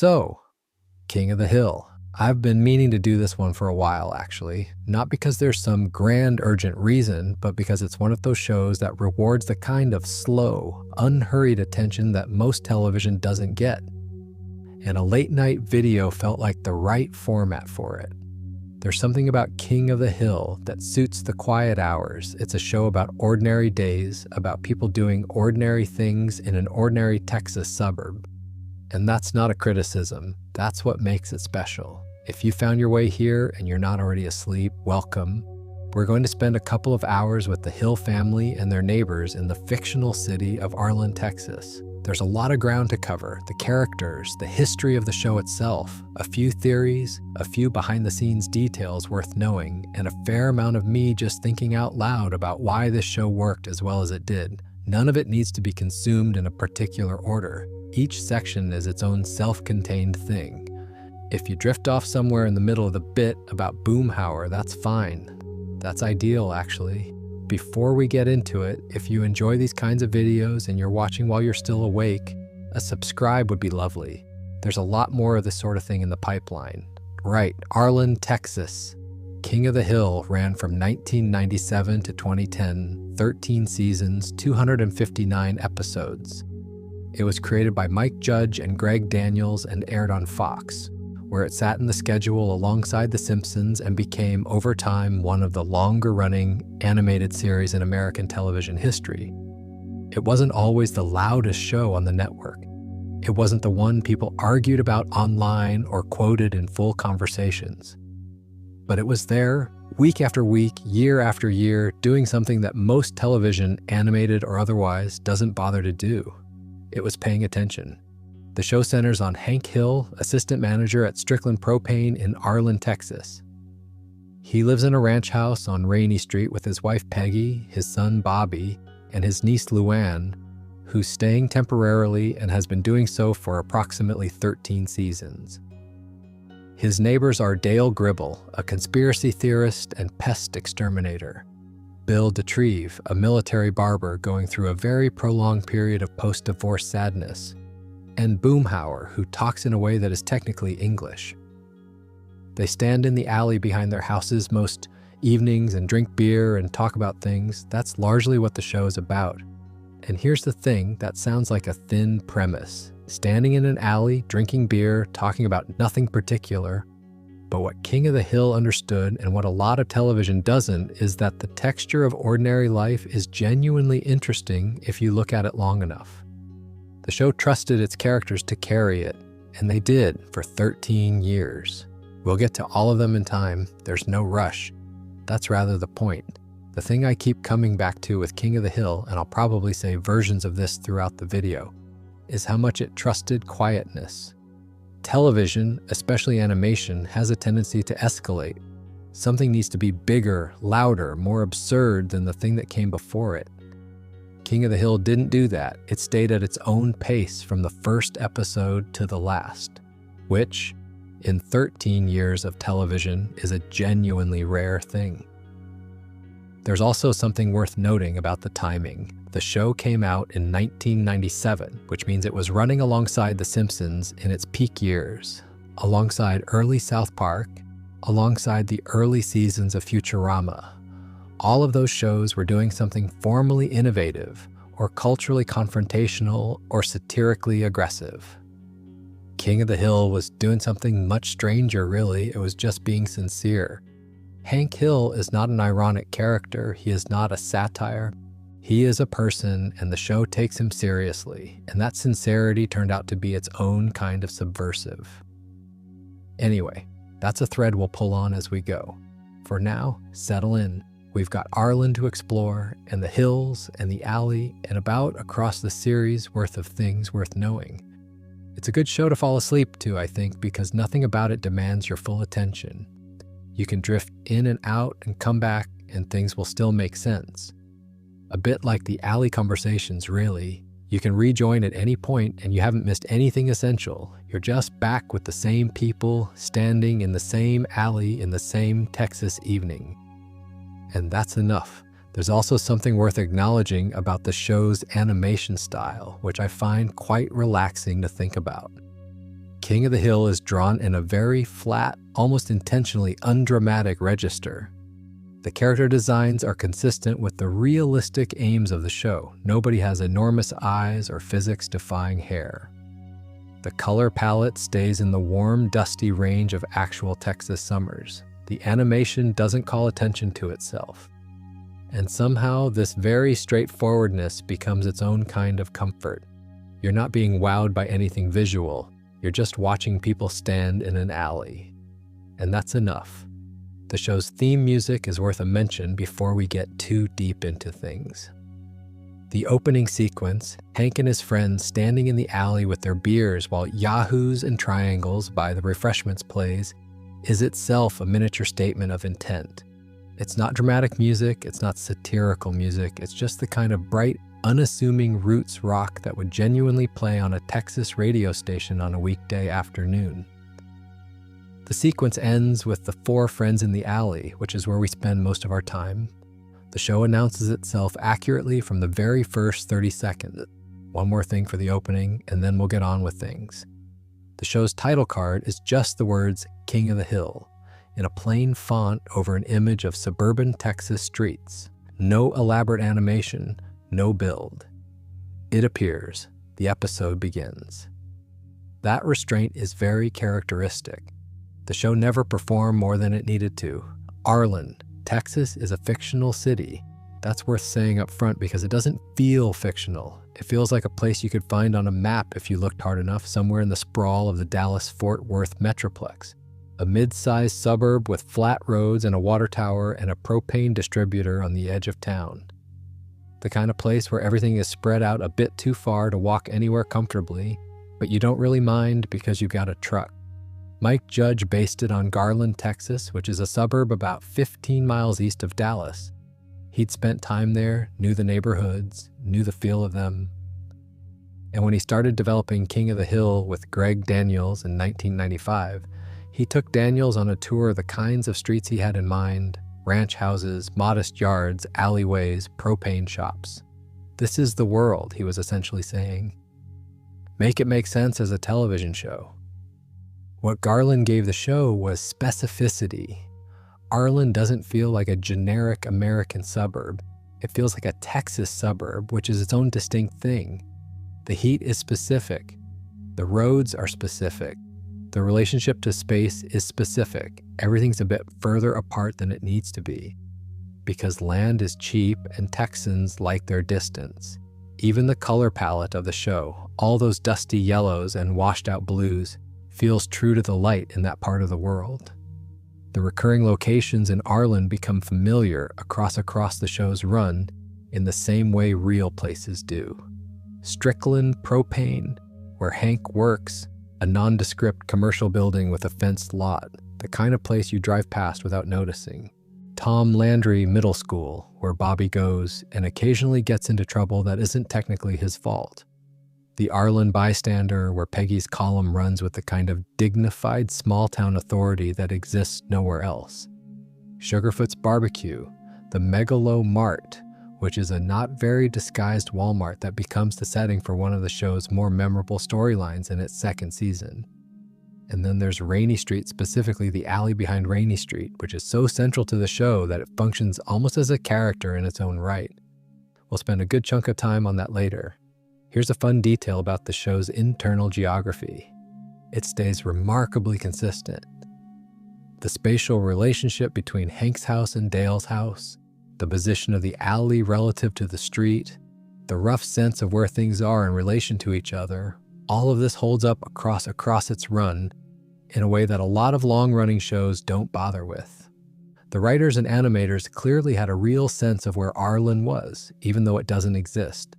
So, King of the Hill. I've been meaning to do this one for a while, actually. Not because there's some grand urgent reason, but because it's one of those shows that rewards the kind of slow, unhurried attention that most television doesn't get. And a late night video felt like the right format for it. There's something about King of the Hill that suits the quiet hours. It's a show about ordinary days, about people doing ordinary things in an ordinary Texas suburb. And that's not a criticism. That's what makes it special. If you found your way here and you're not already asleep, welcome. We're going to spend a couple of hours with the Hill family and their neighbors in the fictional city of Arlen, Texas. There's a lot of ground to cover: the characters, the history of the show itself, a few theories, a few behind-the-scenes details worth knowing, and a fair amount of me just thinking out loud about why this show worked as well as it did. None of it needs to be consumed in a particular order. Each section is its own self-contained thing. If you drift off somewhere in the middle of the bit about Boomhauer, that's fine. That's ideal, actually. Before we get into it, if you enjoy these kinds of videos and you're watching while you're still awake, a subscribe would be lovely. There's a lot more of this sort of thing in the pipeline. Right, Arlen, Texas. King of the Hill ran from 1997 to 2010, 13 seasons, 259 episodes. It was created by Mike Judge and Greg Daniels and aired on Fox, where it sat in the schedule alongside The Simpsons and became, over time, one of the longer-running animated series in American television history. It wasn't always the loudest show on the network. It wasn't the one people argued about online or quoted in full conversations. But it was there, week after week, year after year, doing something that most television, animated or otherwise, doesn't bother to do. It was paying attention. The show centers on Hank Hill, assistant manager at Strickland Propane in Arlen, Texas. He lives in a ranch house on Rainy Street with his wife Peggy, his son Bobby, and his niece Luann, who's staying temporarily and has been doing so for approximately 13 seasons. His neighbors are Dale Gribble, a conspiracy theorist and pest exterminator; Bill DeTreve, a military barber going through a very prolonged period of post-divorce sadness; and Boomhauer, who talks in a way that is technically English. They stand in the alley behind their houses most evenings and drink beer and talk about things. That's largely what the show is about. And here's the thing that sounds like a thin premise. Standing in an alley, drinking beer, talking about nothing particular. But what King of the Hill understood, and what a lot of television doesn't, is that the texture of ordinary life is genuinely interesting if you look at it long enough. The show trusted its characters to carry it, and they did for 13 years. We'll get to all of them in time. There's no rush. That's rather the point. The thing I keep coming back to with King of the Hill, and I'll probably say versions of this throughout the video, is how much it trusted quietness. Television, especially animation, has a tendency to escalate. Something needs to be bigger, louder, more absurd than the thing that came before it. King of the Hill didn't do that. It stayed at its own pace from the first episode to the last, which, in 13 years of television, is a genuinely rare thing. There's also something worth noting about the timing. The show came out in 1997, which means it was running alongside The Simpsons in its peak years, alongside early South Park, alongside the early seasons of Futurama. All of those shows were doing something formally innovative, or culturally confrontational, or satirically aggressive. King of the Hill was doing something much stranger, really. It was just being sincere. Hank Hill is not an ironic character. He is not a satire. He is a person, and the show takes him seriously, and that sincerity turned out to be its own kind of subversive. Anyway, that's a thread we'll pull on as we go. For now, settle in. We've got Arlen to explore, and the hills, and the alley, and about across the series worth of things worth knowing. It's a good show to fall asleep to, I think, because nothing about it demands your full attention. You can drift in and out and come back, and things will still make sense. A bit like the alley conversations, really. You can rejoin at any point, and you haven't missed anything essential. You're just back with the same people, standing in the same alley in the same Texas evening. And that's enough. There's also something worth acknowledging about the show's animation style, which I find quite relaxing to think about. King of the Hill is drawn in a very flat, almost intentionally undramatic register. The character designs are consistent with the realistic aims of the show. Nobody has enormous eyes or physics-defying hair. The color palette stays in the warm, dusty range of actual Texas summers. The animation doesn't call attention to itself. And somehow, this very straightforwardness becomes its own kind of comfort. You're not being wowed by anything visual. You're just watching people stand in an alley. And that's enough. The show's theme music is worth a mention before we get too deep into things. The opening sequence, Hank and his friends standing in the alley with their beers while Yahoos and Triangles by the refreshments plays, is itself a miniature statement of intent. It's not dramatic music, it's not satirical music, it's just the kind of bright, unassuming roots rock that would genuinely play on a Texas radio station on a weekday afternoon. The sequence ends with the four friends in the alley, which is where we spend most of our time. The show announces itself accurately from the very first 30 seconds. One more thing for the opening, and then we'll get on with things. The show's title card is just the words King of the Hill, in a plain font over an image of suburban Texas streets. No elaborate animation, no build. It appears. The episode begins. That restraint is very characteristic. The show never performed more than it needed to. Arlen, Texas is a fictional city. That's worth saying up front because it doesn't feel fictional. It feels like a place you could find on a map if you looked hard enough, somewhere in the sprawl of the Dallas-Fort Worth Metroplex. A mid-sized suburb with flat roads and a water tower and a propane distributor on the edge of town. The kind of place where everything is spread out a bit too far to walk anywhere comfortably, but you don't really mind because you've got a truck. Mike Judge based it on Garland, Texas, which is a suburb about 15 miles east of Dallas. He'd spent time there, knew the neighborhoods, knew the feel of them. And when he started developing King of the Hill with Greg Daniels in 1995, he took Daniels on a tour of the kinds of streets he had in mind: ranch houses, modest yards, alleyways, propane shops. This is the world, he was essentially saying. Make it make sense as a television show. What Garland gave the show was specificity. Arlen doesn't feel like a generic American suburb. It feels like a Texas suburb, which is its own distinct thing. The heat is specific. The roads are specific. The relationship to space is specific. Everything's a bit further apart than it needs to be. Because land is cheap and Texans like their distance. Even the color palette of the show, all those dusty yellows and washed out blues, feels true to the light in that part of the world. The recurring locations in Arlen become familiar across the show's run in the same way real places do. Strickland Propane, where Hank works, a nondescript commercial building with a fenced lot, the kind of place you drive past without noticing. Tom Landry Middle School, where Bobby goes and occasionally gets into trouble that isn't technically his fault. The Arlen Bystander, where Peggy's column runs with the kind of dignified small-town authority that exists nowhere else. Sugarfoot's Barbecue, the Megalo Mart, which is a not very disguised Walmart that becomes the setting for one of the show's more memorable storylines in its second season. And then there's Rainy Street, specifically the alley behind Rainy Street, which is so central to the show that it functions almost as a character in its own right. We'll spend a good chunk of time on that later. Here's a fun detail about the show's internal geography. It stays remarkably consistent. The spatial relationship between Hank's house and Dale's house, the position of the alley relative to the street, the rough sense of where things are in relation to each other, all of this holds up across its run in a way that a lot of long-running shows don't bother with. The writers and animators clearly had a real sense of where Arlen was, even though it doesn't exist.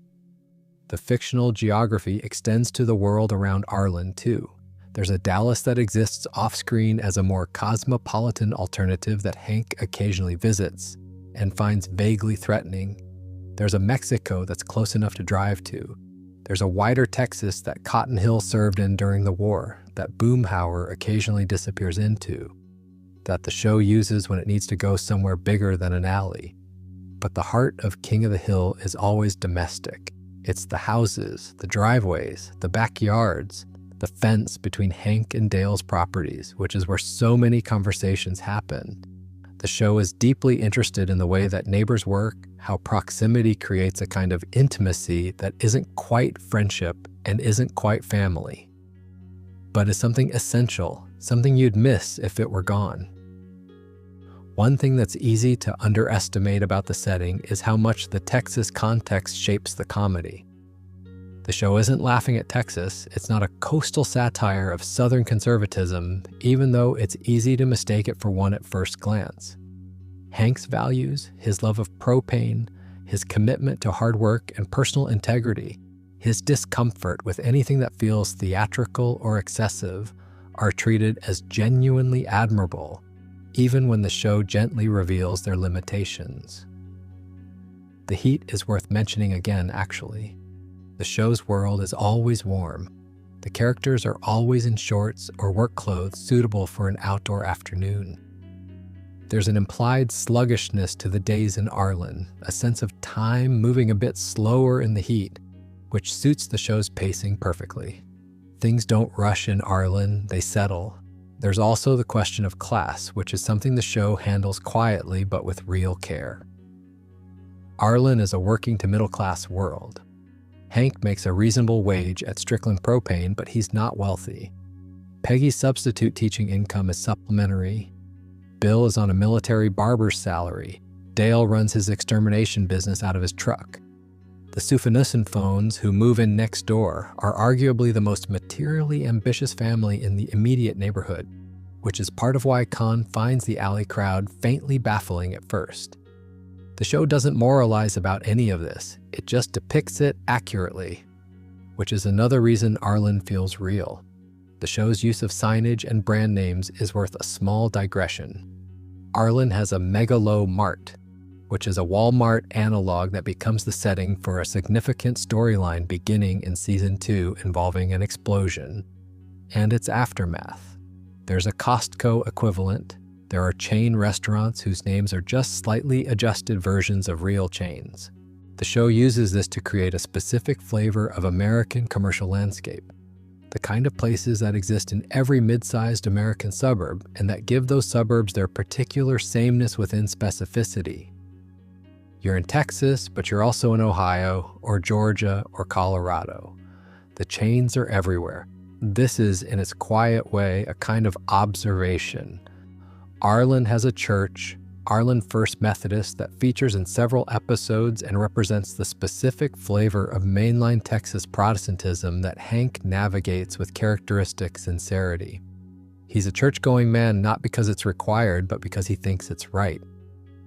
The fictional geography extends to the world around Arlen, too. There's a Dallas that exists off-screen as a more cosmopolitan alternative that Hank occasionally visits and finds vaguely threatening. There's a Mexico that's close enough to drive to. There's a wider Texas that Cotton Hill served in during the war, that Boomhauer occasionally disappears into, that the show uses when it needs to go somewhere bigger than an alley. But the heart of King of the Hill is always domestic. It's the houses, the driveways, the backyards, the fence between Hank and Dale's properties, which is where so many conversations happen. The show is deeply interested in the way that neighbors work, how proximity creates a kind of intimacy that isn't quite friendship and isn't quite family, but is something essential, something you'd miss if it were gone. One thing that's easy to underestimate about the setting is how much the Texas context shapes the comedy. The show isn't laughing at Texas. It's not a coastal satire of Southern conservatism, even though it's easy to mistake it for one at first glance. Hank's values, his love of propane, his commitment to hard work and personal integrity, his discomfort with anything that feels theatrical or excessive, are treated as genuinely admirable, even when the show gently reveals their limitations. The heat is worth mentioning again, actually. The show's world is always warm. The characters are always in shorts or work clothes suitable for an outdoor afternoon. There's an implied sluggishness to the days in Arlen, a sense of time moving a bit slower in the heat, which suits the show's pacing perfectly. Things don't rush in Arlen, they settle. There's also the question of class, which is something the show handles quietly but with real care. Arlen is a working to middle class world. Hank makes a reasonable wage at Strickland Propane, but he's not wealthy. Peggy's substitute teaching income is supplementary. Bill is on a military barber's salary. Dale runs his extermination business out of his truck. The Sufanussen phones, who move in next door, are arguably the most materially ambitious family in the immediate neighborhood, which is part of why Khan finds the alley crowd faintly baffling at first. The show doesn't moralize about any of this, it just depicts it accurately, which is another reason Arlen feels real. The show's use of signage and brand names is worth a small digression. Arlen has a Megalo Mart, which is a Walmart analog that becomes the setting for a significant storyline beginning in Season 2 involving an explosion and its aftermath. There's a Costco equivalent. There are chain restaurants whose names are just slightly adjusted versions of real chains. The show uses this to create a specific flavor of American commercial landscape, the kind of places that exist in every mid-sized American suburb and that give those suburbs their particular sameness within specificity. You're in Texas, but you're also in Ohio or Georgia or Colorado. The chains are everywhere. This is, in its quiet way, a kind of observation. Arlen has a church, Arlen First Methodist, that features in several episodes and represents the specific flavor of mainline Texas Protestantism that Hank navigates with characteristic sincerity. He's a church-going man not because it's required, but because he thinks it's right.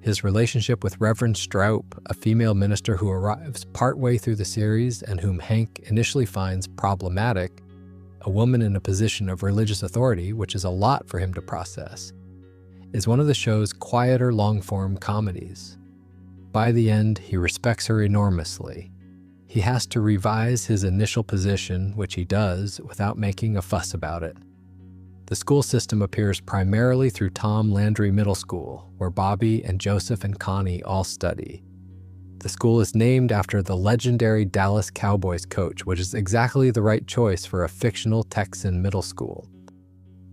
His relationship with Reverend Stroup, a female minister who arrives partway through the series and whom Hank initially finds problematic, a woman in a position of religious authority, which is a lot for him to process, is one of the show's quieter long-form comedies. By the end, he respects her enormously. He has to revise his initial position, which he does, without making a fuss about it. The school system appears primarily through Tom Landry Middle School, where Bobby and Joseph and Connie all study. The school is named after the legendary Dallas Cowboys coach, which is exactly the right choice for a fictional Texan middle school.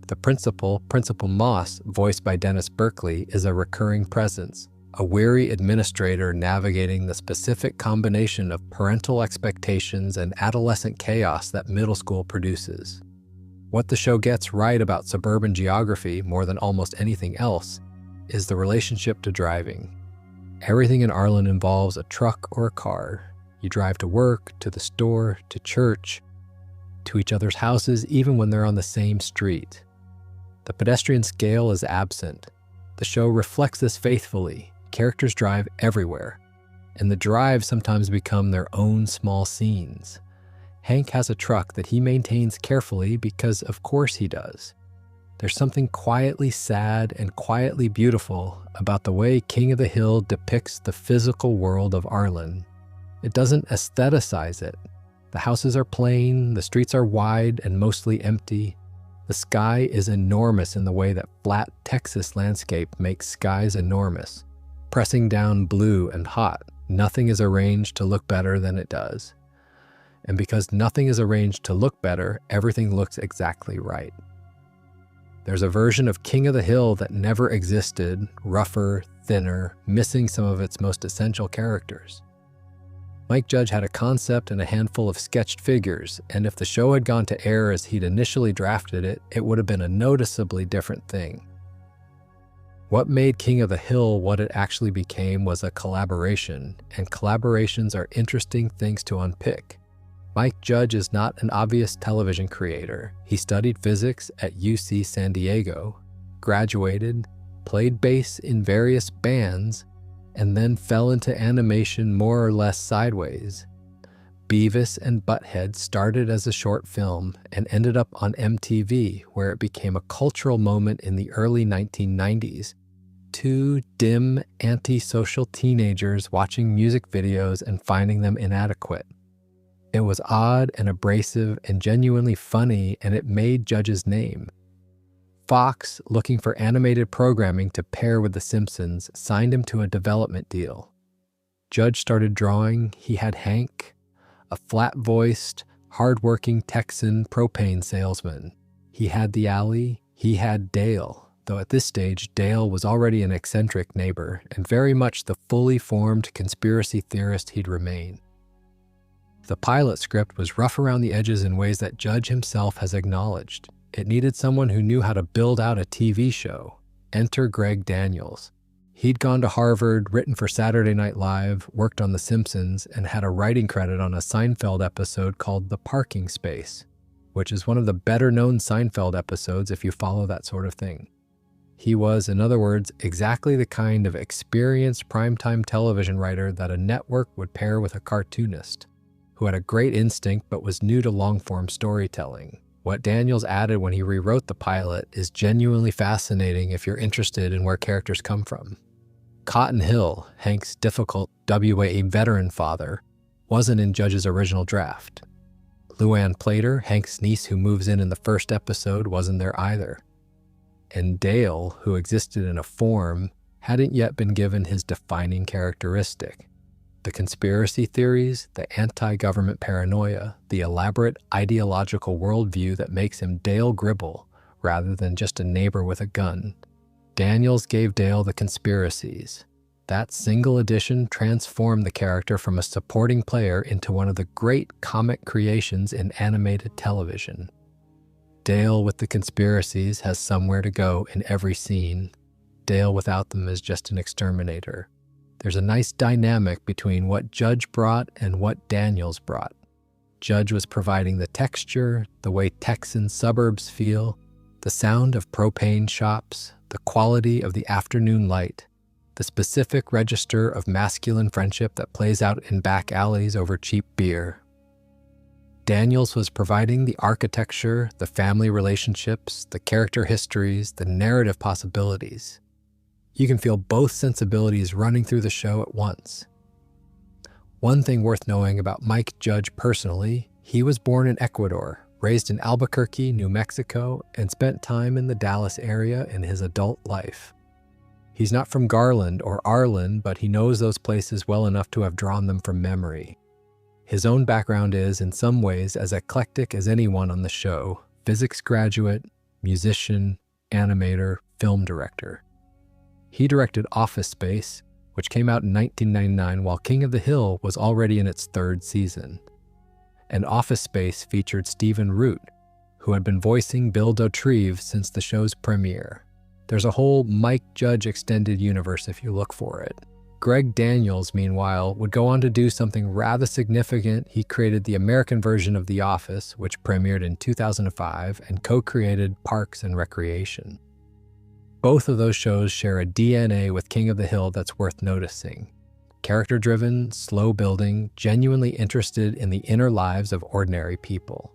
The principal, Principal Moss, voiced by Dennis Berkeley, is a recurring presence, a weary administrator navigating the specific combination of parental expectations and adolescent chaos that middle school produces. What the show gets right about suburban geography, more than almost anything else, is the relationship to driving. Everything in Arlen involves a truck or a car. You drive to work, to the store, to church, to each other's houses, even when they're on the same street. The pedestrian scale is absent. The show reflects this faithfully. Characters drive everywhere, and the drives sometimes become their own small scenes. Hank has a truck that he maintains carefully because of course he does. There's something quietly sad and quietly beautiful about the way King of the Hill depicts the physical world of Arlen. It doesn't aestheticize it. The houses are plain, the streets are wide and mostly empty. The sky is enormous in the way that flat Texas landscape makes skies enormous, pressing down blue and hot. Nothing is arranged to look better than it does. And because nothing is arranged to look better, everything looks exactly right. There's a version of King of the Hill that never existed, rougher, thinner, missing some of its most essential characters. Mike Judge had a concept and a handful of sketched figures, and if the show had gone to air as he'd initially drafted it, it would have been a noticeably different thing. What made King of the Hill what it actually became was a collaboration, and collaborations are interesting things to unpick. Mike Judge is not an obvious television creator. He studied physics at UC San Diego, graduated, played bass in various bands, and then fell into animation more or less sideways. Beavis and Butthead started as a short film and ended up on MTV, where it became a cultural moment in the early 1990s. Two dim, antisocial teenagers watching music videos and finding them inadequate. It was odd and abrasive and genuinely funny, and it made Judge's name. Fox, looking for animated programming to pair with The Simpsons, signed him to a development deal. Judge started drawing. He had Hank, a flat-voiced, hard-working Texan propane salesman. He had the alley. He had Dale, though at this stage, Dale was already an eccentric neighbor and very much the fully formed conspiracy theorist he'd remain. The pilot script was rough around the edges in ways that Judge himself has acknowledged. It needed someone who knew how to build out a TV show. Enter Greg Daniels. He'd gone to Harvard, written for Saturday Night Live, worked on The Simpsons, and had a writing credit on a Seinfeld episode called The Parking Space, which is one of the better-known Seinfeld episodes if you follow that sort of thing. He was, in other words, exactly the kind of experienced primetime television writer that a network would pair with a cartoonist, who had a great instinct but was new to long-form storytelling. What Daniels added when he rewrote the pilot is genuinely fascinating if you're interested in where characters come from. Cotton Hill, Hank's difficult WA veteran father, wasn't in Judge's original draft. Luann Plater, Hank's niece who moves in the first episode, wasn't there either. And Dale, who existed in a form, hadn't yet been given his defining characteristic. The conspiracy theories, the anti-government paranoia, the elaborate ideological worldview that makes him Dale Gribble rather than just a neighbor with a gun. Daniels gave Dale the conspiracies. That single addition transformed the character from a supporting player into one of the great comic creations in animated television. Dale with the conspiracies has somewhere to go in every scene. Dale without them is just an exterminator. There's a nice dynamic between what Judge brought and what Daniels brought. Judge was providing the texture, the way Texan suburbs feel, the sound of propane shops, the quality of the afternoon light, the specific register of masculine friendship that plays out in back alleys over cheap beer. Daniels was providing the architecture, the family relationships, the character histories, the narrative possibilities. You can feel both sensibilities running through the show at once. One thing worth knowing about Mike Judge personally, he was born in Ecuador, raised in Albuquerque, New Mexico, and spent time in the Dallas area in his adult life. He's not from Garland or Arlen, but he knows those places well enough to have drawn them from memory. His own background is, in some ways, as eclectic as anyone on the show: physics graduate, musician, animator, film director. He directed Office Space, which came out in 1999 while King of the Hill was already in its third season. And Office Space featured Stephen Root, who had been voicing Bill Dauterive since the show's premiere. There's a whole Mike Judge extended universe if you look for it. Greg Daniels, meanwhile, would go on to do something rather significant. He created the American version of The Office, which premiered in 2005, and co-created Parks and Recreation. Both of those shows share a DNA with King of the Hill that's worth noticing. Character-driven, slow-building, genuinely interested in the inner lives of ordinary people.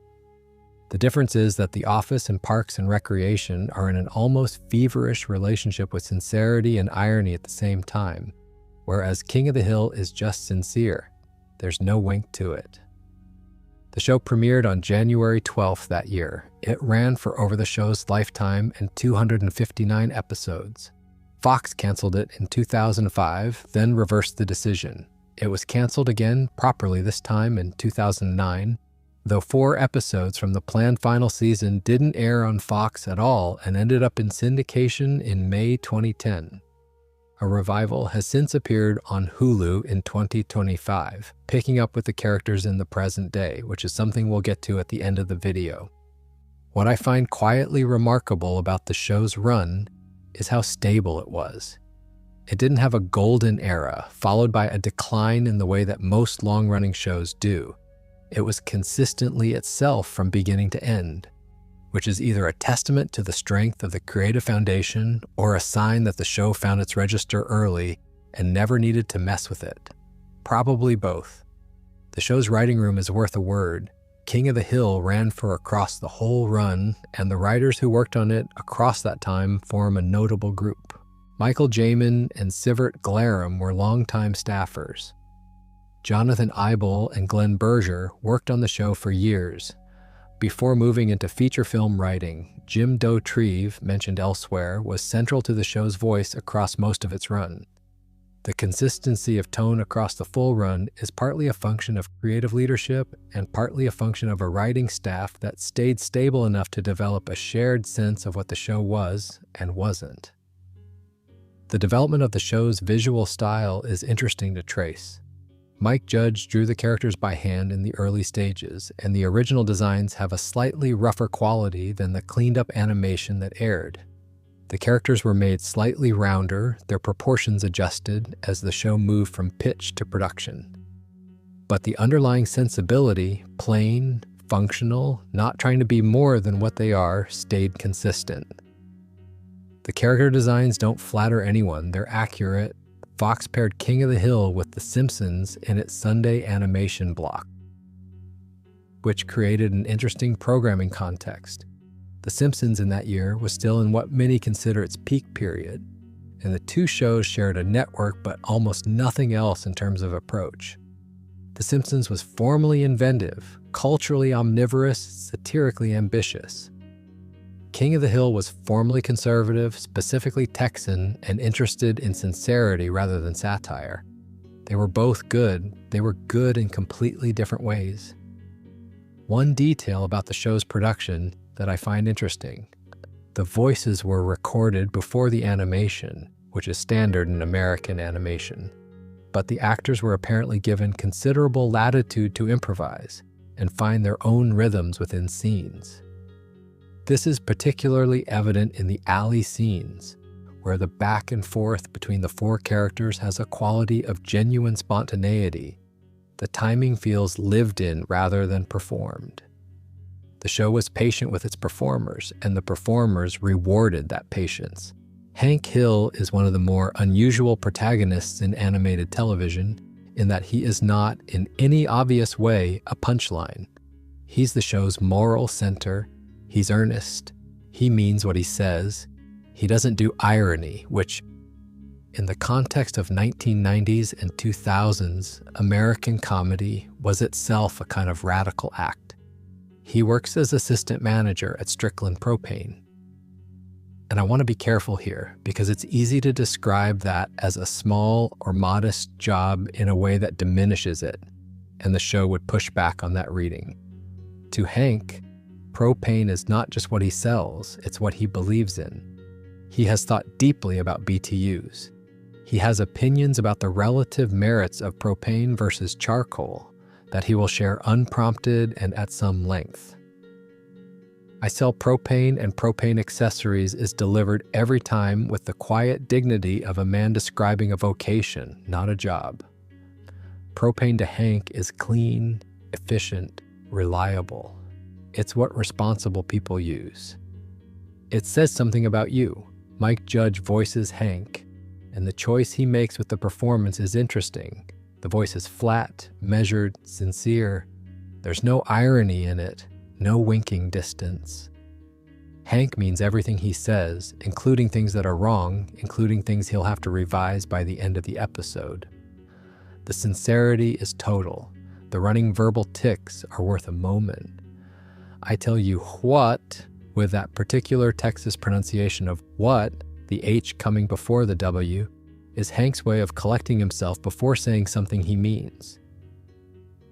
The difference is that The Office and Parks and Recreation are in an almost feverish relationship with sincerity and irony at the same time, whereas King of the Hill is just sincere. There's no wink to it. The show premiered on January 12th that year. It ran for over the show's lifetime and 259 episodes. Fox canceled it in 2005, then reversed the decision. It was canceled again, properly this time in 2009, though 4 episodes from the planned final season didn't air on Fox at all and ended up in syndication in May 2010. A revival has since appeared on Hulu in 2025, picking up with the characters in the present day, which is something we'll get to at the end of the video. What I find quietly remarkable about the show's run is how stable it was. It didn't have a golden era, followed by a decline in the way that most long-running shows do. It was consistently itself from beginning to end, which is either a testament to the strength of the creative foundation or a sign that the show found its register early and never needed to mess with it. Probably both. The show's writing room is worth a word. King of the Hill ran for across the whole run, and the writers who worked on it across that time form a notable group. Michael Jamin and Sivert Glarum were longtime staffers. Jonathan Eibel and Glenn Berger worked on the show for years. Before moving into feature film writing, Jim Dotrieve, mentioned elsewhere, was central to the show's voice across most of its run. The consistency of tone across the full run is partly a function of creative leadership and partly a function of a writing staff that stayed stable enough to develop a shared sense of what the show was and wasn't. The development of the show's visual style is interesting to trace. Mike Judge drew the characters by hand in the early stages, and the original designs have a slightly rougher quality than the cleaned-up animation that aired. The characters were made slightly rounder, their proportions adjusted as the show moved from pitch to production. But the underlying sensibility, plain, functional, not trying to be more than what they are, stayed consistent. The character designs don't flatter anyone, they're accurate. Fox paired King of the Hill with The Simpsons in its Sunday animation block, which created an interesting programming context. The Simpsons in that year was still in what many consider its peak period, and the two shows shared a network but almost nothing else in terms of approach. The Simpsons was formally inventive, culturally omnivorous, satirically ambitious. King of the Hill was formally conservative, specifically Texan, and interested in sincerity rather than satire. They were both good. They were good in completely different ways. One detail about the show's production that I find interesting: the voices were recorded before the animation, which is standard in American animation. But the actors were apparently given considerable latitude to improvise and find their own rhythms within scenes. This is particularly evident in the alley scenes, where the back and forth between the 4 characters has a quality of genuine spontaneity. The timing feels lived in rather than performed. The show was patient with its performers, and the performers rewarded that patience. Hank Hill is one of the more unusual protagonists in animated television, in that he is not, in any obvious way, a punchline. He's the show's moral center. He's earnest. He means what he says. He doesn't do irony, which, in the context of 1990s and 2000s, American comedy was itself a kind of radical act. He works as assistant manager at Strickland Propane. And I want to be careful here, because it's easy to describe that as a small or modest job in a way that diminishes it, and the show would push back on that reading. To Hank, propane is not just what he sells, it's what he believes in. He has thought deeply about BTUs. He has opinions about the relative merits of propane versus charcoal that he will share unprompted and at some length. I Sell Propane and Propane Accessories is delivered every time with the quiet dignity of a man describing a vocation, not a job. Propane to Hank is clean, efficient, reliable. It's what responsible people use. It says something about you. Mike Judge voices Hank, and the choice he makes with the performance is interesting. The voice is flat, measured, sincere. There's no irony in it, no winking distance. Hank means everything he says, including things that are wrong, including things he'll have to revise by the end of the episode. The sincerity is total. The running verbal tics are worth a moment. I tell you what, with that particular Texas pronunciation of what, the H coming before the W, is Hank's way of collecting himself before saying something he means.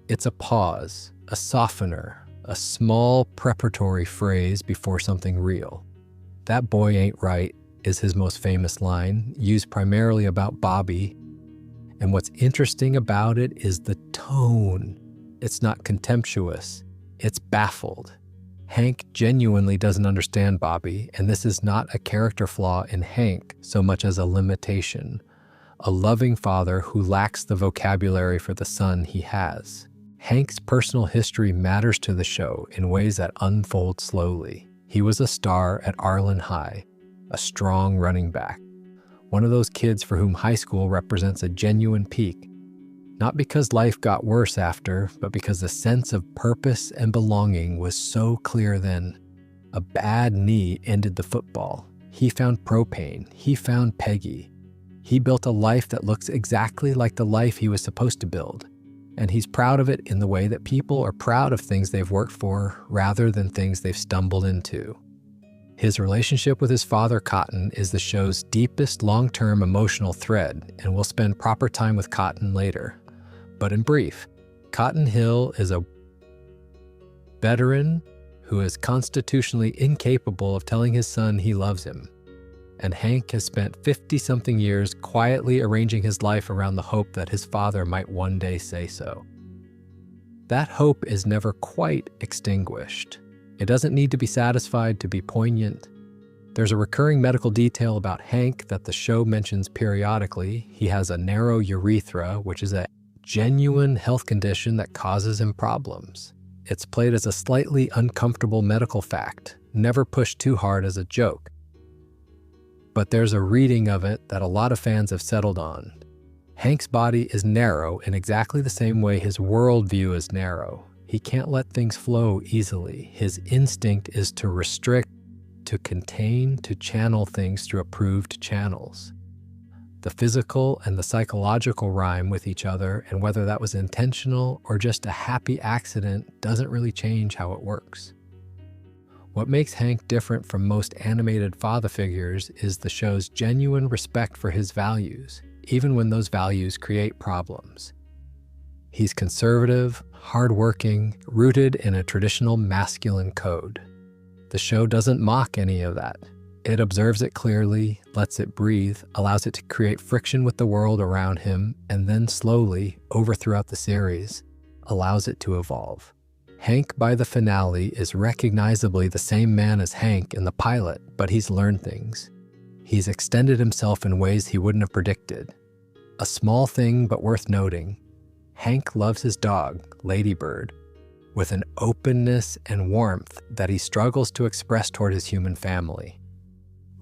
It's a pause, a softener, a small preparatory phrase before something real. "That boy ain't right" is his most famous line, used primarily about Bobby. And what's interesting about it is the tone. It's not contemptuous, it's baffled. Hank genuinely doesn't understand Bobby, and this is not a character flaw in Hank so much as a limitation. A loving father who lacks the vocabulary for the son he has. Hank's personal history matters to the show in ways that unfold slowly. He was a star at Arlen High, a strong running back. One of those kids for whom high school represents a genuine peak. Not because life got worse after, but because the sense of purpose and belonging was so clear then. A bad knee ended the football. He found propane. He found Peggy. He built a life that looks exactly like the life he was supposed to build. And he's proud of it in the way that people are proud of things they've worked for rather than things they've stumbled into. His relationship with his father, Cotton, is the show's deepest long-term emotional thread, and we'll spend proper time with Cotton later. But in brief, Cotton Hill is a veteran who is constitutionally incapable of telling his son he loves him. And Hank has spent 50-something years quietly arranging his life around the hope that his father might one day say so. That hope is never quite extinguished. It doesn't need to be satisfied to be poignant. There's a recurring medical detail about Hank that the show mentions periodically. He has a narrow urethra, which is a genuine health condition that causes him problems. It's played as a slightly uncomfortable medical fact, never pushed too hard as a joke. But there's a reading of it that a lot of fans have settled on. Hank's body is narrow in exactly the same way his worldview is narrow. He can't let things flow easily. His instinct is to restrict, to contain, to channel things through approved channels. The physical and the psychological rhyme with each other, and whether that was intentional or just a happy accident doesn't really change how it works. What makes Hank different from most animated father figures is the show's genuine respect for his values, even when those values create problems. He's conservative, hardworking, rooted in a traditional masculine code. The show doesn't mock any of that. It observes it clearly, lets it breathe, allows it to create friction with the world around him, and then slowly, over throughout the series, allows it to evolve. Hank by the finale is recognizably the same man as Hank in the pilot, but he's learned things. He's extended himself in ways he wouldn't have predicted. A small thing but worth noting, Hank loves his dog, Ladybird, with an openness and warmth that he struggles to express toward his human family.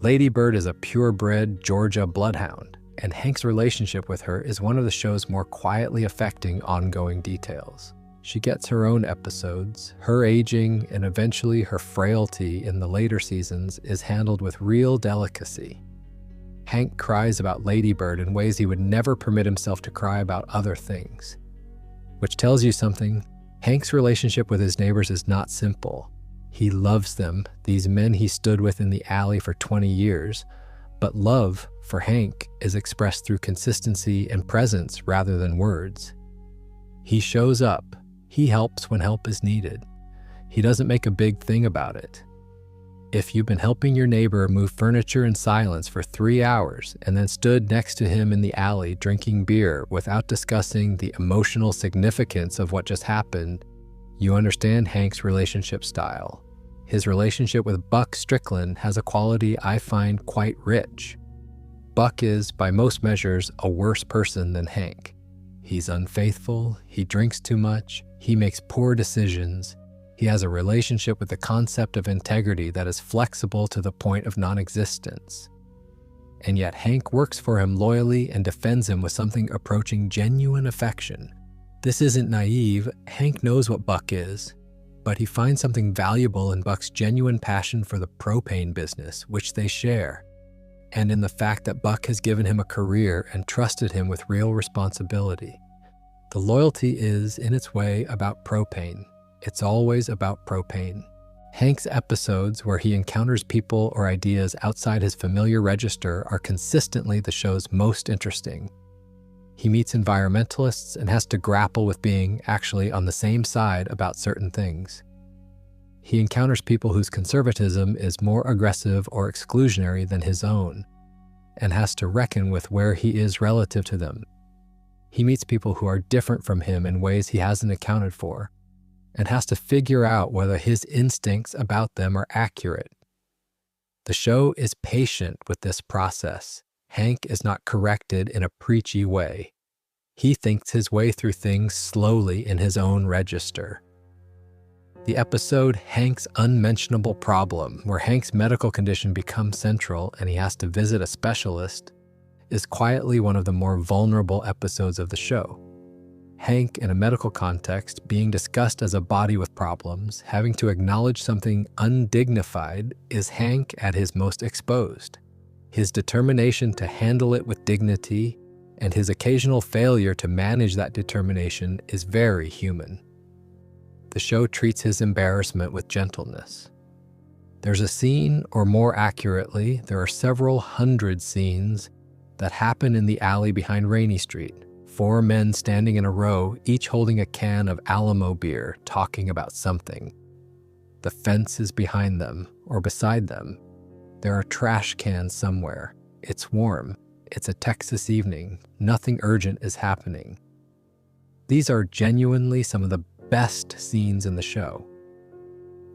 Ladybird is a purebred Georgia bloodhound, and Hank's relationship with her is one of the show's more quietly affecting ongoing details. She gets her own episodes. Her aging and eventually her frailty in the later seasons is handled with real delicacy. Hank cries about Ladybird in ways he would never permit himself to cry about other things. Which tells you something. Hank's relationship with his neighbors is not simple. He loves them, these men he stood with in the alley for 20 years. But love, for Hank, is expressed through consistency and presence rather than words. He shows up. He helps when help is needed. He doesn't make a big thing about it. If you've been helping your neighbor move furniture in silence for 3 hours and then stood next to him in the alley drinking beer without discussing the emotional significance of what just happened, you understand Hank's relationship style. His relationship with Buck Strickland has a quality I find quite rich. Buck is, by most measures, a worse person than Hank. He's unfaithful, he drinks too much, he makes poor decisions. He has a relationship with the concept of integrity that is flexible to the point of non-existence. And yet Hank works for him loyally and defends him with something approaching genuine affection. This isn't naive. Hank knows what Buck is, but he finds something valuable in Buck's genuine passion for the propane business, which they share, and in the fact that Buck has given him a career and trusted him with real responsibility. The loyalty is, in its way, about propane. It's always about propane. Hank's episodes where he encounters people or ideas outside his familiar register are consistently the show's most interesting. He meets environmentalists and has to grapple with being actually on the same side about certain things. He encounters people whose conservatism is more aggressive or exclusionary than his own, and has to reckon with where he is relative to them. He meets people who are different from him in ways he hasn't accounted for, and has to figure out whether his instincts about them are accurate. The show is patient with this process. Hank is not corrected in a preachy way. He thinks his way through things slowly in his own register. The episode Hank's Unmentionable Problem, where Hank's medical condition becomes central and he has to visit a specialist, is quietly one of the more vulnerable episodes of the show. Hank, in a medical context, being discussed as a body with problems, having to acknowledge something undignified, is Hank at his most exposed. His determination to handle it with dignity and his occasional failure to manage that determination is very human. The show treats his embarrassment with gentleness. There's a scene, or more accurately, there are several hundred scenes that happen in the alley behind Rainy Street. 4 men standing in a row, each holding a can of Alamo beer, talking about something. The fence is behind them, or beside them. There are trash cans somewhere. It's warm. It's a Texas evening. Nothing urgent is happening. These are genuinely some of the best scenes in the show.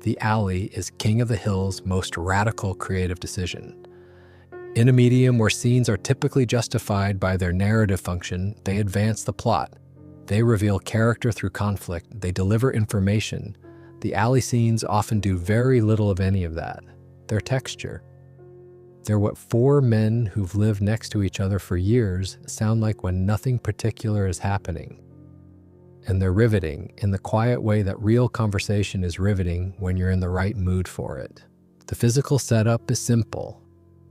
The alley is King of the Hill's most radical creative decision. In a medium where scenes are typically justified by their narrative function, they advance the plot. They reveal character through conflict. They deliver information. The alley scenes often do very little of any of that. They're texture. They're what 4 men who've lived next to each other for years sound like when nothing particular is happening. And they're riveting in the quiet way that real conversation is riveting when you're in the right mood for it. The physical setup is simple.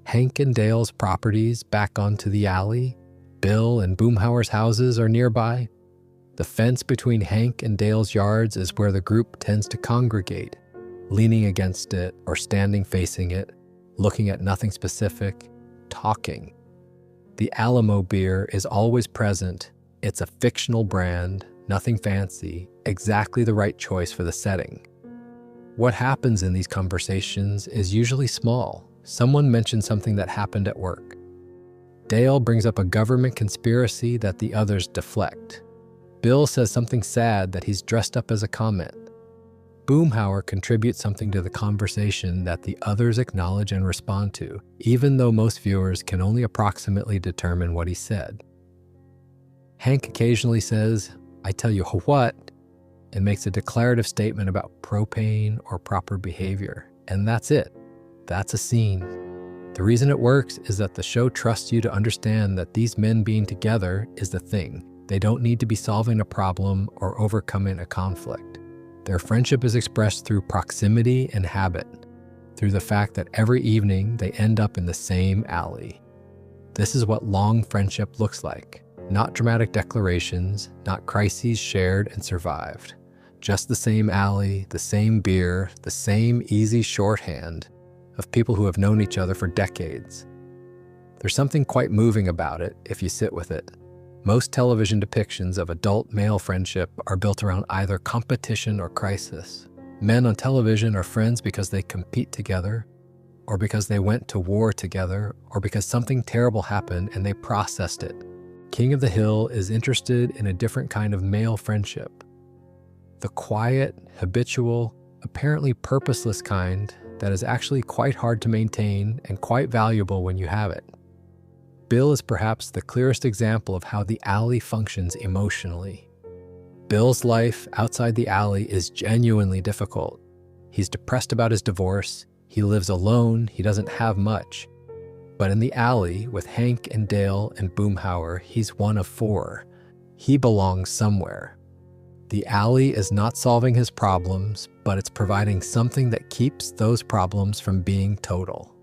Hank and Dale's properties back onto the alley. Bill and Boomhauer's houses are nearby. The fence between Hank and Dale's yards is where the group tends to congregate, leaning against it or standing facing it, looking at nothing specific, talking. The Alamo beer is always present. It's a fictional brand, nothing fancy, exactly the right choice for the setting. What happens in these conversations is usually small. Someone mentions something that happened at work. Dale brings up a government conspiracy that the others deflect. Bill says something sad that he's dressed up as a comment. Boomhauer contributes something to the conversation that the others acknowledge and respond to, even though most viewers can only approximately determine what he said. Hank occasionally says, "I tell you what," and makes a declarative statement about propane or proper behavior. And that's it. That's a scene. The reason it works is that the show trusts you to understand that these men being together is the thing. They don't need to be solving a problem or overcoming a conflict. Their friendship is expressed through proximity and habit, through the fact that every evening they end up in the same alley. This is what long friendship looks like. Not dramatic declarations, not crises shared and survived. Just the same alley, the same beer, the same easy shorthand of people who have known each other for decades. There's something quite moving about it if you sit with it. Most television depictions of adult male friendship are built around either competition or crisis. Men on television are friends because they compete together, or because they went to war together, or because something terrible happened and they processed it. King of the Hill is interested in a different kind of male friendship. The quiet, habitual, apparently purposeless kind that is actually quite hard to maintain and quite valuable when you have it. Bill is perhaps the clearest example of how the alley functions emotionally. Bill's life outside the alley is genuinely difficult. He's depressed about his divorce, he lives alone, he doesn't have much. But in the alley, with Hank and Dale and Boomhauer, he's one of 4. He belongs somewhere. The alley is not solving his problems, but it's providing something that keeps those problems from being total.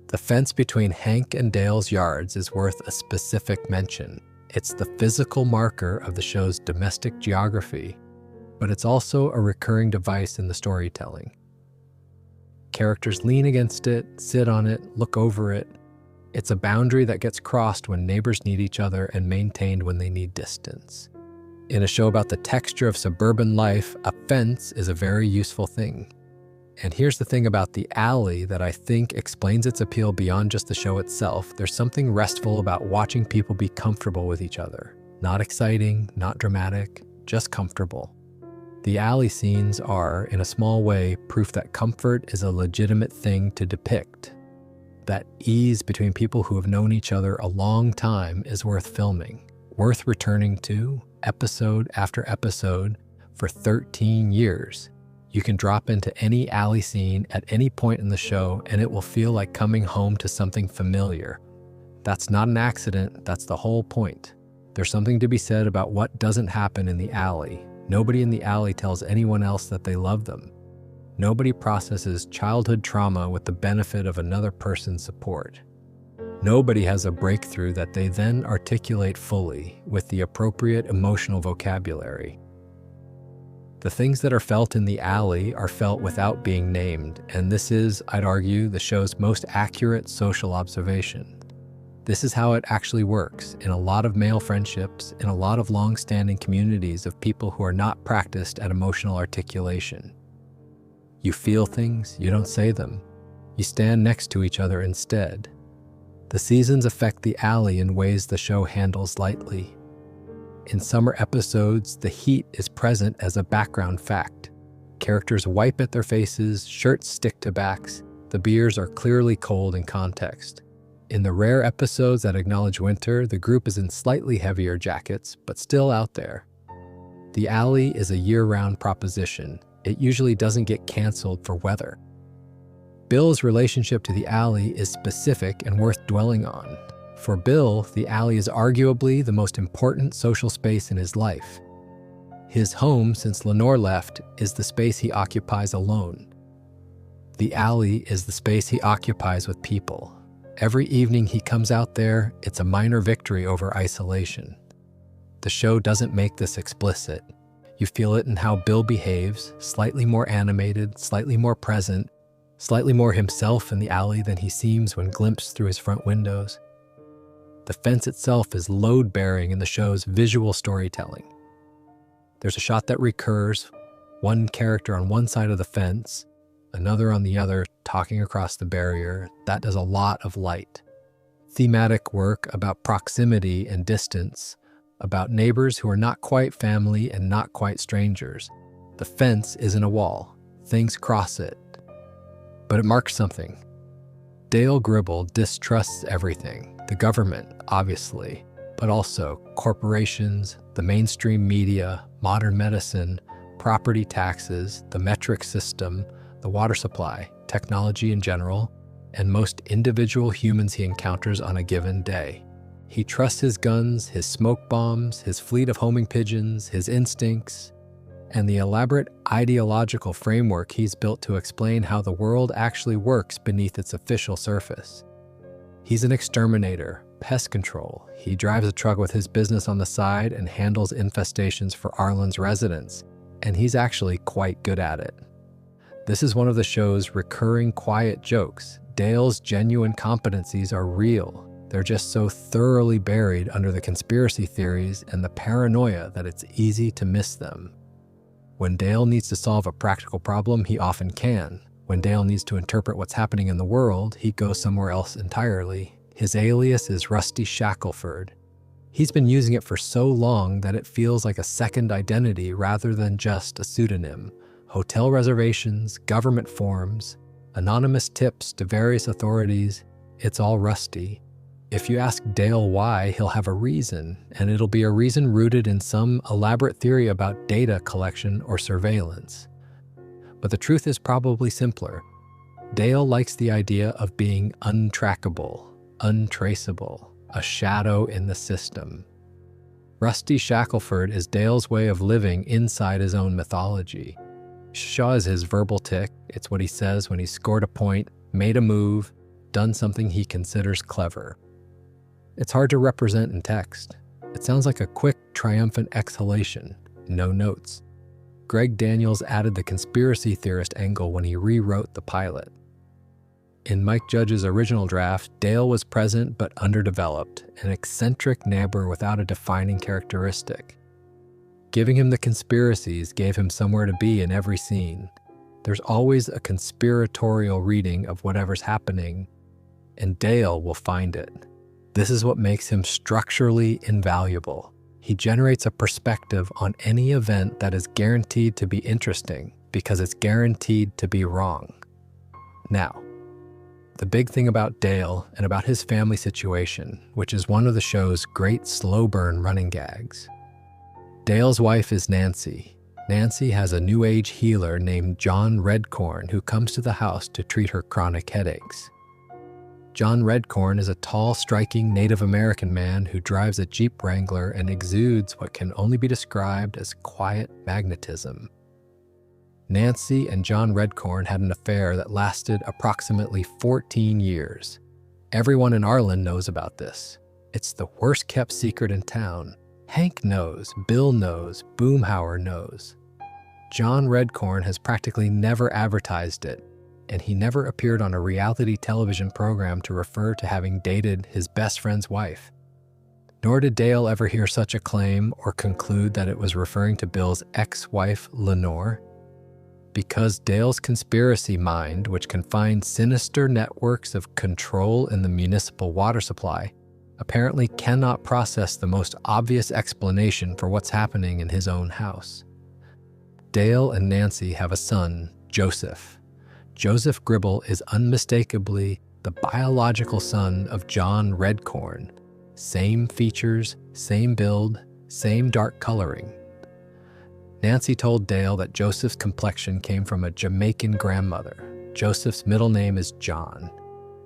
The fence between Hank and Dale's yards is worth a specific mention. It's the physical marker of the show's domestic geography, but it's also a recurring device in the storytelling. Characters lean against it, sit on it, look over it. It's a boundary that gets crossed when neighbors need each other and maintained when they need distance. In a show about the texture of suburban life, a fence is a very useful thing. And here's the thing about the alley that I think explains its appeal beyond just the show itself. There's something restful about watching people be comfortable with each other. Not exciting, not dramatic, just comfortable. The alley scenes are, in a small way, proof that comfort is a legitimate thing to depict. That ease between people who have known each other a long time is worth filming, worth returning to, episode after episode, for 13 years. You can drop into any alley scene at any point in the show and it will feel like coming home to something familiar. That's not an accident, that's the whole point. There's something to be said about what doesn't happen in the alley. Nobody in the alley tells anyone else that they love them. Nobody processes childhood trauma with the benefit of another person's support. Nobody has a breakthrough that they then articulate fully with the appropriate emotional vocabulary. The things that are felt in the alley are felt without being named, and this is, I'd argue, the show's most accurate social observation. This is how it actually works in a lot of male friendships, in a lot of long-standing communities of people who are not practiced at emotional articulation. You feel things, you don't say them. You stand next to each other instead. The seasons affect the alley in ways the show handles lightly. In summer episodes, the heat is present as a background fact. Characters wipe at their faces, shirts stick to backs, the beers are clearly cold in context. In the rare episodes that acknowledge winter, the group is in slightly heavier jackets, but still out there. The alley is a year-round proposition. It usually doesn't get canceled for weather. Bill's relationship to the alley is specific and worth dwelling on. For Bill, the alley is arguably the most important social space in his life. His home, since Lenore left, is the space he occupies alone. The alley is the space he occupies with people. Every evening he comes out there, it's a minor victory over isolation. The show doesn't make this explicit. You feel it in how Bill behaves, slightly more animated, slightly more present, slightly more himself in the alley than he seems when glimpsed through his front windows. The fence itself is load-bearing in the show's visual storytelling. There's a shot that recurs, one character on one side of the fence, another on the other, talking across the barrier. That does a lot of light. Thematic work about proximity and distance, about neighbors who are not quite family and not quite strangers. The fence isn't a wall. Things cross it. But it marks something. Dale Gribble distrusts everything. The government, obviously, but also corporations, the mainstream media, modern medicine, property taxes, the metric system, the water supply, technology in general, and most individual humans he encounters on a given day. He trusts his guns, his smoke bombs, his fleet of homing pigeons, his instincts, and the elaborate ideological framework he's built to explain how the world actually works beneath its official surface. He's an exterminator, pest control. He drives a truck with his business on the side and handles infestations for Arlen's residents, and he's actually quite good at it. This is one of the show's recurring quiet jokes. Dale's genuine competencies are real. They're just so thoroughly buried under the conspiracy theories and the paranoia that it's easy to miss them. When Dale needs to solve a practical problem, he often can. When Dale needs to interpret what's happening in the world, he goes somewhere else entirely. His alias is Rusty Shackelford. He's been using it for so long that it feels like a second identity rather than just a pseudonym. Hotel reservations, government forms, anonymous tips to various authorities, it's all Rusty. If you ask Dale why, he'll have a reason, and it'll be a reason rooted in some elaborate theory about data collection or surveillance. But the truth is probably simpler. Dale likes the idea of being untrackable, untraceable, a shadow in the system. Rusty Shackelford is Dale's way of living inside his own mythology. Shaw is his verbal tick. It's what he says when he's scored a point, made a move, done something he considers clever. It's hard to represent in text. It sounds like a quick, triumphant exhalation, no notes. Greg Daniels added the conspiracy theorist angle when he rewrote the pilot. In Mike Judge's original draft, Dale was present but underdeveloped, an eccentric neighbor without a defining characteristic. Giving him the conspiracies gave him somewhere to be in every scene. There's always a conspiratorial reading of whatever's happening, and Dale will find it. This is what makes him structurally invaluable. He generates a perspective on any event that is guaranteed to be interesting because it's guaranteed to be wrong. Now, the big thing about Dale and about his family situation, which is one of the show's great slow burn running gags. Dale's wife is Nancy. Nancy has a New Age healer named John Redcorn who comes to the house to treat her chronic headaches. John Redcorn is a tall, striking Native American man who drives a Jeep Wrangler and exudes what can only be described as quiet magnetism. Nancy and John Redcorn had an affair that lasted approximately 14 years. Everyone in Arlen knows about this. It's the worst-kept secret in town. Hank knows, Bill knows, Boomhauer knows. John Redcorn has practically never advertised it, and he never appeared on a reality television program to refer to having dated his best friend's wife. Nor did Dale ever hear such a claim or conclude that it was referring to Bill's ex-wife, Lenore. Because Dale's conspiracy mind, which can find sinister networks of control in the municipal water supply, apparently cannot process the most obvious explanation for what's happening in his own house. Dale and Nancy have a son, Joseph. Joseph Gribble is unmistakably the biological son of John Redcorn. Same features, same build, same dark coloring. Nancy told Dale that Joseph's complexion came from a Jamaican grandmother. Joseph's middle name is John.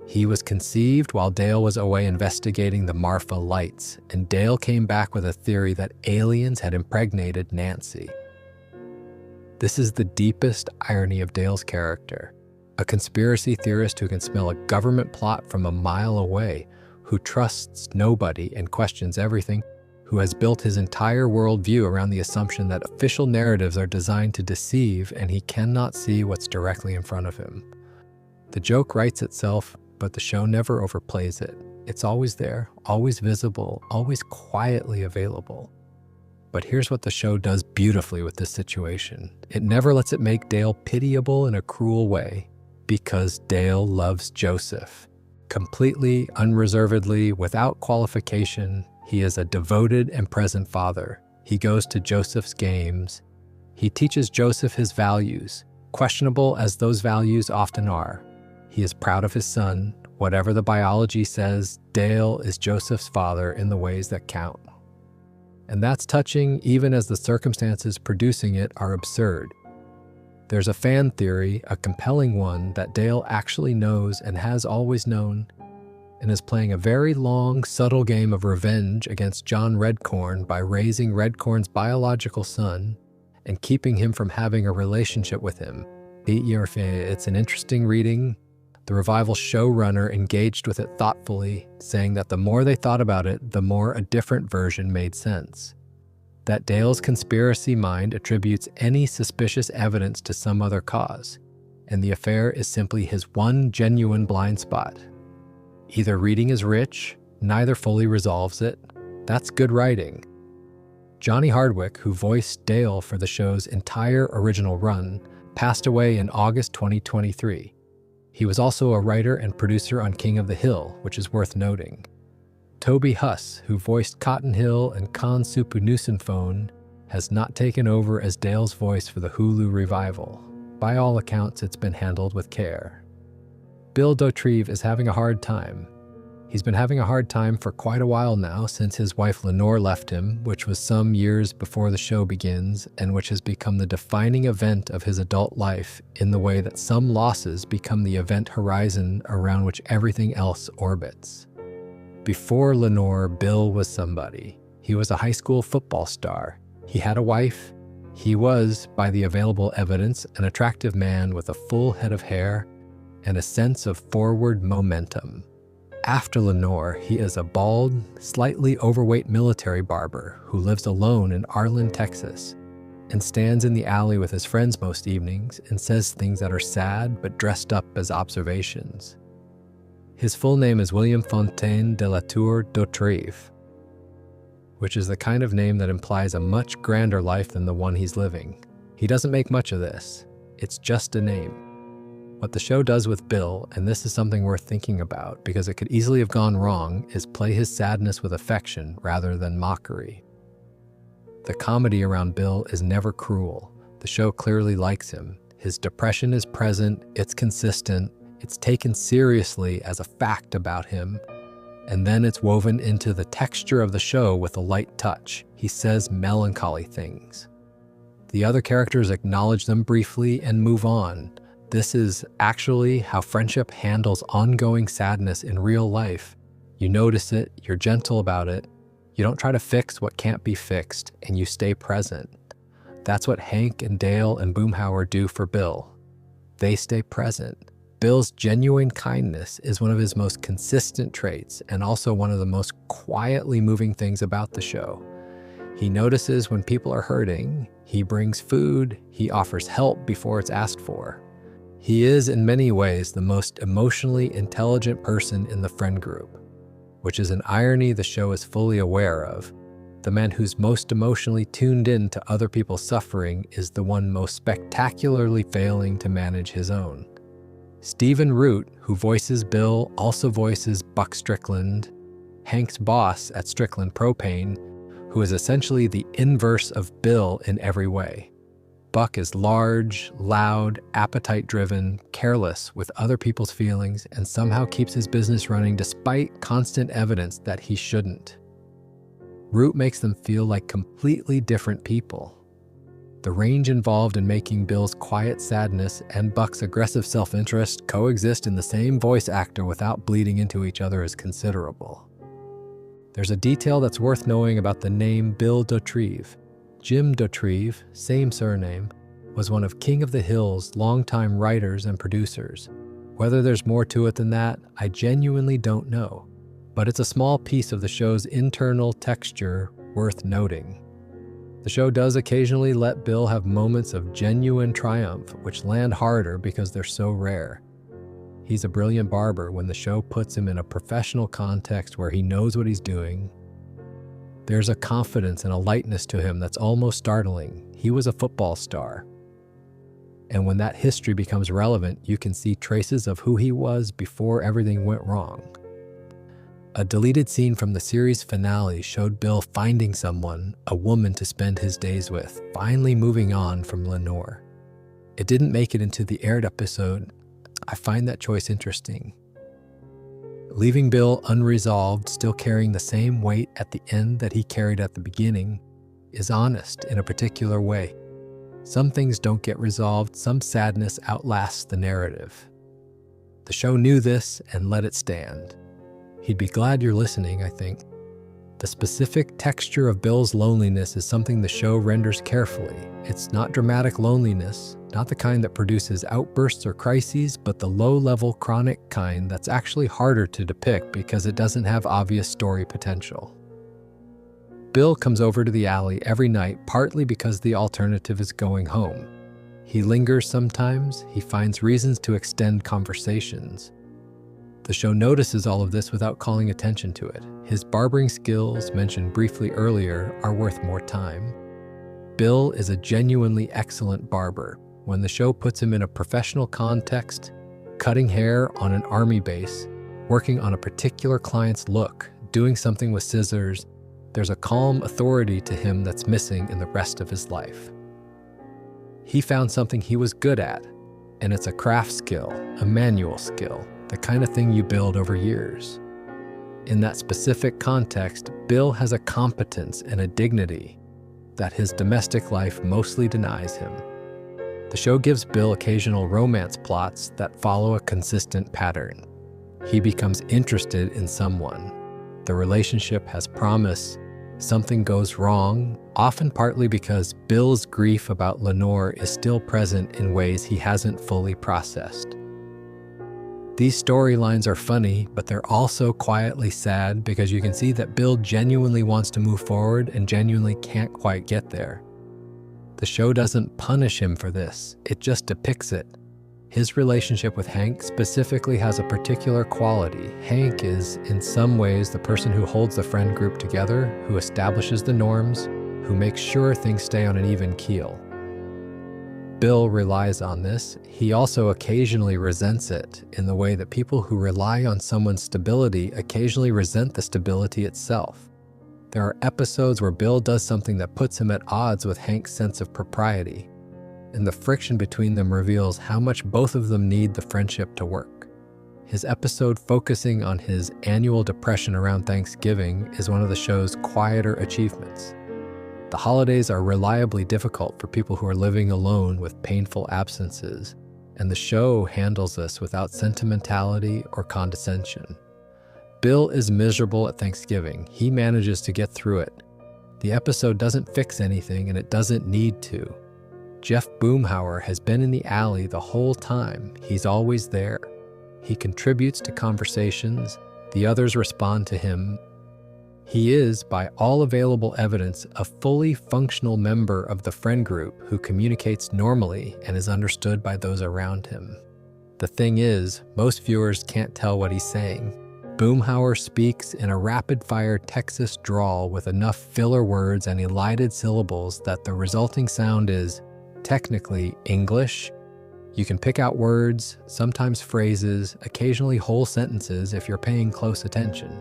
He was conceived while Dale was away investigating the Marfa lights, and Dale came back with a theory that aliens had impregnated Nancy. This is the deepest irony of Dale's character. A conspiracy theorist who can smell a government plot from a mile away, who trusts nobody and questions everything, who has built his entire worldview around the assumption that official narratives are designed to deceive and he cannot see what's directly in front of him. The joke writes itself, but the show never overplays it. It's always there, always visible, always quietly available. But here's what the show does beautifully with this situation. It never lets it make Dale pitiable in a cruel way, because Dale loves Joseph. Completely, unreservedly, without qualification, he is a devoted and present father. He goes to Joseph's games. He teaches Joseph his values, questionable as those values often are. He is proud of his son. Whatever the biology says, Dale is Joseph's father in the ways that count. And that's touching even as the circumstances producing it are absurd. There's a fan theory, a compelling one, that Dale actually knows and has always known, and is playing a very long, subtle game of revenge against John Redcorn by raising Redcorn's biological son and keeping him from having a relationship with him. It's an interesting reading. The revival showrunner engaged with it thoughtfully, saying that the more they thought about it, the more a different version made sense. That Dale's conspiracy mind attributes any suspicious evidence to some other cause, and the affair is simply his one genuine blind spot. Either reading is rich, neither fully resolves it. That's good writing. Johnny Hardwick, who voiced Dale for the show's entire original run, passed away in August 2023. He was also a writer and producer on King of the Hill, which is worth noting. Toby Huss, who voiced Cotton Hill and Khan Supunusinphone, has not taken over as Dale's voice for the Hulu revival. By all accounts, it's been handled with care. Bill Dauterive is having a hard time. He's been having a hard time for quite a while now since his wife Lenore left him, which was some years before the show begins, and which has become the defining event of his adult life in the way that some losses become the event horizon around which everything else orbits. Before Lenore, Bill was somebody. He was a high school football star. He had a wife. He was, by the available evidence, an attractive man with a full head of hair and a sense of forward momentum. After Lenore, he is a bald, slightly overweight military barber who lives alone in Arlen, Texas, and stands in the alley with his friends most evenings and says things that are sad but dressed up as observations. His full name is William Fontaine de la Tour d'Autrive, which is the kind of name that implies a much grander life than the one he's living. He doesn't make much of this. It's just a name. What the show does with Bill, and this is something worth thinking about because it could easily have gone wrong, is play his sadness with affection rather than mockery. The comedy around Bill is never cruel. The show clearly likes him. His depression is present, it's consistent, it's taken seriously as a fact about him, and then it's woven into the texture of the show with a light touch. He says melancholy things. The other characters acknowledge them briefly and move on. This is actually how friendship handles ongoing sadness in real life. You notice it, you're gentle about it, you don't try to fix what can't be fixed, and you stay present. That's what Hank and Dale and Boomhauer do for Bill. They stay present. Bill's genuine kindness is one of his most consistent traits and also one of the most quietly moving things about the show. He notices when people are hurting, he brings food, he offers help before it's asked for. He is, in many ways, the most emotionally intelligent person in the friend group, which is an irony the show is fully aware of. The man who's most emotionally tuned in to other people's suffering is the one most spectacularly failing to manage his own. Stephen Root, who voices Bill, also voices Buck Strickland, Hank's boss at Strickland Propane, who is essentially the inverse of Bill in every way. Buck is large, loud, appetite-driven, careless with other people's feelings, and somehow keeps his business running despite constant evidence that he shouldn't. Root makes them feel like completely different people. The range involved in making Bill's quiet sadness and Buck's aggressive self-interest coexist in the same voice actor without bleeding into each other is considerable. There's a detail that's worth knowing about the name Bill d'Autrive. Jim d'Autrive, same surname, was one of King of the Hill's longtime writers and producers. Whether there's more to it than that, I genuinely don't know. But it's a small piece of the show's internal texture worth noting. The show does occasionally let Bill have moments of genuine triumph, which land harder because they're so rare. He's a brilliant barber when the show puts him in a professional context where he knows what he's doing. There's a confidence and a lightness to him that's almost startling. He was a football star. And when that history becomes relevant, you can see traces of who he was before everything went wrong. A deleted scene from the series finale showed Bill finding someone, a woman to spend his days with, finally moving on from Lenore. It didn't make it into the aired episode. I find that choice interesting. Leaving Bill unresolved, still carrying the same weight at the end that he carried at the beginning, is honest in a particular way. Some things don't get resolved, some sadness outlasts the narrative. The show knew this and let it stand. He'd be glad you're listening, I think. The specific texture of Bill's loneliness is something the show renders carefully. It's not dramatic loneliness, not the kind that produces outbursts or crises, but the low-level chronic kind that's actually harder to depict because it doesn't have obvious story potential. Bill comes over to the alley every night partly because the alternative is going home. He lingers sometimes, he finds reasons to extend conversations. The show notices all of this without calling attention to it. His barbering skills, mentioned briefly earlier, are worth more time. Bill is a genuinely excellent barber. When the show puts him in a professional context, cutting hair on an army base, working on a particular client's look, doing something with scissors, there's a calm authority to him that's missing in the rest of his life. He found something he was good at, and it's a craft skill, a manual skill, the kind of thing you build over years. In that specific context, Bill has a competence and a dignity that his domestic life mostly denies him. The show gives Bill occasional romance plots that follow a consistent pattern. He becomes interested in someone. The relationship has promise. Something goes wrong, often partly because Bill's grief about Lenore is still present in ways he hasn't fully processed. These storylines are funny, but they're also quietly sad because you can see that Bill genuinely wants to move forward and genuinely can't quite get there. The show doesn't punish him for this, it just depicts it. His relationship with Hank specifically has a particular quality. Hank is, in some ways, the person who holds the friend group together, who establishes the norms, who makes sure things stay on an even keel. Bill relies on this. He also occasionally resents it in the way that people who rely on someone's stability occasionally resent the stability itself. There are episodes where Bill does something that puts him at odds with Hank's sense of propriety, and the friction between them reveals how much both of them need the friendship to work. His episode focusing on his annual depression around Thanksgiving is one of the show's quieter achievements. The holidays are reliably difficult for people who are living alone with painful absences, and the show handles this without sentimentality or condescension. Bill is miserable at Thanksgiving. He manages to get through it. The episode doesn't fix anything, and it doesn't need to. Jeff Boomhauer has been in the alley the whole time. He's always there. He contributes to conversations. The others respond to him. He is, by all available evidence, a fully functional member of the friend group who communicates normally and is understood by those around him. The thing is, most viewers can't tell what he's saying. Boomhauer speaks in a rapid-fire Texas drawl with enough filler words and elided syllables that the resulting sound is, technically, English. You can pick out words, sometimes phrases, occasionally whole sentences if you're paying close attention.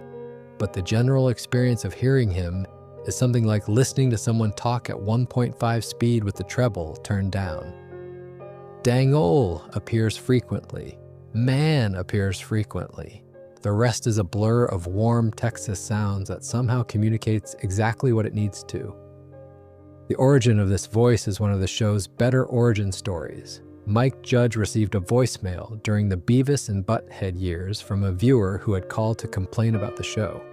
But the general experience of hearing him is something like listening to someone talk at 1.5 speed with the treble turned down. Dang-ol appears frequently. Man appears frequently. The rest is a blur of warm Texas sounds that somehow communicates exactly what it needs to. The origin of this voice is one of the show's better origin stories. Mike Judge received a voicemail during the Beavis and Butthead years from a viewer who had called to complain about the show.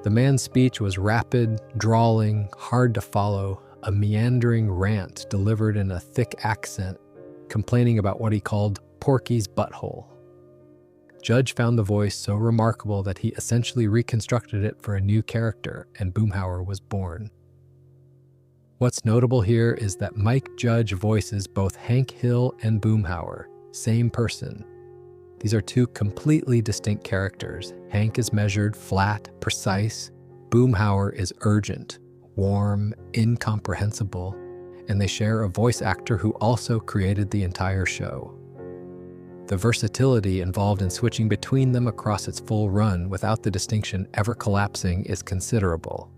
The man's speech was rapid, drawling, hard to follow, a meandering rant delivered in a thick accent, complaining about what he called Porky's butthole. Judge found the voice so remarkable that he essentially reconstructed it for a new character, and Boomhauer was born. What's notable here is that Mike Judge voices both Hank Hill and Boomhauer, same person. These are two completely distinct characters. Hank is measured, flat, precise. Boomhauer is urgent, warm, incomprehensible, and they share a voice actor who also created the entire show. The versatility involved in switching between them across its full run without the distinction ever collapsing is considerable.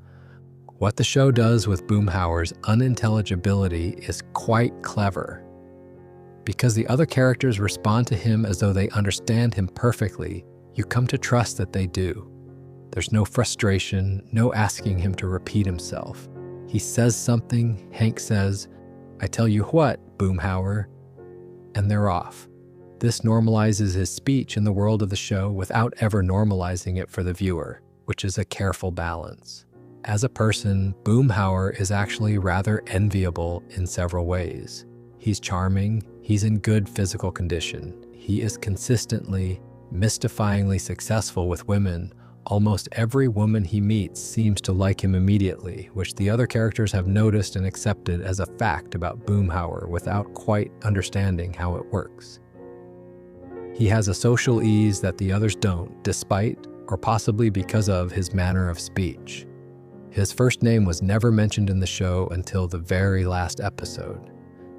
What the show does with Boomhauer's unintelligibility is quite clever. Because the other characters respond to him as though they understand him perfectly, you come to trust that they do. There's no frustration, no asking him to repeat himself. He says something, Hank says, "I tell you what, Boomhauer," and they're off. This normalizes his speech in the world of the show without ever normalizing it for the viewer, which is a careful balance. As a person, Boomhauer is actually rather enviable in several ways. He's charming, he's in good physical condition, he is consistently, mystifyingly successful with women. Almost every woman he meets seems to like him immediately, which the other characters have noticed and accepted as a fact about Boomhauer without quite understanding how it works. He has a social ease that the others don't, despite, or possibly because of, his manner of speech. His first name was never mentioned in the show until the very last episode.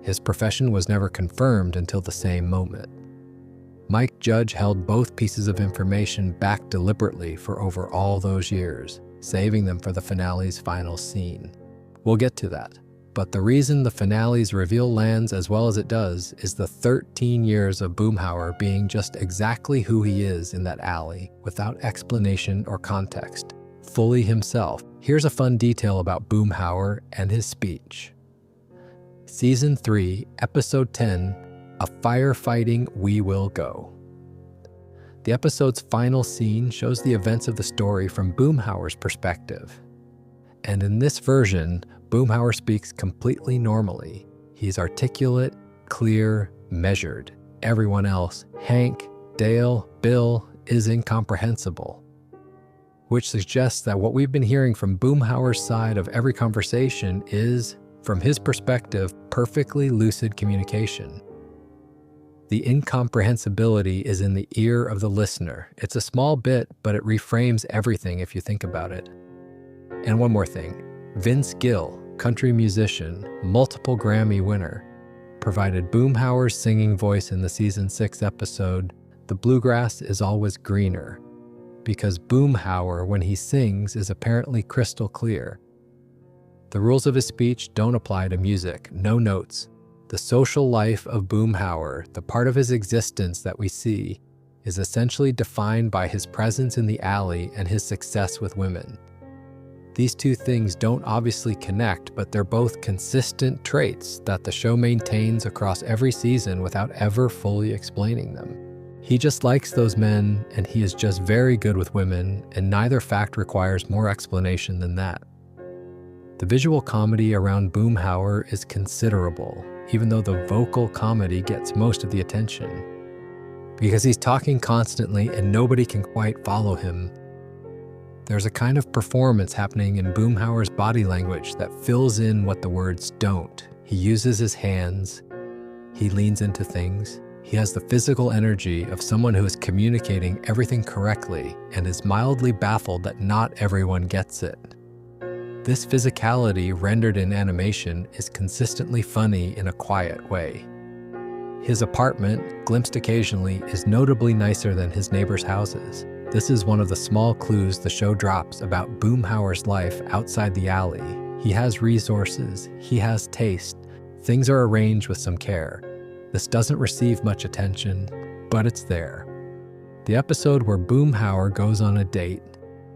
His profession was never confirmed until the same moment. Mike Judge held both pieces of information back deliberately for over all those years, saving them for the finale's final scene. We'll get to that. But the reason the finale's reveal lands as well as it does is the 13 years of Boomhauer being just exactly who he is in that alley, without explanation or context, fully himself. Here's a fun detail about Boomhauer and his speech. Season 3, Episode 10, A Firefighting We Will Go. The episode's final scene shows the events of the story from Boomhauer's perspective. And in this version, Boomhauer speaks completely normally. He's articulate, clear, measured. Everyone else, Hank, Dale, Bill, is incomprehensible. Which suggests that what we've been hearing from Boomhauer's side of every conversation is, from his perspective, perfectly lucid communication. The incomprehensibility is in the ear of the listener. It's a small bit, but it reframes everything if you think about it. And one more thing. Vince Gill, country musician, multiple Grammy winner, provided Boomhauer's singing voice in the season 6 episode, "The Bluegrass is Always Greener," because Boomhauer, when he sings, is apparently crystal clear. The rules of his speech don't apply to music, no notes. The social life of Boomhauer, the part of his existence that we see, is essentially defined by his presence in the alley and his success with women. These two things don't obviously connect, but they're both consistent traits that the show maintains across every season without ever fully explaining them. He just likes those men, and he is just very good with women, and neither fact requires more explanation than that. The visual comedy around Boomhauer is considerable, even though the vocal comedy gets most of the attention. Because he's talking constantly and nobody can quite follow him, there's a kind of performance happening in Boomhauer's body language that fills in what the words don't. He uses his hands, he leans into things, he has the physical energy of someone who is communicating everything correctly and is mildly baffled that not everyone gets it. This physicality rendered in animation is consistently funny in a quiet way. His apartment, glimpsed occasionally, is notably nicer than his neighbors' houses. This is one of the small clues the show drops about Boomhauer's life outside the alley. He has resources, he has taste, things are arranged with some care. This doesn't receive much attention, but it's there. The episode where Boomhauer goes on a date,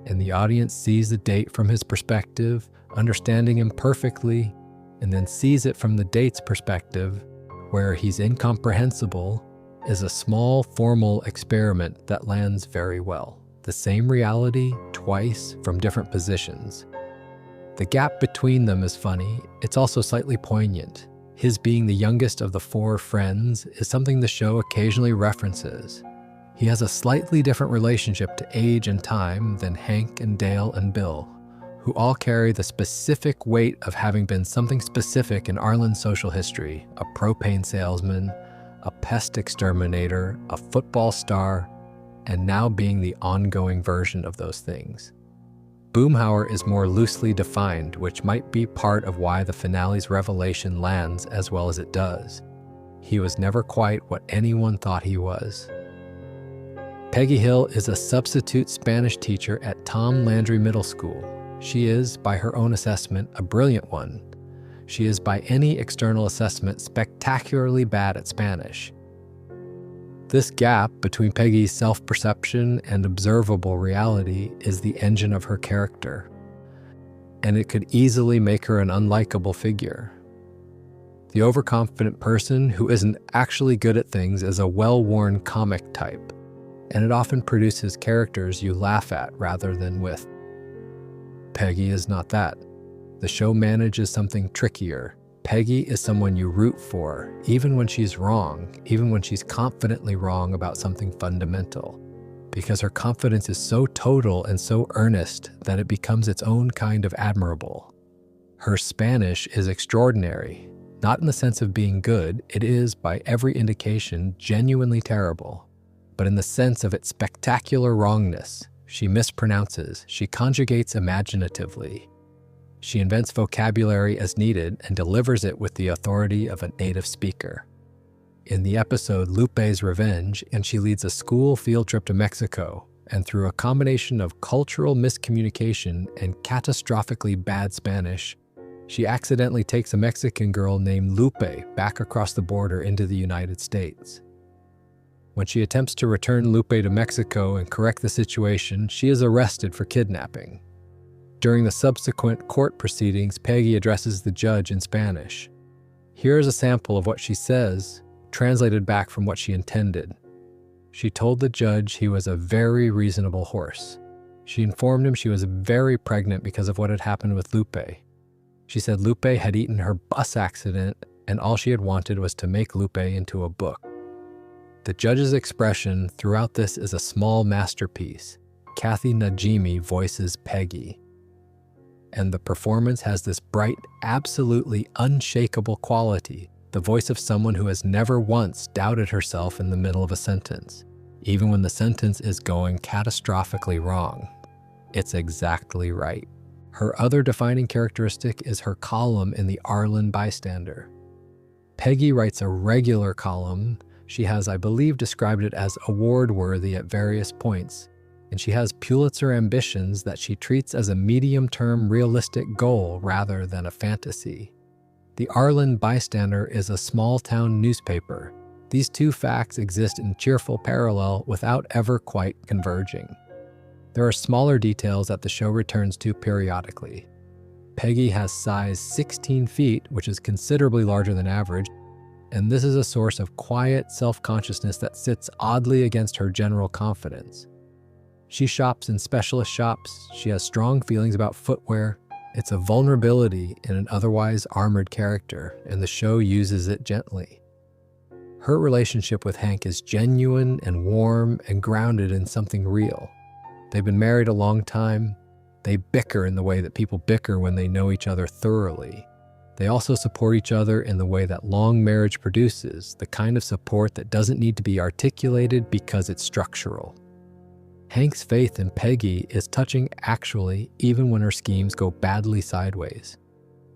and the audience sees the date from his perspective, understanding him perfectly, and then sees it from the date's perspective, where he's incomprehensible, is a small formal experiment that lands very well. The same reality, twice, from different positions. The gap between them is funny. It's also slightly poignant. His being the youngest of the 4 friends is something the show occasionally references. He has a slightly different relationship to age and time than Hank and Dale and Bill, who all carry the specific weight of having been something specific in Arlen's social history: a propane salesman, a pest exterminator, a football star, and now being the ongoing version of those things. Boomhauer is more loosely defined, which might be part of why the finale's revelation lands as well as it does. He was never quite what anyone thought he was. Peggy Hill is a substitute Spanish teacher at Tom Landry Middle School. She is, by her own assessment, a brilliant one. She is, by any external assessment, spectacularly bad at Spanish. This gap between Peggy's self-perception and observable reality is the engine of her character, and it could easily make her an unlikable figure. The overconfident person who isn't actually good at things is a well-worn comic type, and it often produces characters you laugh at rather than with. Peggy is not that. The show manages something trickier. Peggy is someone you root for, even when she's wrong, even when she's confidently wrong about something fundamental, because her confidence is so total and so earnest that it becomes its own kind of admirable. Her Spanish is extraordinary, not in the sense of being good, it is, by every indication, genuinely terrible, but in the sense of its spectacular wrongness. She mispronounces, she conjugates imaginatively. She invents vocabulary as needed and delivers it with the authority of a native speaker. In the episode Lupe's Revenge, and she leads a school field trip to Mexico, and through a combination of cultural miscommunication and catastrophically bad Spanish, she accidentally takes a Mexican girl named Lupe back across the border into the United States. When she attempts to return Lupe to Mexico and correct the situation, she is arrested for kidnapping. During the subsequent court proceedings, Peggy addresses the judge in Spanish. Here is a sample of what she says, translated back from what she intended. She told the judge he was a very reasonable horse. She informed him she was very pregnant because of what had happened with Lupe. She said Lupe had eaten her bus accident, and all she had wanted was to make Lupe into a book. The judge's expression throughout this is a small masterpiece. Kathy Najimy voices Peggy. And the performance has this bright, absolutely unshakable quality the voice of someone who has never once doubted herself in the middle of a sentence, even when the sentence is going catastrophically wrong. It's exactly right. Her other defining characteristic is her column in the Arlen Bystander. Peggy writes a regular column. She has, I believe, described it as award-worthy at various points, and she has Pulitzer ambitions that she treats as a medium-term realistic goal rather than a fantasy. The Arlen Bystander is a small-town newspaper. These two facts exist in cheerful parallel without ever quite converging. There are smaller details that the show returns to periodically. Peggy has size 16 feet, which is considerably larger than average, and this is a source of quiet self-consciousness that sits oddly against her general confidence. She shops in specialist shops. She has strong feelings about footwear. It's a vulnerability in an otherwise armored character, and the show uses it gently. Her relationship with Hank is genuine and warm and grounded in something real. They've been married a long time. They bicker in the way that people bicker when they know each other thoroughly. They also support each other in the way that long marriage produces, the kind of support that doesn't need to be articulated because it's structural. Hank's faith in Peggy is touching actually, even when her schemes go badly sideways.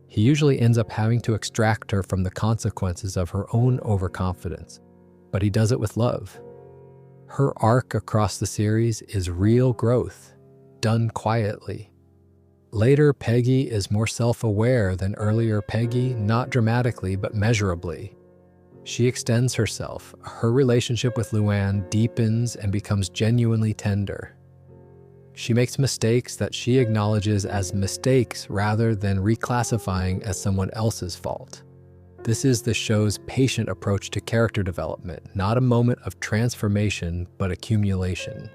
He usually ends up having to extract her from the consequences of her own overconfidence, but he does it with love. Her arc across the series is real growth, done quietly. Later, Peggy is more self-aware than earlier Peggy, not dramatically, but measurably. She extends herself. Her relationship with Luann deepens and becomes genuinely tender. She makes mistakes that she acknowledges as mistakes rather than reclassifying as someone else's fault. This is the show's patient approach to character development, not a moment of transformation, but accumulation.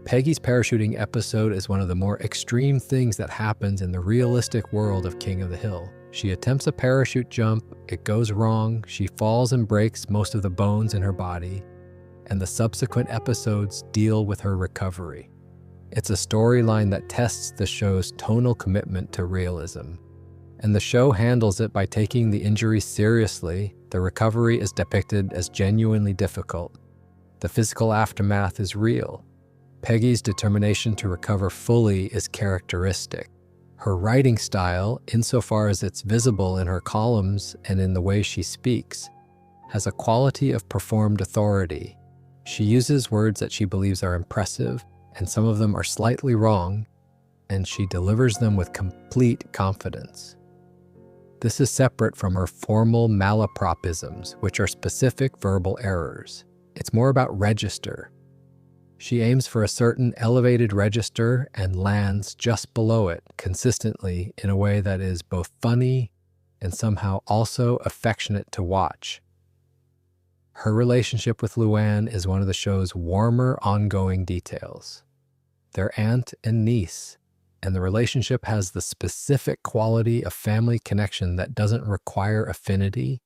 Peggy's parachuting episode is one of the more extreme things that happens in the realistic world of King of the Hill. She attempts a parachute jump, it goes wrong, she falls and breaks most of the bones in her body, and the subsequent episodes deal with her recovery. It's a storyline that tests the show's tonal commitment to realism. And the show handles it by taking the injury seriously. The recovery is depicted as genuinely difficult. The physical aftermath is real. Peggy's determination to recover fully is characteristic. Her writing style, insofar as it's visible in her columns and in the way she speaks, has a quality of performed authority. She uses words that she believes are impressive, and some of them are slightly wrong, and she delivers them with complete confidence. This is separate from her formal malapropisms, which are specific verbal errors. It's more about register. She aims for a certain elevated register and lands just below it consistently in a way that is both funny and somehow also affectionate to watch. Her relationship with Luann is one of the show's warmer ongoing details. They're aunt and niece, and the relationship has the specific quality of family connection that doesn't require affinity.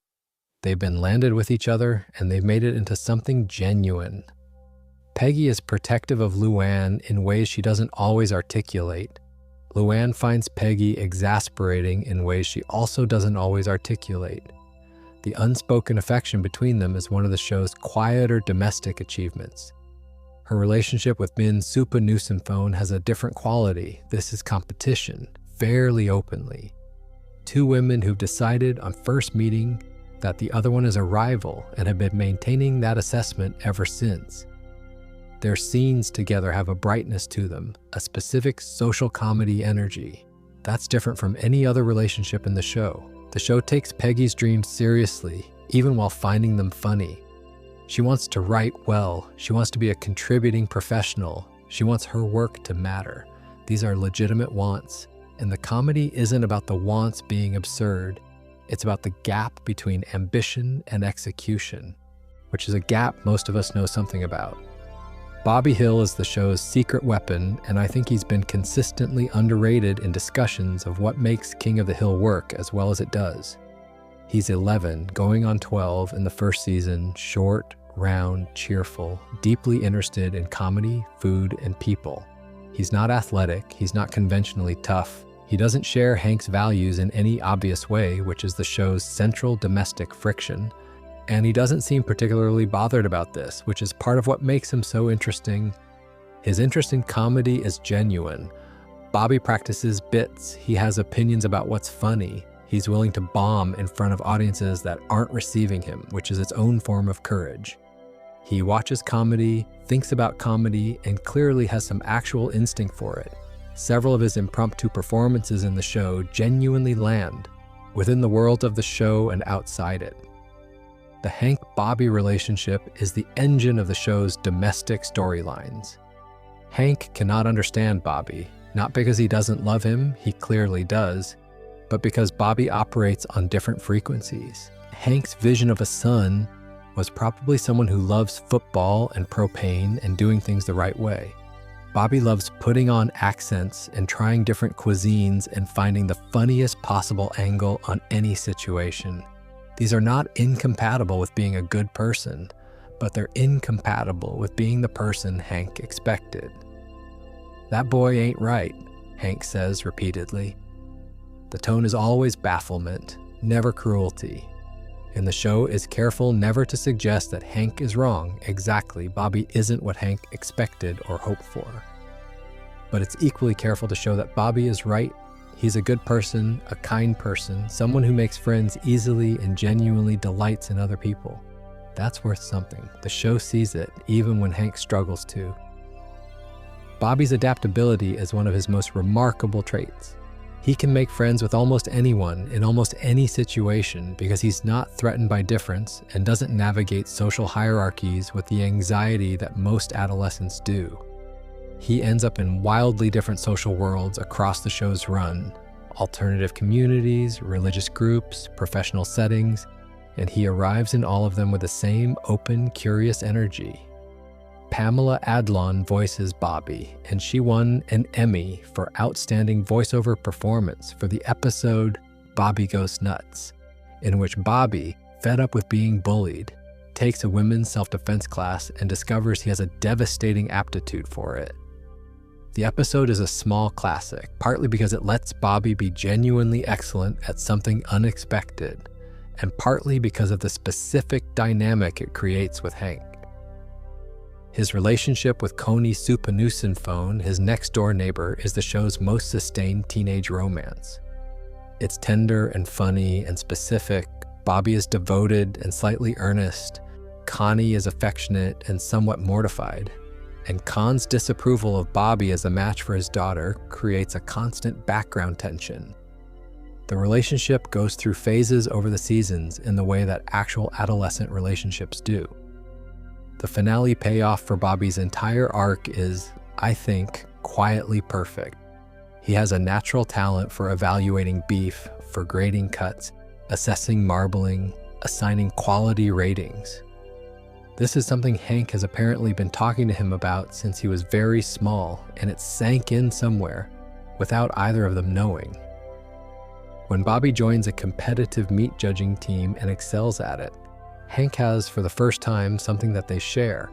They've been landed with each other, and they've made it into something genuine. Peggy is protective of Luann in ways she doesn't always articulate. Luann finds Peggy exasperating in ways she also doesn't always articulate. The unspoken affection between them is one of the show's quieter domestic achievements. Her relationship with Min Supanusimphone has a different quality. This is competition, fairly openly. Two women who've decided on first meeting that the other one is a rival and have been maintaining that assessment ever since. Their scenes together have a brightness to them, a specific social comedy energy. That's different from any other relationship in the show. The show takes Peggy's dreams seriously, even while finding them funny. She wants to write well. She wants to be a contributing professional. She wants her work to matter. These are legitimate wants, and the comedy isn't about the wants being absurd. It's about the gap between ambition and execution, which is a gap most of us know something about. Bobby Hill is the show's secret weapon, and I think he's been consistently underrated in discussions of what makes King of the Hill work as well as it does. He's 11, going on 12 in the first season, short, round, cheerful, deeply interested in comedy, food, and people. He's not athletic, he's not conventionally tough, He doesn't share Hank's values in any obvious way, which is the show's central domestic friction, and he doesn't seem particularly bothered about this, which is part of what makes him so interesting. His interest in comedy is genuine. Bobby practices bits, he has opinions about what's funny, he's willing to bomb in front of audiences that aren't receiving him, which is its own form of courage. He watches comedy, thinks about comedy, and clearly has some actual instinct for it. Several of his impromptu performances in the show genuinely land within the world of the show and outside it. The Hank-Bobby relationship is the engine of the show's domestic storylines. Hank cannot understand Bobby, not because he doesn't love him, he clearly does, but because Bobby operates on different frequencies. Hank's vision of a son was probably someone who loves football and propane and doing things the right way. Bobby loves putting on accents and trying different cuisines and finding the funniest possible angle on any situation. These are not incompatible with being a good person, but they're incompatible with being the person Hank expected. "That boy ain't right," Hank says repeatedly. The tone is always bafflement, never cruelty. And the show is careful never to suggest that Hank is wrong. Exactly, Bobby isn't what Hank expected or hoped for. But it's equally careful to show that Bobby is right. He's a good person, a kind person, someone who makes friends easily and genuinely delights in other people. That's worth something. The show sees it, even when Hank struggles to. Bobby's adaptability is one of his most remarkable traits. He can make friends with almost anyone in almost any situation because he's not threatened by difference and doesn't navigate social hierarchies with the anxiety that most adolescents do. He ends up in wildly different social worlds across the show's run, alternative communities, religious groups, professional settings, and he arrives in all of them with the same open, curious energy. Pamela Adlon voices Bobby, and she won an Emmy for Outstanding Voiceover Performance for the episode Bobby Goes Nuts, in which Bobby, fed up with being bullied, takes a women's self-defense class and discovers he has a devastating aptitude for it. The episode is a small classic, partly because it lets Bobby be genuinely excellent at something unexpected, and partly because of the specific dynamic it creates with Hank. His relationship with Coney Supanusinphone, his next-door neighbor, is the show's most sustained teenage romance. It's tender and funny and specific. Bobby is devoted and slightly earnest. Connie is affectionate and somewhat mortified. And Con's disapproval of Bobby as a match for his daughter creates a constant background tension. The relationship goes through phases over the seasons in the way that actual adolescent relationships do. The finale payoff for Bobby's entire arc is, I think, quietly perfect. He has a natural talent for evaluating beef, for grading cuts, assessing marbling, assigning quality ratings. This is something Hank has apparently been talking to him about since he was very small, and it sank in somewhere, without either of them knowing. When Bobby joins a competitive meat judging team and excels at it, Hank has, for the first time, something that they share.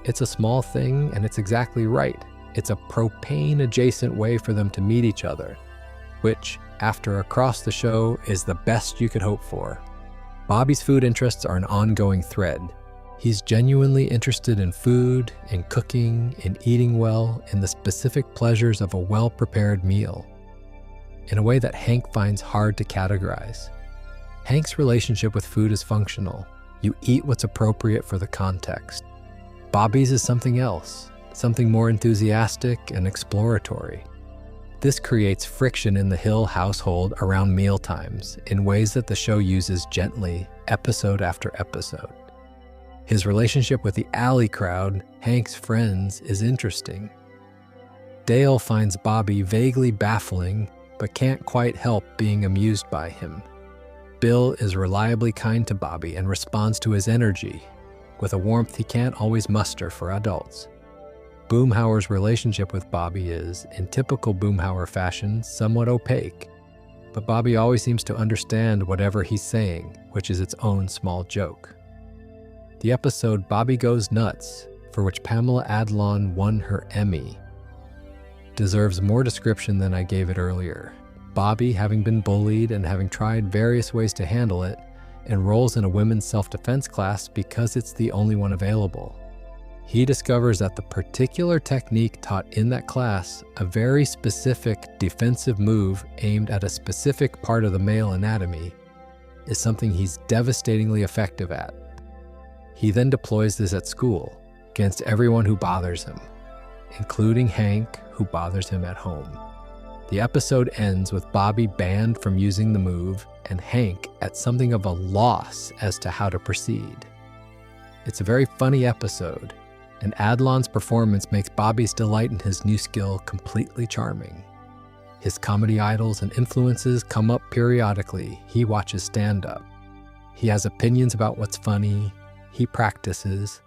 It's a small thing, and it's exactly right. It's a propane-adjacent way for them to meet each other, which, after across the show, is the best you could hope for. Bobby's food interests are an ongoing thread. He's genuinely interested in food, in cooking, in eating well, in the specific pleasures of a well-prepared meal, in a way that Hank finds hard to categorize. Hank's relationship with food is functional. You eat what's appropriate for the context. Bobby's is something else, something more enthusiastic and exploratory. This creates friction in the Hill household around mealtimes in ways that the show uses gently, episode after episode. His relationship with the alley crowd, Hank's friends, is interesting. Dale finds Bobby vaguely baffling, but can't quite help being amused by him. Bill is reliably kind to Bobby and responds to his energy with a warmth he can't always muster for adults. Boomhauer's relationship with Bobby is, in typical Boomhauer fashion, somewhat opaque, but Bobby always seems to understand whatever he's saying, which is its own small joke. The episode Bobby Goes Nuts, for which Pamela Adlon won her Emmy, deserves more description than I gave it earlier. Bobby, having been bullied and having tried various ways to handle it, enrolls in a women's self-defense class because it's the only one available. He discovers that the particular technique taught in that class, a very specific defensive move aimed at a specific part of the male anatomy, is something he's devastatingly effective at. He then deploys this at school against everyone who bothers him, including Hank, who bothers him at home. The episode ends with Bobby banned from using the move and Hank at something of a loss as to how to proceed. It's a very funny episode, and Adlon's performance makes Bobby's delight in his new skill completely charming. His comedy idols and influences come up periodically. He watches stand-up. He has opinions about what's funny. He practices.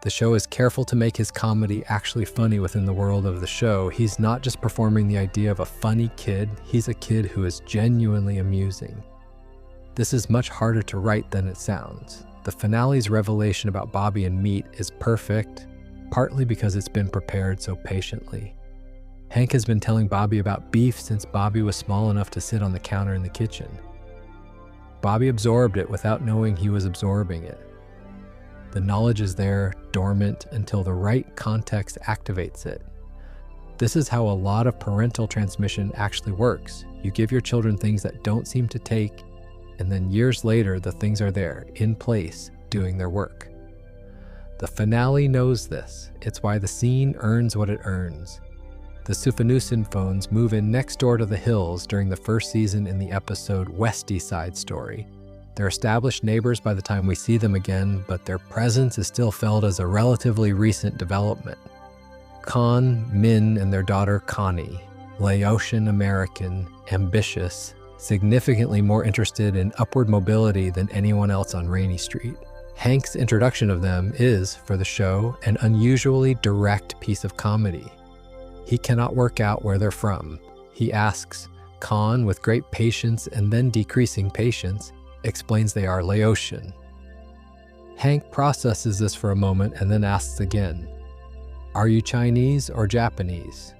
The show is careful to make his comedy actually funny within the world of the show. He's not just performing the idea of a funny kid, he's a kid who is genuinely amusing. This is much harder to write than it sounds. The finale's revelation about Bobby and meat is perfect, partly because it's been prepared so patiently. Hank has been telling Bobby about beef since Bobby was small enough to sit on the counter in the kitchen. Bobby absorbed it without knowing he was absorbing it. The knowledge is there, dormant, until the right context activates it. This is how a lot of parental transmission actually works. You give your children things that don't seem to take, and then years later, the things are there, in place, doing their work. The finale knows this. It's why the scene earns what it earns. The Sufanusin phones move in next door to the Hills during the first season in the episode Westy Side Story. They're established neighbors by the time we see them again, but their presence is still felt as a relatively recent development. Con, Min, and their daughter Connie, Laotian American, ambitious, significantly more interested in upward mobility than anyone else on Rainy Street. Hank's introduction of them is, for the show, an unusually direct piece of comedy. He cannot work out where they're from. He asks, Con, with great patience and then decreasing patience, explains they are Laotian. Hank processes this for a moment and then asks again, Are you Chinese or Japanese?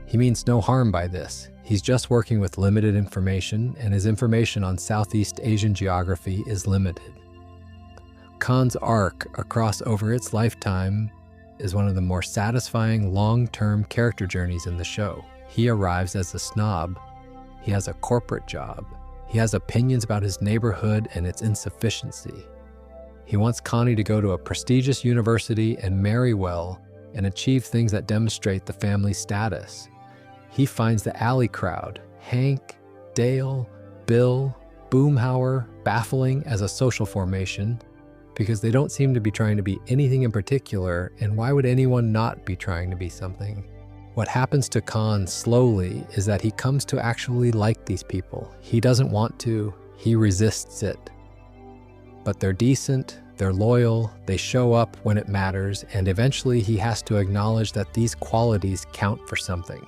He means no harm by this. He's just working with limited information, and his information on Southeast Asian geography is limited. Con's arc across over its lifetime is one of the more satisfying long-term character journeys in the show. He arrives as a snob. He has a corporate job. He has opinions about his neighborhood and its insufficiency. He wants Connie to go to a prestigious university and marry well and achieve things that demonstrate the family's status. He finds the alley crowd, Hank, Dale, Bill, Boomhauer, baffling as a social formation because they don't seem to be trying to be anything in particular, and why would anyone not be trying to be something? What happens to Con slowly is that he comes to actually like these people. He doesn't want to, he resists it. But they're decent, they're loyal, they show up when it matters, and eventually he has to acknowledge that these qualities count for something.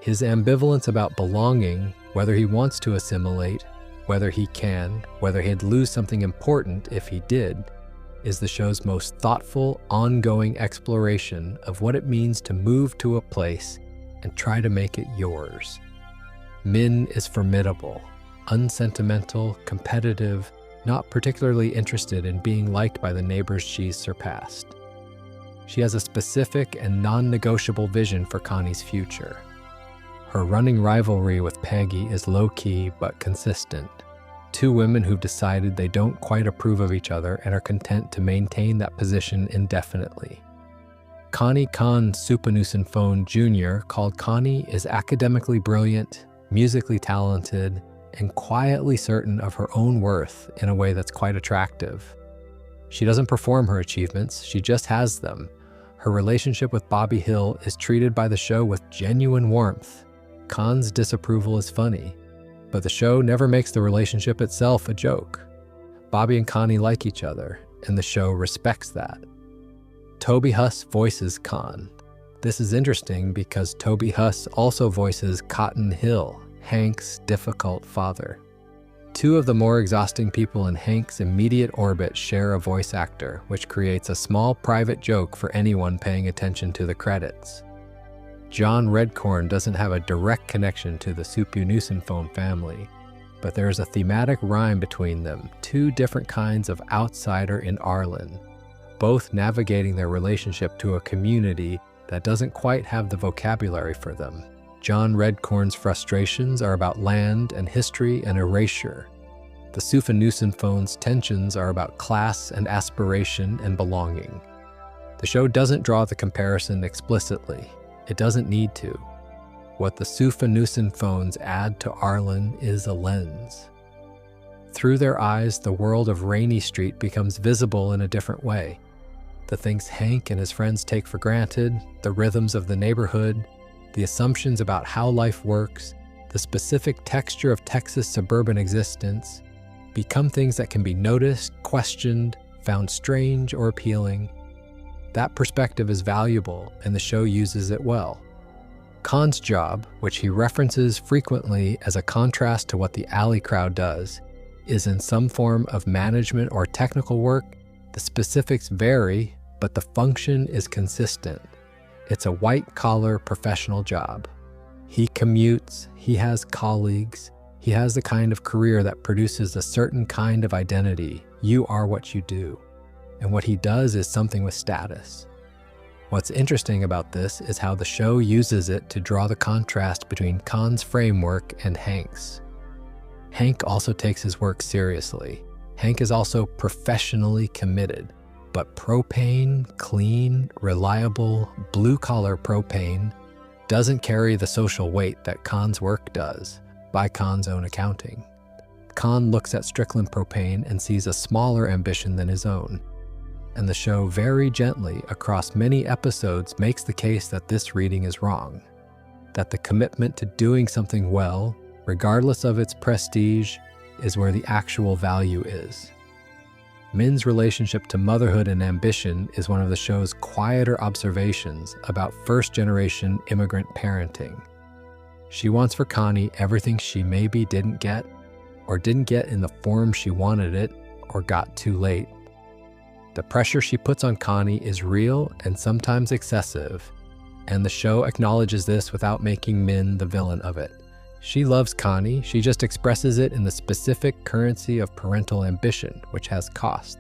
His ambivalence about belonging, whether he wants to assimilate, whether he can, whether he'd lose something important if he did, is the show's most thoughtful, ongoing exploration of what it means to move to a place and try to make it yours. Min is formidable, unsentimental, competitive, not particularly interested in being liked by the neighbors she's surpassed. She has a specific and non-negotiable vision for Connie's future. Her running rivalry with Peggy is low-key but consistent. Two women who've decided they don't quite approve of each other and are content to maintain that position indefinitely. Connie Con Supanusin Phone Jr. called Connie is academically brilliant, musically talented, and quietly certain of her own worth in a way that's quite attractive. She doesn't perform her achievements, she just has them. Her relationship with Bobby Hill is treated by the show with genuine warmth. Con's disapproval is funny, but the show never makes the relationship itself a joke. Bobby and Connie like each other, and the show respects that. Toby Huss voices Con. This is interesting because Toby Huss also voices Cotton Hill, Hank's difficult father. Two of the more exhausting people in Hank's immediate orbit share a voice actor, which creates a small private joke for anyone paying attention to the credits. John Redcorn doesn't have a direct connection to the Suppunusenphone family, but there is a thematic rhyme between them, two different kinds of outsider in Arlen, both navigating their relationship to a community that doesn't quite have the vocabulary for them. John Redcorn's frustrations are about land and history and erasure. The Suppunusenphone's tensions are about class and aspiration and belonging. The show doesn't draw the comparison explicitly. It doesn't need to. What the Suppunusenphones add to Arlen is a lens. Through their eyes, the world of Rainy Street becomes visible in a different way. The things Hank and his friends take for granted, the rhythms of the neighborhood, the assumptions about how life works, the specific texture of Texas suburban existence, become things that can be noticed, questioned, found strange or appealing. That perspective is valuable, and the show uses it well. Khan's job, which he references frequently as a contrast to what the alley crowd does, is in some form of management or technical work. The specifics vary, but the function is consistent. It's a white-collar professional job. He commutes, he has colleagues, he has the kind of career that produces a certain kind of identity. You are what you do. And what he does is something with status. What's interesting about this is how the show uses it to draw the contrast between Khan's framework and Hank's. Hank also takes his work seriously. Hank is also professionally committed. But propane, clean, reliable, blue-collar propane doesn't carry the social weight that Khan's work does, by Khan's own accounting. Khan looks at Strickland Propane and sees a smaller ambition than his own. And the show very gently, across many episodes, makes the case that this reading is wrong. That the commitment to doing something well, regardless of its prestige, is where the actual value is. Min's relationship to motherhood and ambition is one of the show's quieter observations about first-generation immigrant parenting. She wants for Connie everything she maybe didn't get, or didn't get in the form she wanted it, or got too late. The pressure she puts on Connie is real and sometimes excessive, and the show acknowledges this without making Min the villain of it. She loves Connie, she just expresses it in the specific currency of parental ambition, which has cost.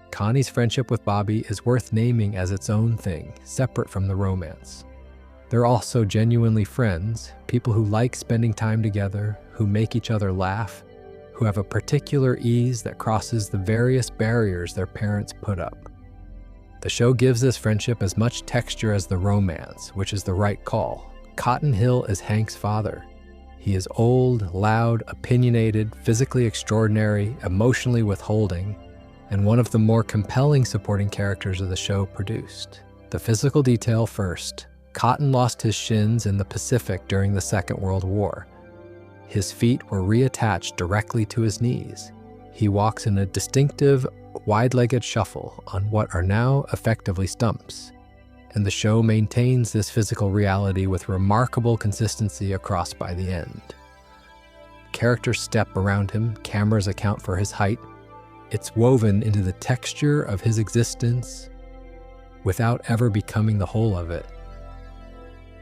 Connie's friendship with Bobby is worth naming as its own thing, separate from the romance. They're also genuinely friends, people who like spending time together, who make each other laugh, who have a particular ease that crosses the various barriers their parents put up. The show gives this friendship as much texture as the romance, which is the right call. Cotton Hill is Hank's father. He is old, loud, opinionated, physically extraordinary, emotionally withholding, and one of the more compelling supporting characters of the show produced. The physical detail first. Cotton lost his shins in the Pacific during the Second World War. His feet were reattached directly to his knees. He walks in a distinctive, wide-legged shuffle on what are now effectively stumps. And the show maintains this physical reality with remarkable consistency across by the end. Characters step around him, cameras account for his height. It's woven into the texture of his existence without ever becoming the whole of it.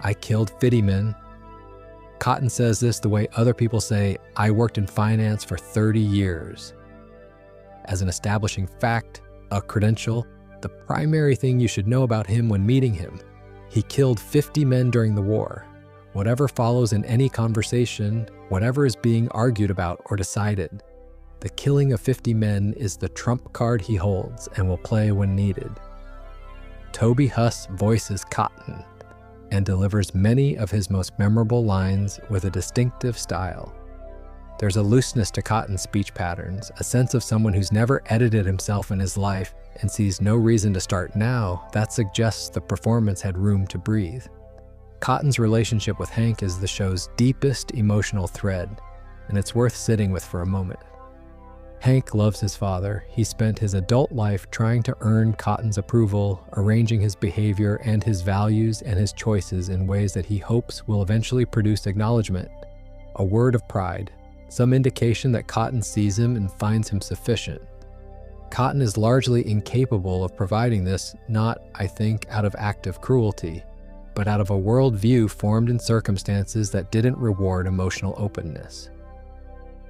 I killed 50 men. Cotton says this the way other people say, I worked in finance for 30 years. As an establishing fact, a credential, the primary thing you should know about him when meeting him. He killed 50 men during the war. Whatever follows in any conversation, whatever is being argued about or decided, the killing of 50 men is the trump card he holds and will play when needed. Toby Huss voices Cotton and delivers many of his most memorable lines with a distinctive style. There's a looseness to Cotton's speech patterns, a sense of someone who's never edited himself in his life and sees no reason to start now that suggests the performance had room to breathe. Cotton's relationship with Hank is the show's deepest emotional thread, and it's worth sitting with for a moment. Hank loves his father. He spent his adult life trying to earn Cotton's approval, arranging his behavior and his values and his choices in ways that he hopes will eventually produce acknowledgement, a word of pride, some indication that Cotton sees him and finds him sufficient. Cotton is largely incapable of providing this, not, I think, out of active cruelty, but out of a worldview formed in circumstances that didn't reward emotional openness.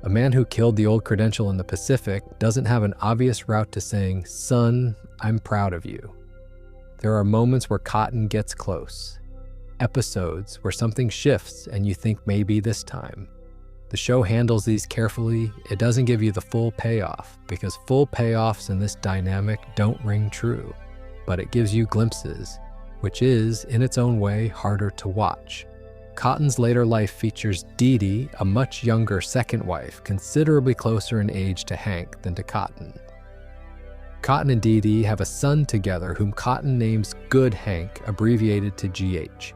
A man who killed the old credential in the Pacific doesn't have an obvious route to saying, "Son, I'm proud of you." There are moments where Cotton gets close. Episodes where something shifts and you think maybe this time. The show handles these carefully. It doesn't give you the full payoff, because full payoffs in this dynamic don't ring true, but it gives you glimpses, which is, in its own way, harder to watch. Cotton's later life features Dee Dee, a much younger second wife, considerably closer in age to Hank than to Cotton. Cotton and Dee Dee have a son together whom Cotton names Good Hank, abbreviated to GH.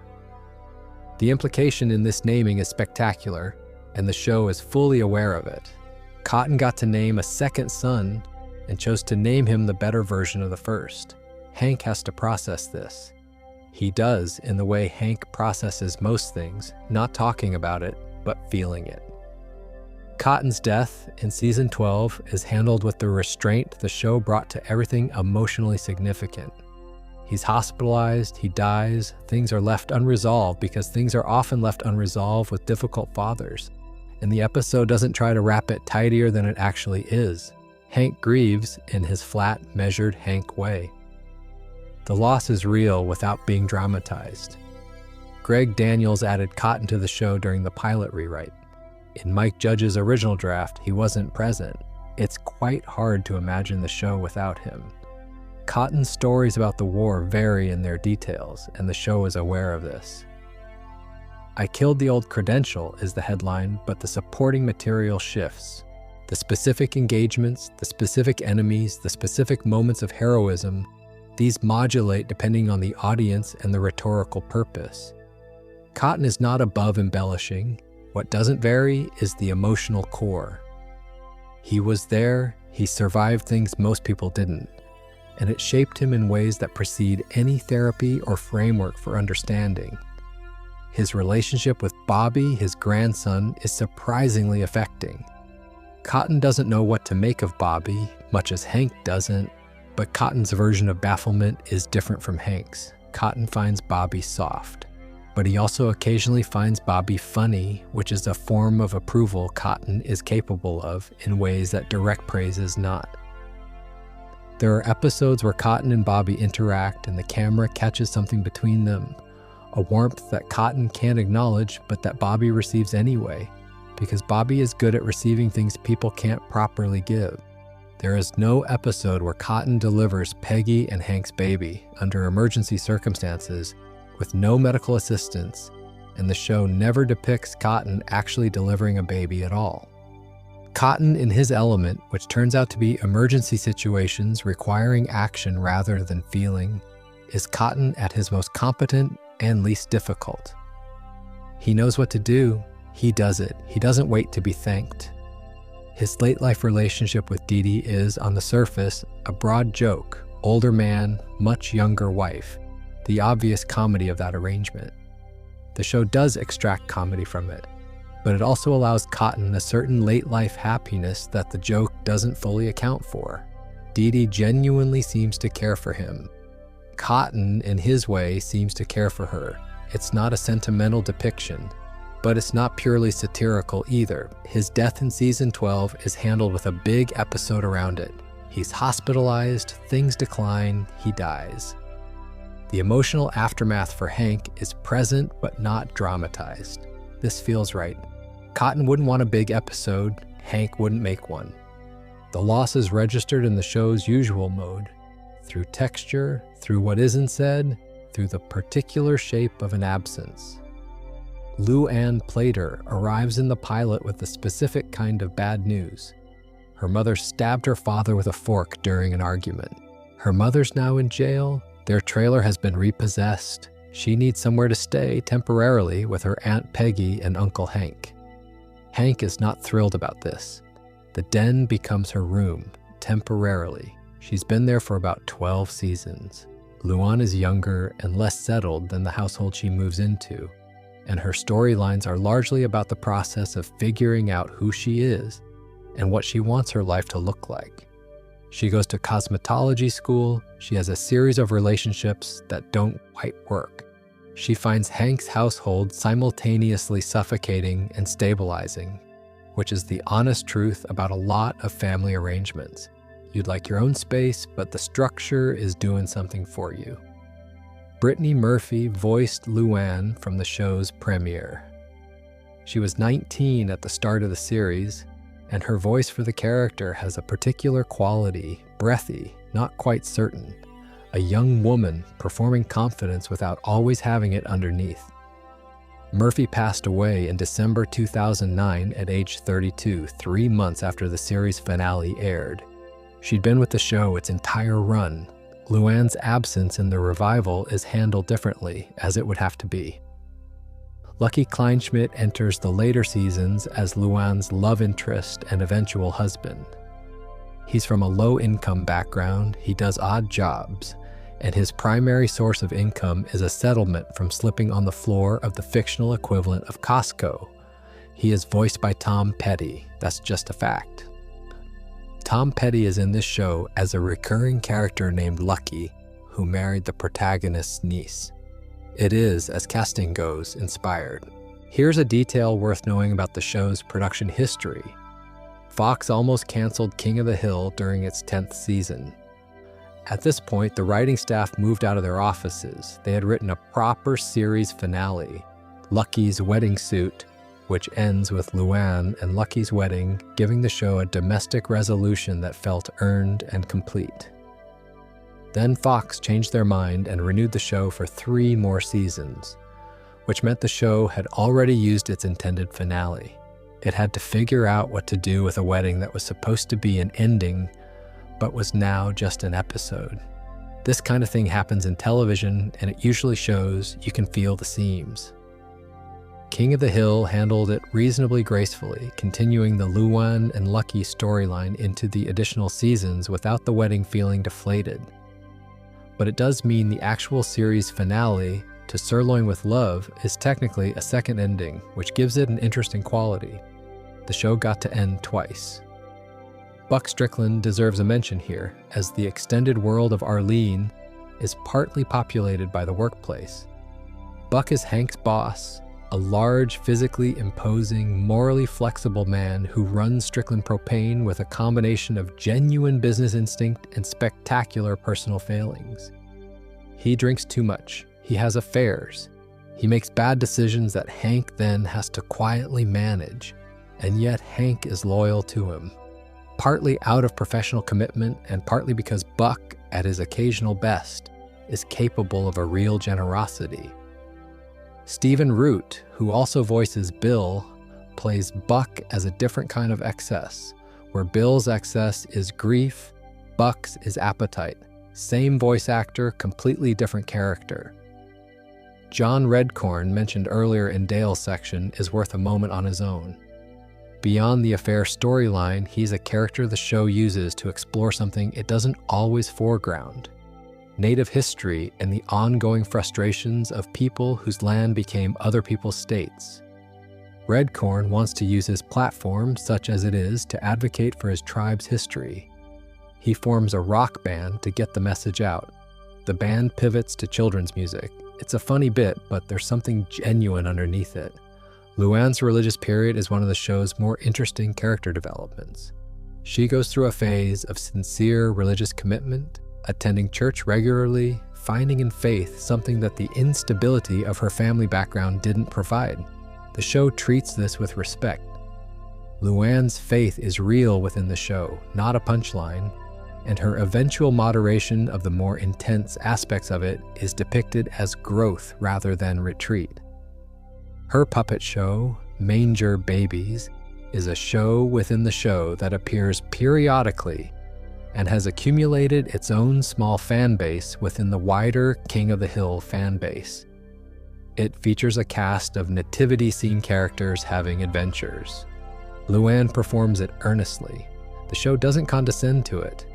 The implication in this naming is spectacular, and the show is fully aware of it. Cotton got to name a second son and chose to name him the better version of the first. Hank has to process this. He does in the way Hank processes most things, not talking about it, but feeling it. Cotton's death in season 12 is handled with the restraint the show brought to everything emotionally significant. He's hospitalized, he dies, things are left unresolved because things are often left unresolved with difficult fathers. And the episode doesn't try to wrap it tidier than it actually is. Hank grieves in his flat, measured Hank way. The loss is real without being dramatized. Greg Daniels added Cotton to the show during the pilot rewrite. In Mike Judge's original draft, he wasn't present. It's quite hard to imagine the show without him. Cotton's stories about the war vary in their details, and the show is aware of this. "I killed the old credential" is the headline, but the supporting material shifts. The specific engagements, the specific enemies, the specific moments of heroism, these modulate depending on the audience and the rhetorical purpose. Cotton is not above embellishing. What doesn't vary is the emotional core. He was there, he survived things most people didn't, and it shaped him in ways that precede any therapy or framework for understanding. His relationship with Bobby, his grandson, is surprisingly affecting. Cotton doesn't know what to make of Bobby, much as Hank doesn't, but Cotton's version of bafflement is different from Hank's. Cotton finds Bobby soft, but he also occasionally finds Bobby funny, which is a form of approval Cotton is capable of in ways that direct praise is not. There are episodes where Cotton and Bobby interact and the camera catches something between them, a warmth that Cotton can't acknowledge but that Bobby receives anyway, because Bobby is good at receiving things people can't properly give. There is no episode where Cotton delivers Peggy and Hank's baby under emergency circumstances with no medical assistance, and the show never depicts Cotton actually delivering a baby at all. Cotton in his element, which turns out to be emergency situations requiring action rather than feeling, is Cotton at his most competent and least difficult. He knows what to do, he does it, he doesn't wait to be thanked. His late life relationship with Dee Dee is, on the surface, a broad joke, older man, much younger wife, the obvious comedy of that arrangement. The show does extract comedy from it, but it also allows Cotton a certain late life happiness that the joke doesn't fully account for. Dee Dee genuinely seems to care for him. Cotton, in his way, seems to care for her. It's not a sentimental depiction, but it's not purely satirical either. His death in season 12 is handled with a big episode around it. He's hospitalized, things decline, he dies. The emotional aftermath for Hank is present but not dramatized. This feels right. Cotton wouldn't want a big episode, Hank wouldn't make one. The loss is registered in the show's usual mode, through texture, through what isn't said, through the particular shape of an absence. Lou Ann Plater arrives in the pilot with a specific kind of bad news. Her mother stabbed her father with a fork during an argument. Her mother's now in jail, their trailer has been repossessed. She needs somewhere to stay temporarily with her Aunt Peggy and Uncle Hank. Hank is not thrilled about this. The den becomes her room, temporarily. She's been there for about 12 seasons. Luan is younger and less settled than the household she moves into, and her storylines are largely about the process of figuring out who she is and what she wants her life to look like. She goes to cosmetology school, she has a series of relationships that don't quite work. she finds Hank's household simultaneously suffocating and stabilizing, which is the honest truth about a lot of family arrangements. You'd like your own space, but the structure is doing something for you. Brittany Murphy voiced Luann from the show's premiere. She was 19 at the start of the series, and her voice for the character has a particular quality, breathy, not quite certain. A young woman performing confidence without always having it underneath. Murphy passed away in December 2009 at age 32, 3 months after the series finale aired. She'd been with the show its entire run. Luann's absence in the revival is handled differently, as it would have to be. Lucky Kleinschmidt enters the later seasons as Luann's love interest and eventual husband. He's from a low-income background, he does odd jobs, and his primary source of income is a settlement from slipping on the floor of the fictional equivalent of Costco. He is voiced by Tom Petty, that's just a fact. Tom Petty is in this show as a recurring character named Lucky, who married the protagonist's niece. It is, as casting goes, inspired. Here's a detail worth knowing about the show's production history. Fox almost canceled King of the Hill during its 10th season. At this point, the writing staff moved out of their offices. They had written a proper series finale, Lucky's Wedding Suit, which ends with Luann and Lucky's wedding, giving the show a domestic resolution that felt earned and complete. Then Fox changed their mind and renewed the show for 3 more seasons, which meant the show had already used its intended finale. It had to figure out what to do with a wedding that was supposed to be an ending, but was now just an episode. This kind of thing happens in television, and it usually shows you can feel the seams. King of the Hill handled it reasonably gracefully, continuing the Luann and Lucky storyline into the additional seasons without the wedding feeling deflated. But it does mean the actual series finale, To Sirloin with Love, is technically a second ending, which gives it an interesting quality. The show got to end twice. Buck Strickland deserves a mention here, as the extended world of Arlene is partly populated by the workplace. Buck is Hank's boss, a large, physically imposing, morally flexible man who runs Strickland Propane with a combination of genuine business instinct and spectacular personal failings. He drinks too much. He has affairs. He makes bad decisions that Hank then has to quietly manage, and yet Hank is loyal to him. Partly out of professional commitment and partly because Buck, at his occasional best, is capable of a real generosity. Stephen Root, who also voices Bill, plays Buck as a different kind of excess, where Bill's excess is grief, Buck's is appetite. Same voice actor, completely different character. John Redcorn, mentioned earlier in Dale's section, is worth a moment on his own. Beyond the affair storyline, he's a character the show uses to explore something it doesn't always foreground: Native history and the ongoing frustrations of people whose land became other people's states. Redcorn wants to use his platform, such as it is, to advocate for his tribe's history. He forms a rock band to get the message out. The band pivots to children's music. It's a funny bit, but there's something genuine underneath it. Luann's religious period is one of the show's more interesting character developments. She goes through a phase of sincere religious commitment, attending church regularly, finding in faith something that the instability of her family background didn't provide. The show treats this with respect. Luann's faith is real within the show, not a punchline, and her eventual moderation of the more intense aspects of it is depicted as growth rather than retreat. Her puppet show, Manger Babies, is a show within the show that appears periodically and has accumulated its own small fan base within the wider King of the Hill fan base. It features a cast of nativity scene characters having adventures. Luann performs it earnestly. The show doesn't condescend to it.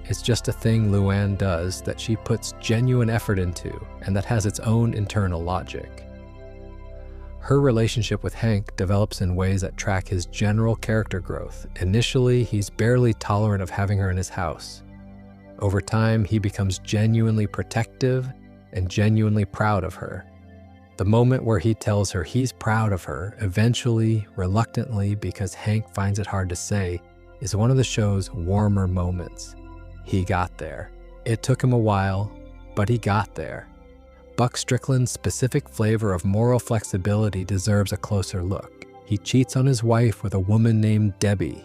It's just a thing Luann does that she puts genuine effort into and that has its own internal logic. Her relationship with Hank develops in ways that track his general character growth. Initially, he's barely tolerant of having her in his house. Over time, he becomes genuinely protective and genuinely proud of her. The moment where he tells her he's proud of her, eventually, reluctantly, because Hank finds it hard to say, is one of the show's warmer moments. He got there. It took him a while, but he got there. Buck Strickland's specific flavor of moral flexibility deserves a closer look. He cheats on his wife with a woman named Debbie.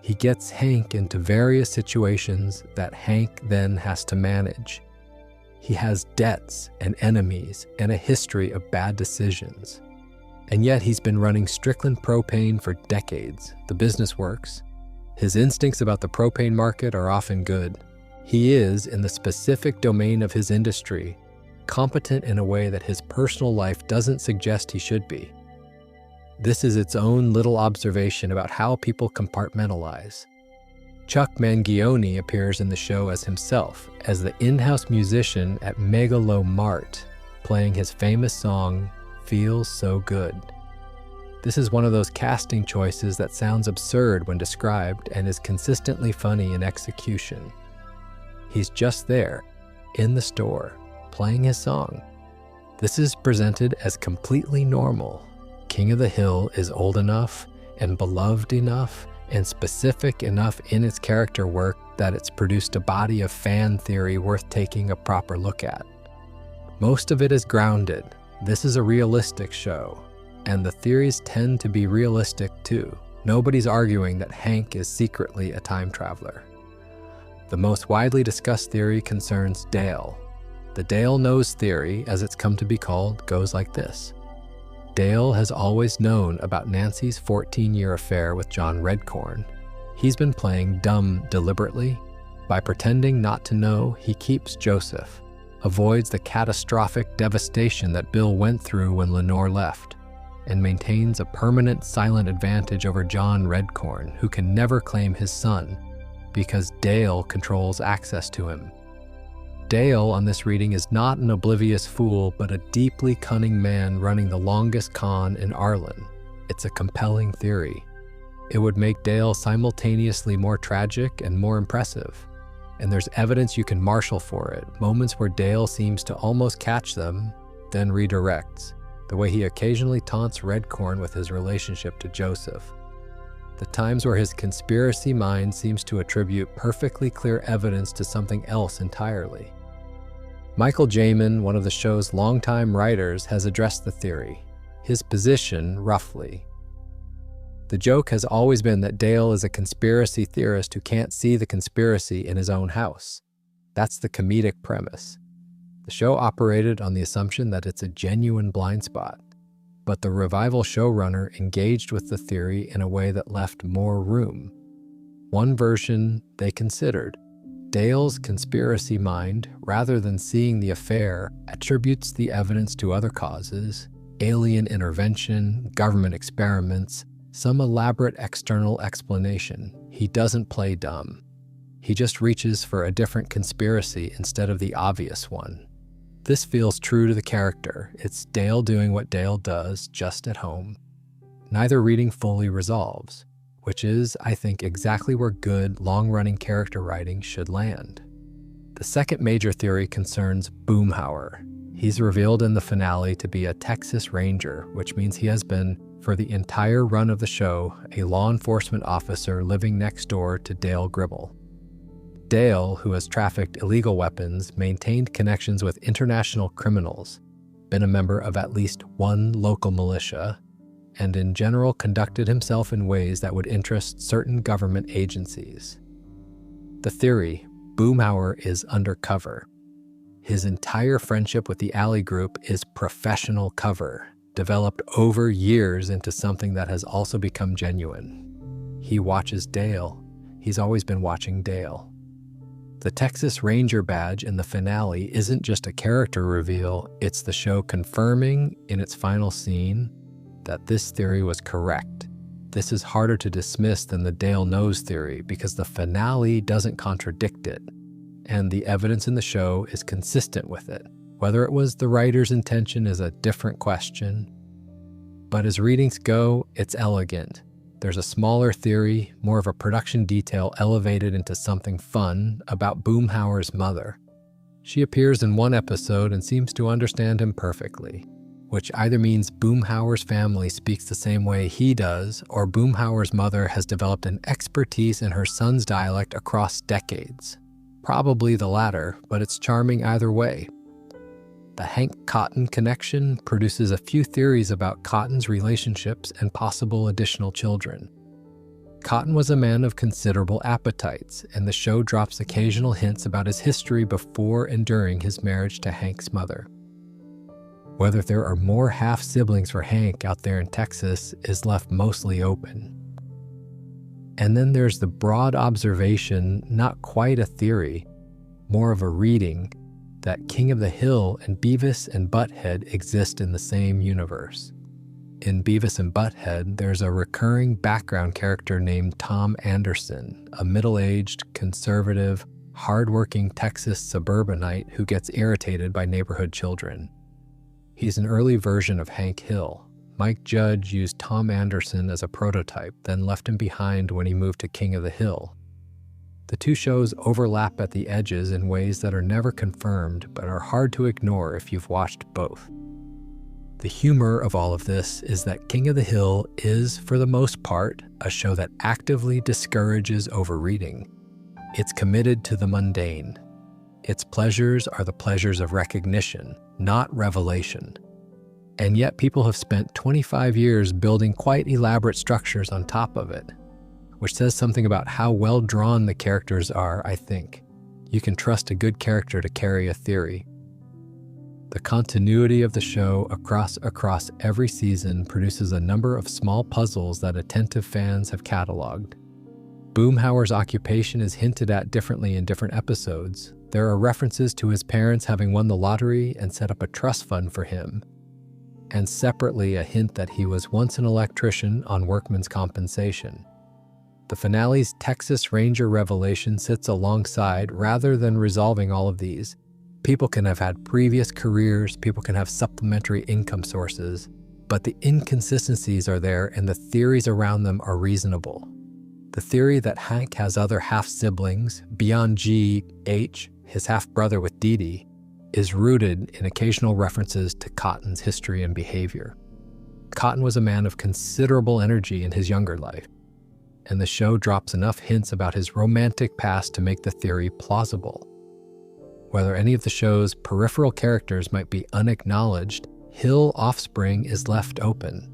He gets Hank into various situations that Hank then has to manage. He has debts and enemies and a history of bad decisions. And yet he's been running Strickland Propane for decades. The business works. His instincts about the propane market are often good. He is, in the specific domain of his industry, competent in a way that his personal life doesn't suggest he should be. This is its own little observation about how people compartmentalize. Chuck Mangione appears in the show as himself, as the in-house musician at Megalo Mart, playing his famous song, Feels So Good. This is one of those casting choices that sounds absurd when described and is consistently funny in execution. He's just there, in the store, playing his song. This is presented as completely normal. King of the Hill is old enough and beloved enough and specific enough in its character work that it's produced a body of fan theory worth taking a proper look at. Most of it is grounded. This is a realistic show, and the theories tend to be realistic too. Nobody's arguing that Hank is secretly a time traveler. The most widely discussed theory concerns Dale. The Dale knows theory, as it's come to be called, goes like this. Dale has always known about Nancy's 14-year affair with John Redcorn. He's been playing dumb deliberately. By pretending not to know, he keeps Joseph, avoids the catastrophic devastation that Bill went through when Lenore left, and maintains a permanent silent advantage over John Redcorn, who can never claim his son, because Dale controls access to him. Dale on this reading is not an oblivious fool, but a deeply cunning man running the longest con in Arlen. It's a compelling theory. It would make Dale simultaneously more tragic and more impressive. And there's evidence you can marshal for it, moments where Dale seems to almost catch them, then redirects, the way he occasionally taunts Redcorn with his relationship to Joseph. The times where his conspiracy mind seems to attribute perfectly clear evidence to something else entirely. Michael Jamin, one of the show's longtime writers, has addressed the theory. His position, roughly. The joke has always been that Dale is a conspiracy theorist who can't see the conspiracy in his own house. That's the comedic premise. The show operated on the assumption that it's a genuine blind spot, but the revival showrunner engaged with the theory in a way that left more room. One version they considered. Dale's conspiracy mind, rather than seeing the affair, attributes the evidence to other causes, alien intervention, government experiments, some elaborate external explanation. He doesn't play dumb. He just reaches for a different conspiracy instead of the obvious one. This feels true to the character. It's Dale doing what Dale does, just at home. Neither reading fully resolves, which is, I think, exactly where good, long-running character writing should land. The second major theory concerns Boomhauer. He's revealed in the finale to be a Texas Ranger, which means he has been, for the entire run of the show, a law enforcement officer living next door to Dale Gribble. Dale, who has trafficked illegal weapons, maintained connections with international criminals, been a member of at least one local militia, and in general conducted himself in ways that would interest certain government agencies. The theory, Boomhauer is undercover. His entire friendship with the Alley Group is professional cover, developed over years into something that has also become genuine. He watches Dale. He's always been watching Dale. The Texas Ranger badge in the finale isn't just a character reveal, it's the show confirming in its final scene that this theory was correct. This is harder to dismiss than the Dale knows theory because the finale doesn't contradict it, and the evidence in the show is consistent with it. Whether it was the writer's intention is a different question, but as readings go, it's elegant. There's a smaller theory, more of a production detail elevated into something fun about Boomhauer's mother. She appears in one episode and seems to understand him perfectly. which either means Boomhauer's family speaks the same way he does, or Boomhauer's mother has developed an expertise in her son's dialect across decades. Probably the latter, but it's charming either way. The Hank-Cotton connection produces a few theories about Cotton's relationships and possible additional children. Cotton was a man of considerable appetites, and the show drops occasional hints about his history before and during his marriage to Hank's mother. Whether there are more half-siblings for Hank out there in Texas is left mostly open. And then there's the broad observation, not quite a theory, more of a reading, that King of the Hill and Beavis and Butthead exist in the same universe. In Beavis and Butthead, there's a recurring background character named Tom Anderson, a middle-aged, conservative, hard-working Texas suburbanite who gets irritated by neighborhood children. He's an early version of Hank Hill. Mike Judge used Tom Anderson as a prototype, then left him behind when he moved to King of the Hill. The two shows overlap at the edges in ways that are never confirmed, but are hard to ignore if you've watched both. The humor of all of this is that King of the Hill is, for the most part, a show that actively discourages overreading. It's committed to the mundane. Its pleasures are the pleasures of recognition, not revelation. And yet people have spent 25 years building quite elaborate structures on top of it, which says something about how well drawn the characters are, I think. You can trust a good character to carry a theory. The continuity of the show across every season produces a number of small puzzles that attentive fans have cataloged. Boomhauer's occupation is hinted at differently in different episodes. There are references to his parents having won the lottery and set up a trust fund for him, and separately a hint that he was once an electrician on workman's compensation. The finale's Texas Ranger revelation sits alongside rather than resolving all of these. People can have had previous careers, people can have supplementary income sources, but the inconsistencies are there and the theories around them are reasonable. The theory that Hank has other half-siblings, beyond G, H, his half-brother with Dee Dee, is rooted in occasional references to Cotton's history and behavior. Cotton was a man of considerable energy in his younger life, and the show drops enough hints about his romantic past to make the theory plausible. Whether any of the show's peripheral characters might be unacknowledged, Hill offspring is left open.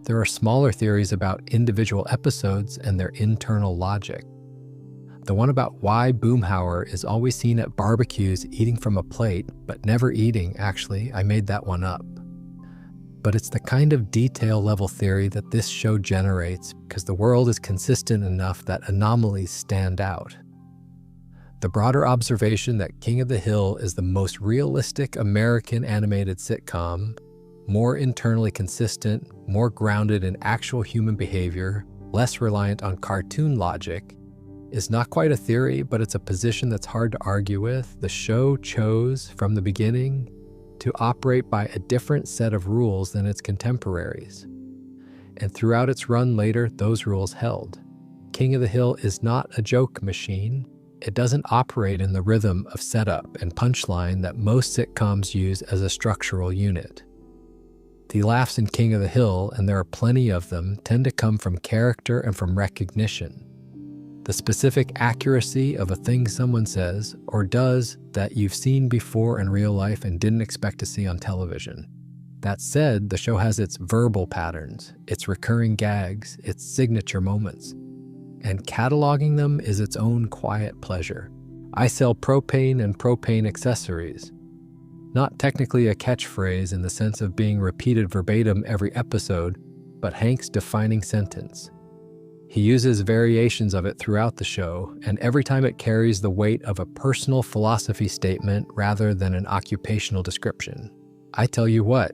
There are smaller theories about individual episodes and their internal logic. The one about why Boomhauer is always seen at barbecues eating from a plate, but never eating, actually, I made that one up. But it's the kind of detail-level theory that this show generates because the world is consistent enough that anomalies stand out. The broader observation that King of the Hill is the most realistic American animated sitcom, more internally consistent, more grounded in actual human behavior, less reliant on cartoon logic, is not quite a theory, but it's a position that's hard to argue with. The show chose, from the beginning, to operate by a different set of rules than its contemporaries. And throughout its run later, those rules held. King of the Hill is not a joke machine. It doesn't operate in the rhythm of setup and punchline that most sitcoms use as a structural unit. The laughs in King of the Hill, and there are plenty of them, tend to come from character and from recognition. The specific accuracy of a thing someone says or does that you've seen before in real life and didn't expect to see on television. That said, the show has its verbal patterns, its recurring gags, its signature moments, and cataloging them is its own quiet pleasure. I sell propane and propane accessories. Not technically a catchphrase in the sense of being repeated verbatim every episode, but Hank's defining sentence. He uses variations of it throughout the show, and every time it carries the weight of a personal philosophy statement rather than an occupational description. I tell you what,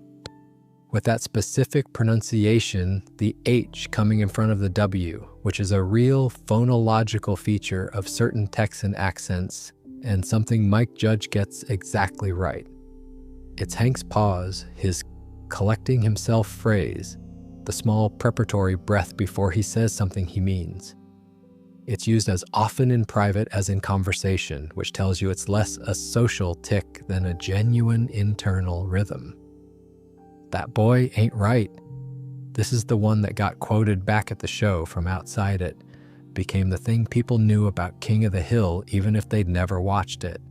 with that specific pronunciation, the H coming in front of the W, which is a real phonological feature of certain Texan accents, and something Mike Judge gets exactly right. It's Hank's pause, his collecting himself phrase, the small preparatory breath before he says something he means. It's used as often in private as in conversation, which tells you it's less a social tic than a genuine internal rhythm. That boy ain't right. This is the one that got quoted back at the show from outside it, became the thing people knew about King of the Hill even if they'd never watched it.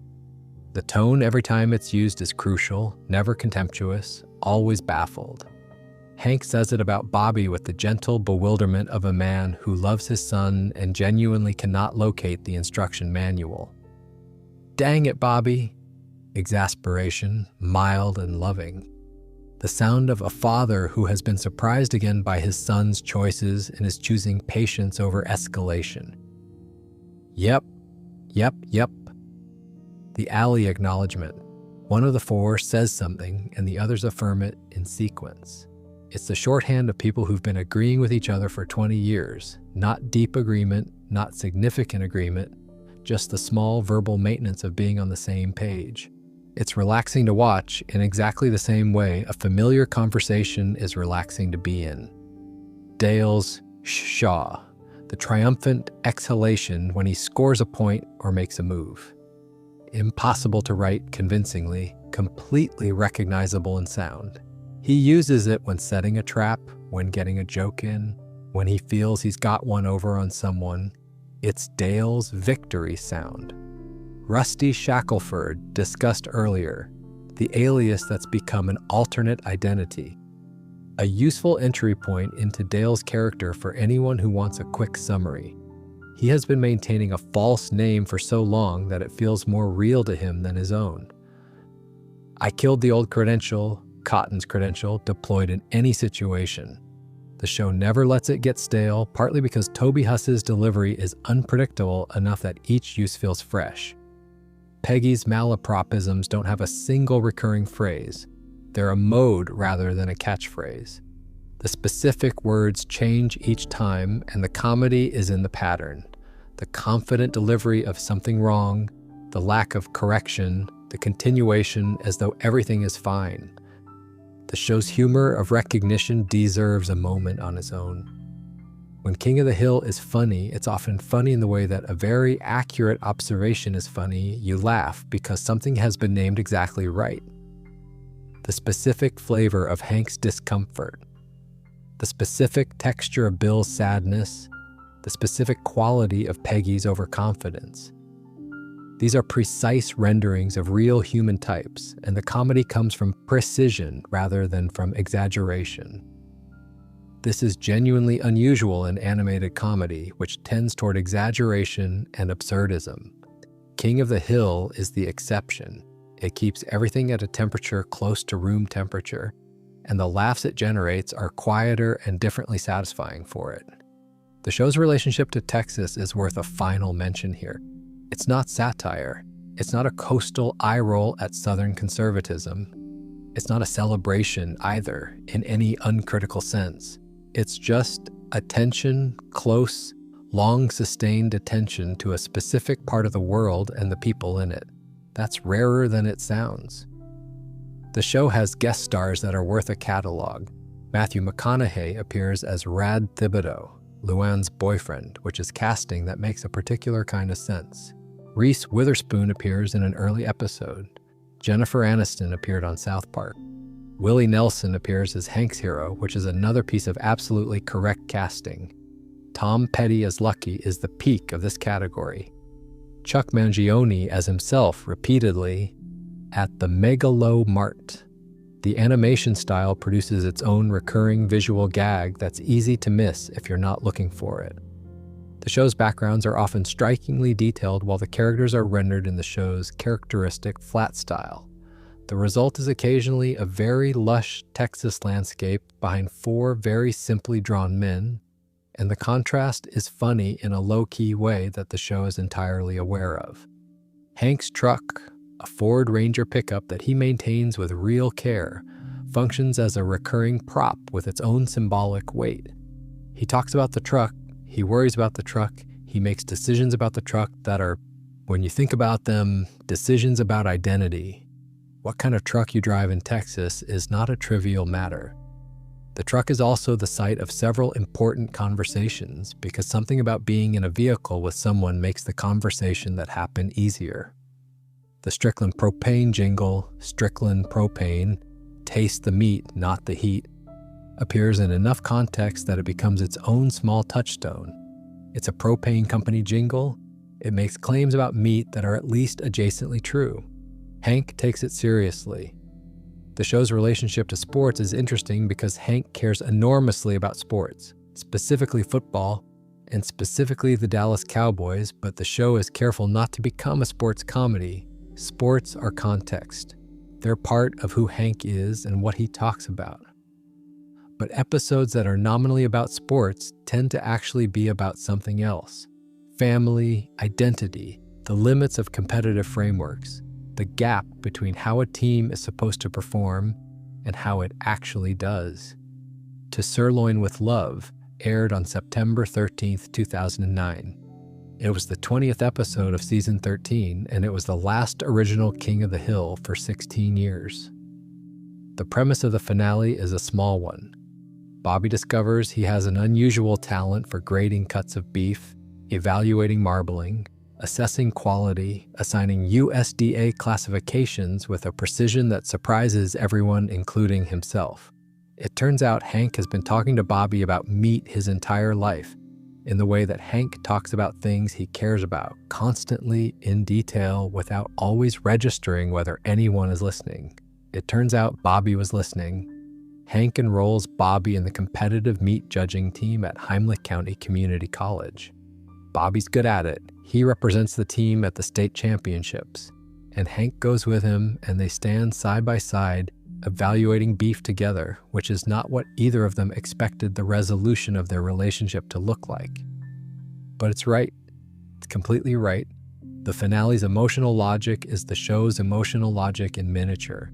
The tone every time it's used is crucial, never contemptuous, always baffled. Hank says it about Bobby with the gentle bewilderment of a man who loves his son and genuinely cannot locate the instruction manual. Dang it, Bobby! Exasperation, mild and loving. The sound of a father who has been surprised again by his son's choices and is choosing patience over escalation. Yep. The alley acknowledgement. One of the four says something and the others affirm it in sequence. It's the shorthand of people who've been agreeing with each other for 20 years. Not deep agreement, not significant agreement, just the small verbal maintenance of being on the same page. It's relaxing to watch in exactly the same way a familiar conversation is relaxing to be in. Dale's shaw, the triumphant exhalation when he scores a point or makes a move. Impossible to write convincingly, completely recognizable in sound. He uses it when setting a trap, when getting a joke in, when he feels he's got one over on someone. It's Dale's victory sound. Rusty Shackelford, discussed earlier, the alias that's become an alternate identity. A useful entry point into Dale's character for anyone who wants a quick summary. He has been maintaining a false name for so long that it feels more real to him than his own. I killed the old credential, Cotton's credential, deployed in any situation. The show never lets it get stale, partly because Toby Huss's delivery is unpredictable enough that each use feels fresh. Peggy's malapropisms don't have a single recurring phrase. They're a mode rather than a catchphrase. The specific words change each time, and the comedy is in the pattern. The confident delivery of something wrong, the lack of correction, the continuation as though everything is fine. The show's humor of recognition deserves a moment on its own. When King of the Hill is funny, it's often funny in the way that a very accurate observation is funny. You laugh because something has been named exactly right. The specific flavor of Hank's discomfort, the specific texture of Bill's sadness, the specific quality of Peggy's overconfidence. These are precise renderings of real human types, and the comedy comes from precision rather than from exaggeration. This is genuinely unusual in animated comedy, which tends toward exaggeration and absurdism. King of the Hill is the exception. It keeps everything at a temperature close to room temperature, and the laughs it generates are quieter and differently satisfying for it. The show's relationship to Texas is worth a final mention here. It's not satire. It's not a coastal eye roll at Southern conservatism. It's not a celebration either, in any uncritical sense. It's just attention, close, long-sustained attention to a specific part of the world and the people in it. That's rarer than it sounds. The show has guest stars that are worth a catalog. Matthew McConaughey appears as Rad Thibodeau, Luann's boyfriend, which is casting that makes a particular kind of sense. Reese Witherspoon appears in an early episode. Jennifer Aniston appeared on South Park. Willie Nelson appears as Hank's hero, which is another piece of absolutely correct casting. Tom Petty as Lucky is the peak of this category. Chuck Mangione as himself repeatedly at the Megalo-Mart. The animation style produces its own recurring visual gag that's easy to miss if you're not looking for it. The show's backgrounds are often strikingly detailed while the characters are rendered in the show's characteristic flat style. The result is occasionally a very lush Texas landscape behind four very simply drawn men, and the contrast is funny in a low-key way that the show is entirely aware of. Hank's truck, a Ford Ranger pickup that he maintains with real care, functions as a recurring prop with its own symbolic weight. He talks about the truck, he worries about the truck, he makes decisions about the truck that are, when you think about them, decisions about identity. What kind of truck you drive in Texas is not a trivial matter. The truck is also the site of several important conversations because something about being in a vehicle with someone makes the conversation that happen easier. The Strickland propane jingle, Strickland propane, taste the meat, not the heat, appears in enough context that it becomes its own small touchstone. It's a propane company jingle. It makes claims about meat that are at least adjacently true. Hank takes it seriously. The show's relationship to sports is interesting because Hank cares enormously about sports, specifically football, and specifically the Dallas Cowboys, but the show is careful not to become a sports comedy. Sports are context. They're part of who Hank is and what he talks about. But episodes that are nominally about sports tend to actually be about something else. Family, identity, the limits of competitive frameworks, the gap between how a team is supposed to perform and how it actually does. To Sirloin with Love aired on September 13th, 2009. It was the 20th episode of season 13, and it was the last original King of the Hill for 16 years. The premise of the finale is a small one. Bobby discovers he has an unusual talent for grading cuts of beef, evaluating marbling, assessing quality, assigning USDA classifications with a precision that surprises everyone, including himself. It turns out Hank has been talking to Bobby about meat his entire life, in the way that Hank talks about things he cares about, constantly, in detail, without always registering whether anyone is listening. It turns out Bobby was listening. Hank enrolls Bobby in the competitive meat judging team at Heimlich County Community College. Bobby's good at it. He represents the team at the state championships. And Hank goes with him, and they stand side by side, evaluating beef together, which is not what either of them expected the resolution of their relationship to look like. But it's right. It's completely right. The finale's emotional logic is the show's emotional logic in miniature.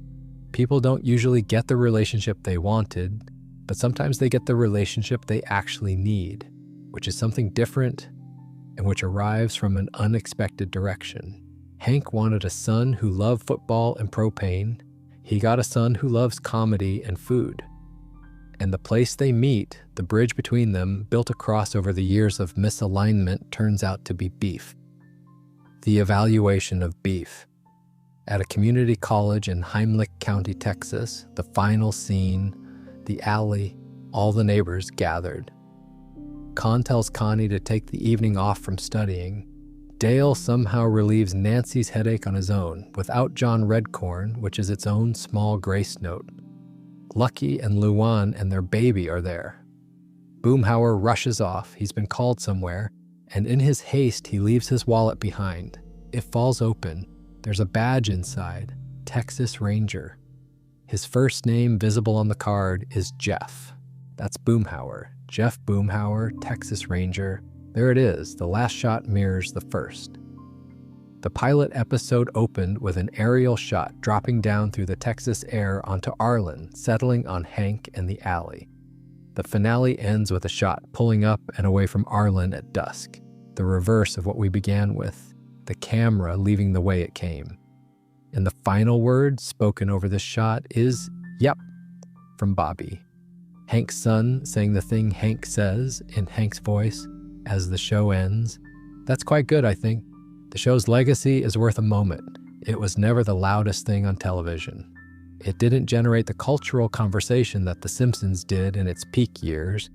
People don't usually get the relationship they wanted, but sometimes they get the relationship they actually need, which is something different and which arrives from an unexpected direction. Hank wanted a son who loved football and propane. He got a son who loves comedy and food. And the place they meet, the bridge between them, built across over the years of misalignment, turns out to be beef. The evaluation of beef. At a community college in Heimlich County, Texas, the final scene, the alley, all the neighbors gathered. Con tells Connie to take the evening off from studying. Dale somehow relieves Nancy's headache on his own, without John Redcorn, which is its own small grace note. Lucky and Luan and their baby are there. Boomhauer rushes off. He's been called somewhere, and in his haste, he leaves his wallet behind. It falls open. There's a badge inside, Texas Ranger. His first name visible on the card is Jeff. That's Boomhauer. Jeff Boomhauer, Texas Ranger. There it is. The last shot mirrors the first. The pilot episode opened with an aerial shot dropping down through the Texas air onto Arlen, settling on Hank and the alley. The finale ends with a shot pulling up and away from Arlen at dusk, the reverse of what we began with, the camera leaving the way it came. And the final word spoken over this shot is, "Yep," from Bobby. Hank's son saying the thing Hank says in Hank's voice as the show ends. That's quite good, I think. The show's legacy is worth a moment. It was never the loudest thing on television. It didn't generate the cultural conversation that The Simpsons did in its peak years,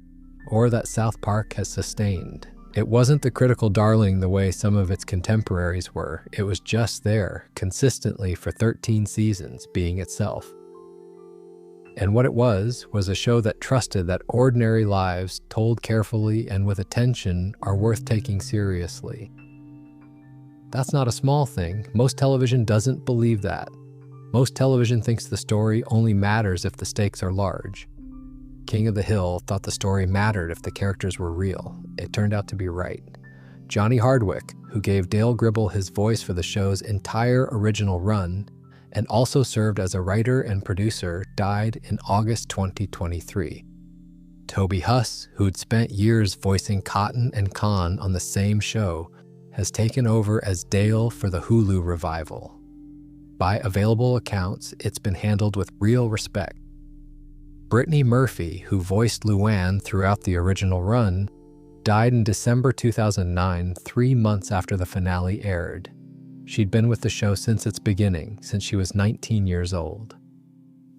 or that South Park has sustained. It wasn't the critical darling the way some of its contemporaries were. It was just there, consistently for 13 seasons, being itself. And what it was a show that trusted that ordinary lives, told carefully and with attention, are worth taking seriously. That's not a small thing. Most television doesn't believe that. Most television thinks the story only matters if the stakes are large. King of the Hill thought the story mattered if the characters were real. It turned out to be right. Johnny Hardwick, who gave Dale Gribble his voice for the show's entire original run, and also served as a writer and producer, died in August 2023. Toby Huss, who'd spent years voicing Cotton and Con on the same show, has taken over as Dale for the Hulu revival. By available accounts, it's been handled with real respect. Brittany Murphy, who voiced Luann throughout the original run, died in December 2009, 3 months after the finale aired. She'd been with the show since its beginning, since she was 19 years old.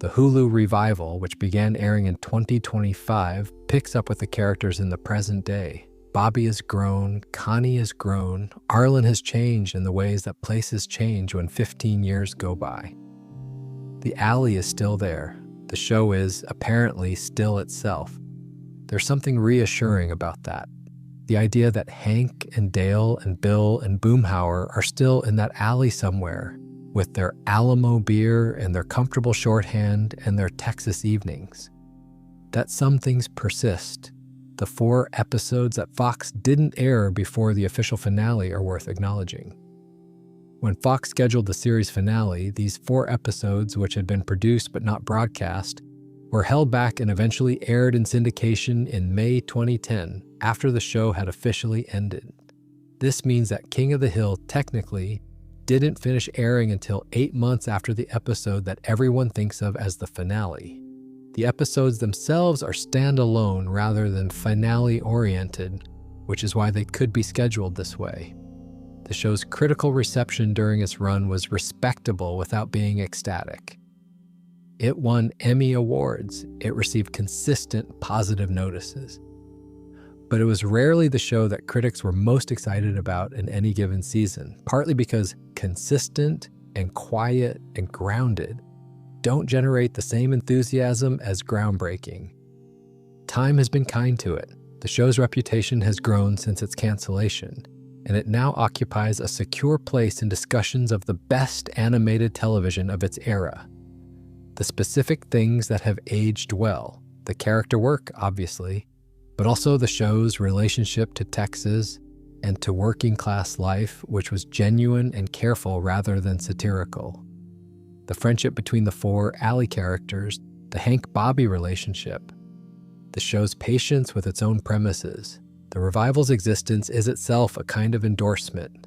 The Hulu revival, which began airing in 2025, picks up with the characters in the present day. Bobby has grown, Connie has grown, Arlen has changed in the ways that places change when 15 years go by. The alley is still there. The show is, apparently, still itself. There's something reassuring about that. The idea that Hank and Dale and Bill and Boomhauer are still in that alley somewhere, with their Alamo beer and their comfortable shorthand and their Texas evenings. That some things persist. The 4 episodes that Fox didn't air before the official finale are worth acknowledging. When Fox scheduled the series finale, these 4 episodes, which had been produced but not broadcast, were held back and eventually aired in syndication in May 2010, after the show had officially ended. This means that King of the Hill technically didn't finish airing until 8 months after the episode that everyone thinks of as the finale. The episodes themselves are standalone rather than finale-oriented, which is why they could be scheduled this way. The show's critical reception during its run was respectable without being ecstatic. It won Emmy Awards. It received consistent positive notices. But it was rarely the show that critics were most excited about in any given season, partly because consistent and quiet and grounded don't generate the same enthusiasm as groundbreaking. Time has been kind to it. The show's reputation has grown since its cancellation, and it now occupies a secure place in discussions of the best animated television of its era. The specific things that have aged well, the character work, obviously, but also the show's relationship to Texas and to working class life, which was genuine and careful rather than satirical. The friendship between the 4 alley characters, the Hank-Bobby relationship, the show's patience with its own premises. The revival's existence is itself a kind of endorsement.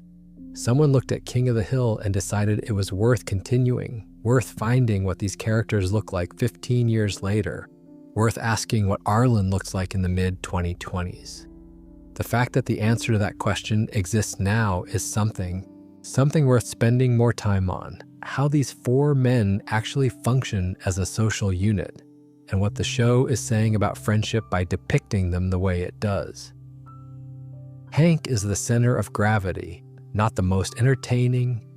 Someone looked at King of the Hill and decided it was worth continuing, worth finding what these characters look like 15 years later, worth asking what Arlen looks like in the mid-2020s. The fact that the answer to that question exists now is something worth spending more time on. How these 4 men actually function as a social unit, and what the show is saying about friendship by depicting them the way it does. Hank is the center of gravity, not the most entertaining,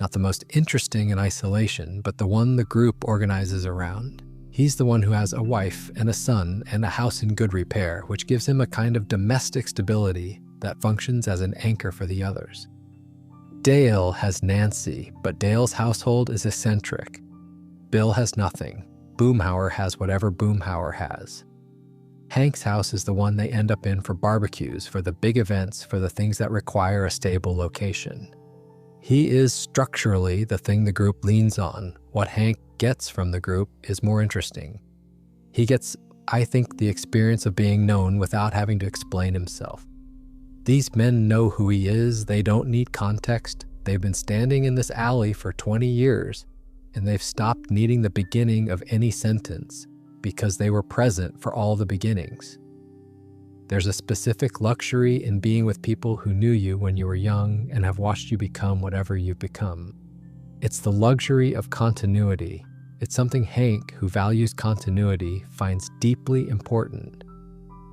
not the most interesting in isolation, but the one the group organizes around. He's the one who has a wife and a son and a house in good repair, which gives him a kind of domestic stability that functions as an anchor for the others. Dale has Nancy, but Dale's household is eccentric. Bill has nothing. Boomhauer has whatever Boomhauer has. Hank's house is the one they end up in for barbecues, for the big events, for the things that require a stable location. He is structurally the thing the group leans on. What Hank gets from the group is more interesting. He gets, I think, the experience of being known without having to explain himself. These men know who he is. They don't need context. They've been standing in this alley for 20 years, and they've stopped needing the beginning of any sentence because they were present for all the beginnings. There's a specific luxury in being with people who knew you when you were young and have watched you become whatever you've become. It's the luxury of continuity. It's something Hank, who values continuity, finds deeply important.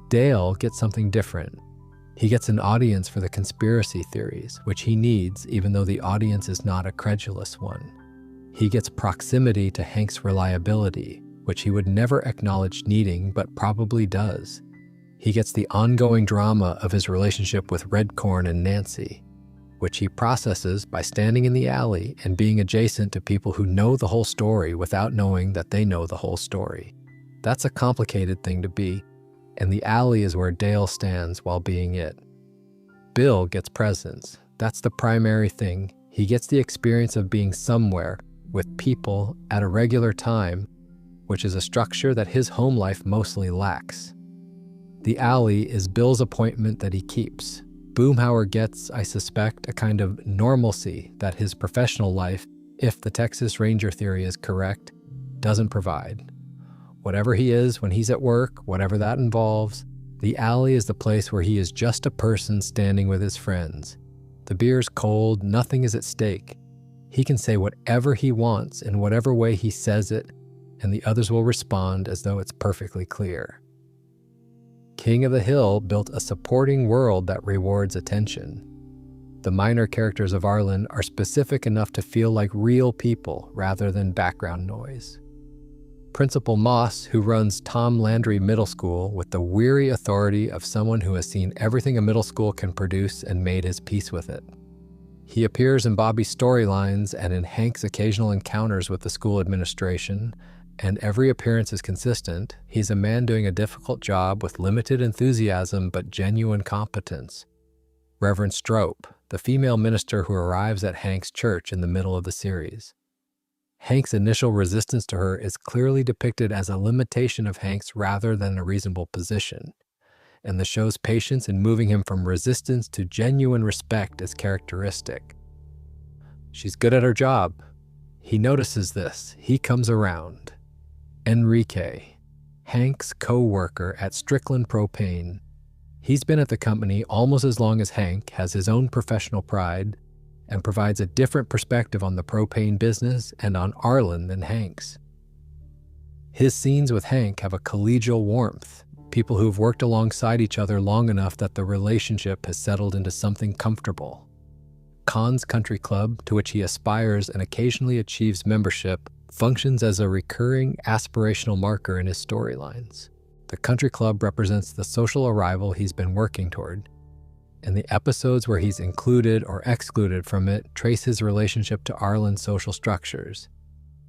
Dale gets something different. He gets an audience for the conspiracy theories, which he needs even though the audience is not a credulous one. He gets proximity to Hank's reliability, which he would never acknowledge needing but probably does. He gets the ongoing drama of his relationship with Redcorn and Nancy, which he processes by standing in the alley and being adjacent to people who know the whole story without knowing that they know the whole story. That's a complicated thing to be, and the alley is where Dale stands while being it. Bill gets presence. That's the primary thing. He gets the experience of being somewhere with people at a regular time, which is a structure that his home life mostly lacks. The alley is Bill's appointment that he keeps. Boomhauer gets, I suspect, a kind of normalcy that his professional life, if the Texas Ranger theory is correct, doesn't provide. Whatever he is when he's at work, whatever that involves, the alley is the place where he is just a person standing with his friends. The beer's cold, nothing is at stake. He can say whatever he wants in whatever way he says it, and the others will respond as though it's perfectly clear. King of the Hill built a supporting world that rewards attention. The minor characters of Arlen are specific enough to feel like real people rather than background noise. Principal Moss, who runs Tom Landry Middle School with the weary authority of someone who has seen everything a middle school can produce and made his peace with it. He appears in Bobby's storylines and in Hank's occasional encounters with the school administration, and every appearance is consistent. He's a man doing a difficult job with limited enthusiasm but genuine competence. Reverend Strope, the female minister who arrives at Hank's church in the middle of the series. Hank's initial resistance to her is clearly depicted as a limitation of Hank's rather than a reasonable position, and the show's patience in moving him from resistance to genuine respect is characteristic. She's good at her job. He notices this. He comes around. Enrique, Hank's co-worker at Strickland Propane. He's been at the company almost as long as Hank, has his own professional pride, and provides a different perspective on the propane business and on Arlen than Hank's. His scenes with Hank have a collegial warmth, people who've worked alongside each other long enough that the relationship has settled into something comfortable. Khan's Country Club, to which he aspires and occasionally achieves membership, functions as a recurring aspirational marker in his storylines. The country club represents the social arrival he's been working toward, and the episodes where he's included or excluded from it trace his relationship to Arlen's social structures.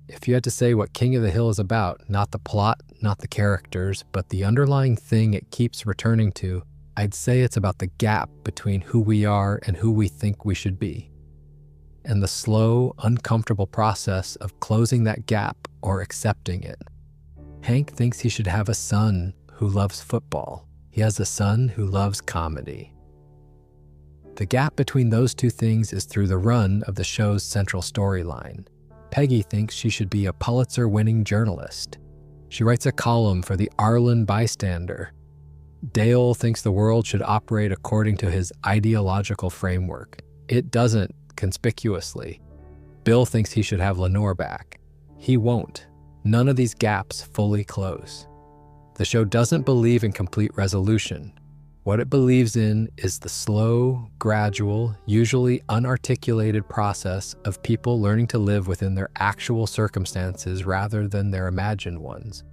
If you had to say what King of the Hill is about, not the plot, not the characters, but the underlying thing it keeps returning to, I'd say it's about the gap between who we are and who we think we should be, and the slow, uncomfortable process of closing that gap or accepting it. Hank thinks he should have a son who loves football. He has a son who loves comedy. The gap between those two things is through the run of the show's central storyline. Peggy thinks she should be a Pulitzer-winning journalist. She writes a column for the Arlen Bystander. Dale thinks the world should operate according to his ideological framework. It doesn't, conspicuously. Bill thinks he should have Lenore back. He won't. None of these gaps fully close. The show doesn't believe in complete resolution. What it believes in is the slow, gradual, usually unarticulated process of people learning to live within their actual circumstances rather than their imagined ones.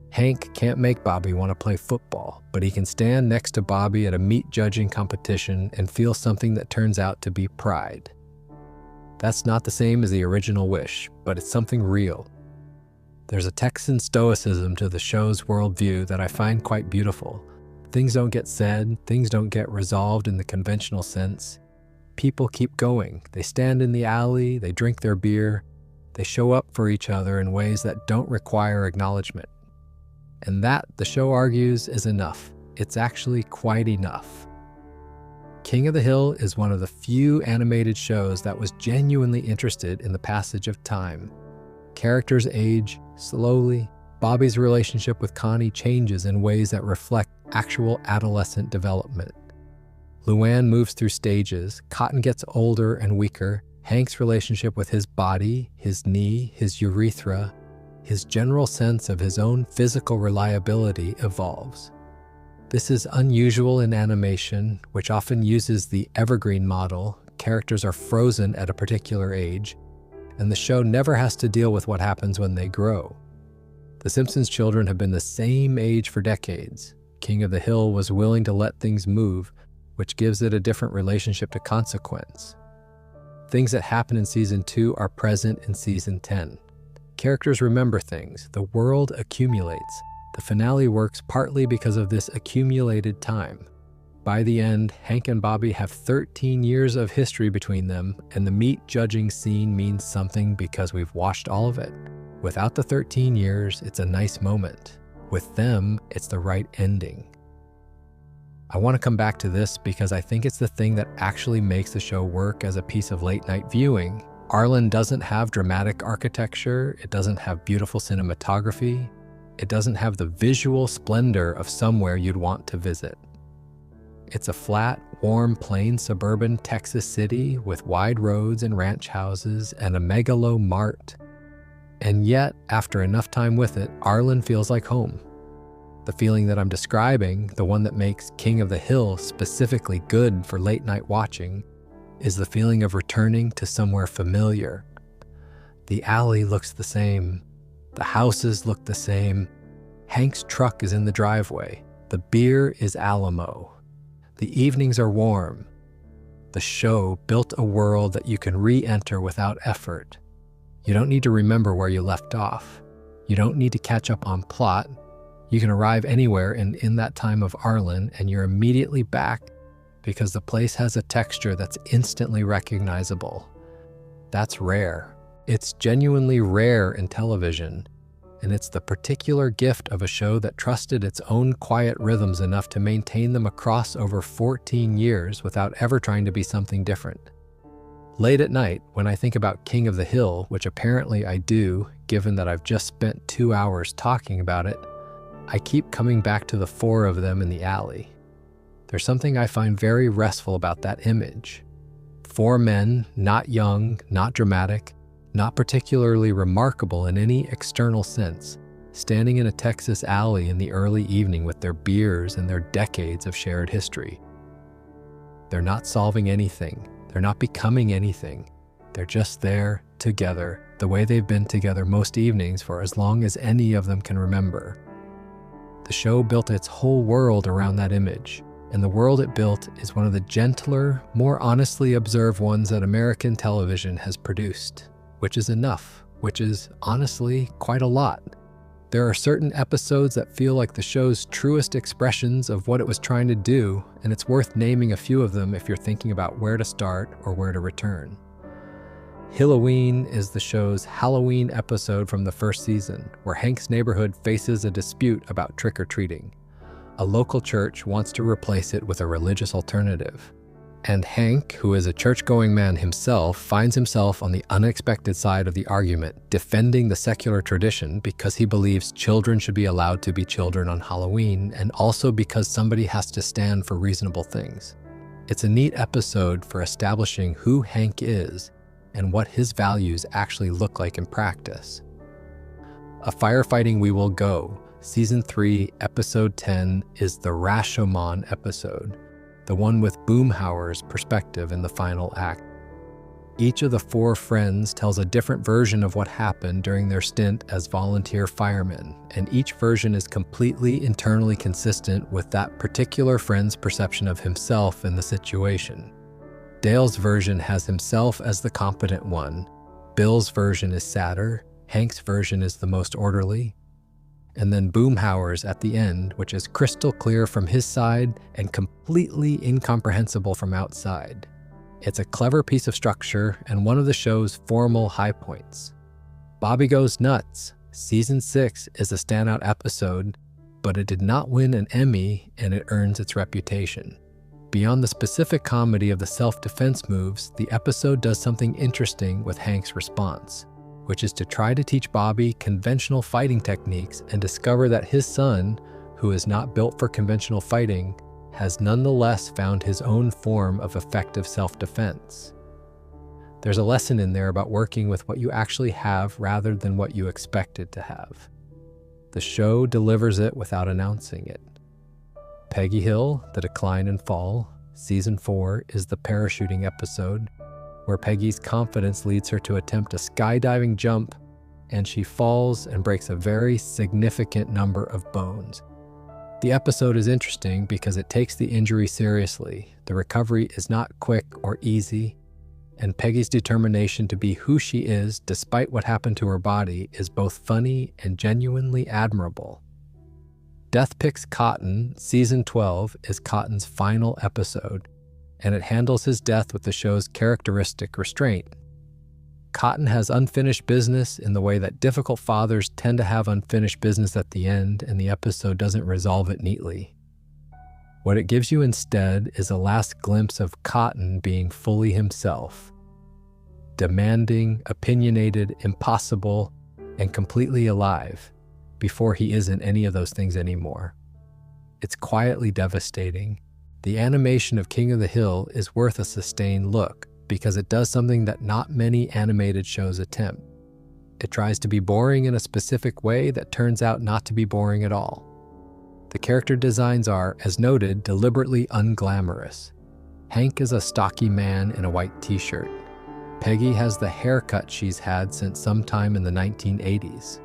Hank can't make Bobby want to play football, but he can stand next to Bobby at a meat judging competition and feel something that turns out to be pride. That's not the same as the original wish, but it's something real. There's a Texan stoicism to the show's worldview that I find quite beautiful. Things don't get said, things don't get resolved in the conventional sense. People keep going. They stand in the alley, they drink their beer, they show up for each other in ways that don't require acknowledgement. And that, the show argues, is enough. It's actually quite enough. King of the Hill is one of the few animated shows that was genuinely interested in the passage of time. Characters age slowly. Bobby's relationship with Connie changes in ways that reflect actual adolescent development. Luann moves through stages. Cotton gets older and weaker. Hank's relationship with his body, his knee, his urethra, his general sense of his own physical reliability evolves. This is unusual in animation, which often uses the evergreen model. Characters are frozen at a particular age, and the show never has to deal with what happens when they grow. The Simpsons children have been the same age for decades. King of the Hill was willing to let things move, which gives it a different relationship to consequence. Things that happen in Season 2 are present in Season 10. Characters remember things. The world accumulates. The finale works partly because of this accumulated time. By the end, Hank and Bobby have 13 years of history between them, and the meat judging scene means something because we've watched all of it. Without the 13 years, it's a nice moment. With them, it's the right ending. I want to come back to this because I think it's the thing that actually makes the show work as a piece of late-night viewing. Arlen doesn't have dramatic architecture, it doesn't have beautiful cinematography, it doesn't have the visual splendor of somewhere you'd want to visit. It's a flat, warm, plain suburban Texas city with wide roads and ranch houses and a megalo mart. And yet, after enough time with it, Arlen feels like home. The feeling that I'm describing, the one that makes King of the Hill specifically good for late night watching, is the feeling of returning to somewhere familiar. The alley looks the same. The houses look the same. Hank's truck is in the driveway. The beer is Alamo. The evenings are warm. The show built a world that you can re-enter without effort. You don't need to remember where you left off. You don't need to catch up on plot. You can arrive anywhere in that time of Arlen, and you're immediately back because the place has a texture that's instantly recognizable. That's rare. It's genuinely rare in television, and it's the particular gift of a show that trusted its own quiet rhythms enough to maintain them across over 14 years without ever trying to be something different. Late at night, when I think about King of the Hill, which apparently I do, given that I've just spent 2 hours talking about it, I keep coming back to the four of them in the alley. There's something I find very restful about that image. Four men, not young, not dramatic, not particularly remarkable in any external sense, standing in a Texas alley in the early evening with their beers and their decades of shared history. They're not solving anything. They're not becoming anything. They're just there, together, the way they've been together most evenings for as long as any of them can remember. The show built its whole world around that image, and the world it built is one of the gentler, more honestly observed ones that American television has produced, which is enough, which is, honestly, quite a lot. There are certain episodes that feel like the show's truest expressions of what it was trying to do, and it's worth naming a few of them if you're thinking about where to start or where to return. Halloween is the show's Halloween episode from the first season, where Hank's neighborhood faces a dispute about trick-or-treating. A local church wants to replace it with a religious alternative. And Hank, who is a church-going man himself, finds himself on the unexpected side of the argument, defending the secular tradition because he believes children should be allowed to be children on Halloween, and also because somebody has to stand for reasonable things. It's a neat episode for establishing who Hank is and what his values actually look like in practice. A Firefighting We Will Go, Season 3, Episode 10, is the Rashomon episode, the one with Boomhauer's perspective in the final act. Each of the four friends tells a different version of what happened during their stint as volunteer firemen, and each version is completely internally consistent with that particular friend's perception of himself in the situation. Dale's version has himself as the competent one, Bill's version is sadder, Hank's version is the most orderly, and then Boomhauer's at the end, which is crystal clear from his side and completely incomprehensible from outside. It's a clever piece of structure and one of the show's formal high points. Bobby Goes Nuts, Season 6, is a standout episode, but it did not win an Emmy, and it earns its reputation. Beyond the specific comedy of the self-defense moves, the episode does something interesting with Hank's response, which is to try to teach Bobby conventional fighting techniques and discover that his son, who is not built for conventional fighting, has nonetheless found his own form of effective self-defense. There's a lesson in there about working with what you actually have rather than what you expected to have. The show delivers it without announcing it. Peggy Hill, The Decline and Fall, Season 4, is the parachuting episode, where Peggy's confidence leads her to attempt a skydiving jump, and she falls and breaks a very significant number of bones. The episode is interesting because it takes the injury seriously. The recovery is not quick or easy, and Peggy's determination to be who she is despite what happened to her body is both funny and genuinely admirable. Death Picks Cotton, Season 12, is Cotton's final episode, and it handles his death with the show's characteristic restraint. Cotton has unfinished business in the way that difficult fathers tend to have unfinished business at the end, and the episode doesn't resolve it neatly. What it gives you instead is a last glimpse of Cotton being fully himself. Demanding, opinionated, impossible, and completely alive, before he isn't any of those things anymore. It's quietly devastating. The animation of King of the Hill is worth a sustained look because it does something that not many animated shows attempt. It tries to be boring in a specific way that turns out not to be boring at all. The character designs are, as noted, deliberately unglamorous. Hank is a stocky man in a white t-shirt. Peggy has the haircut she's had since sometime in the 1980s.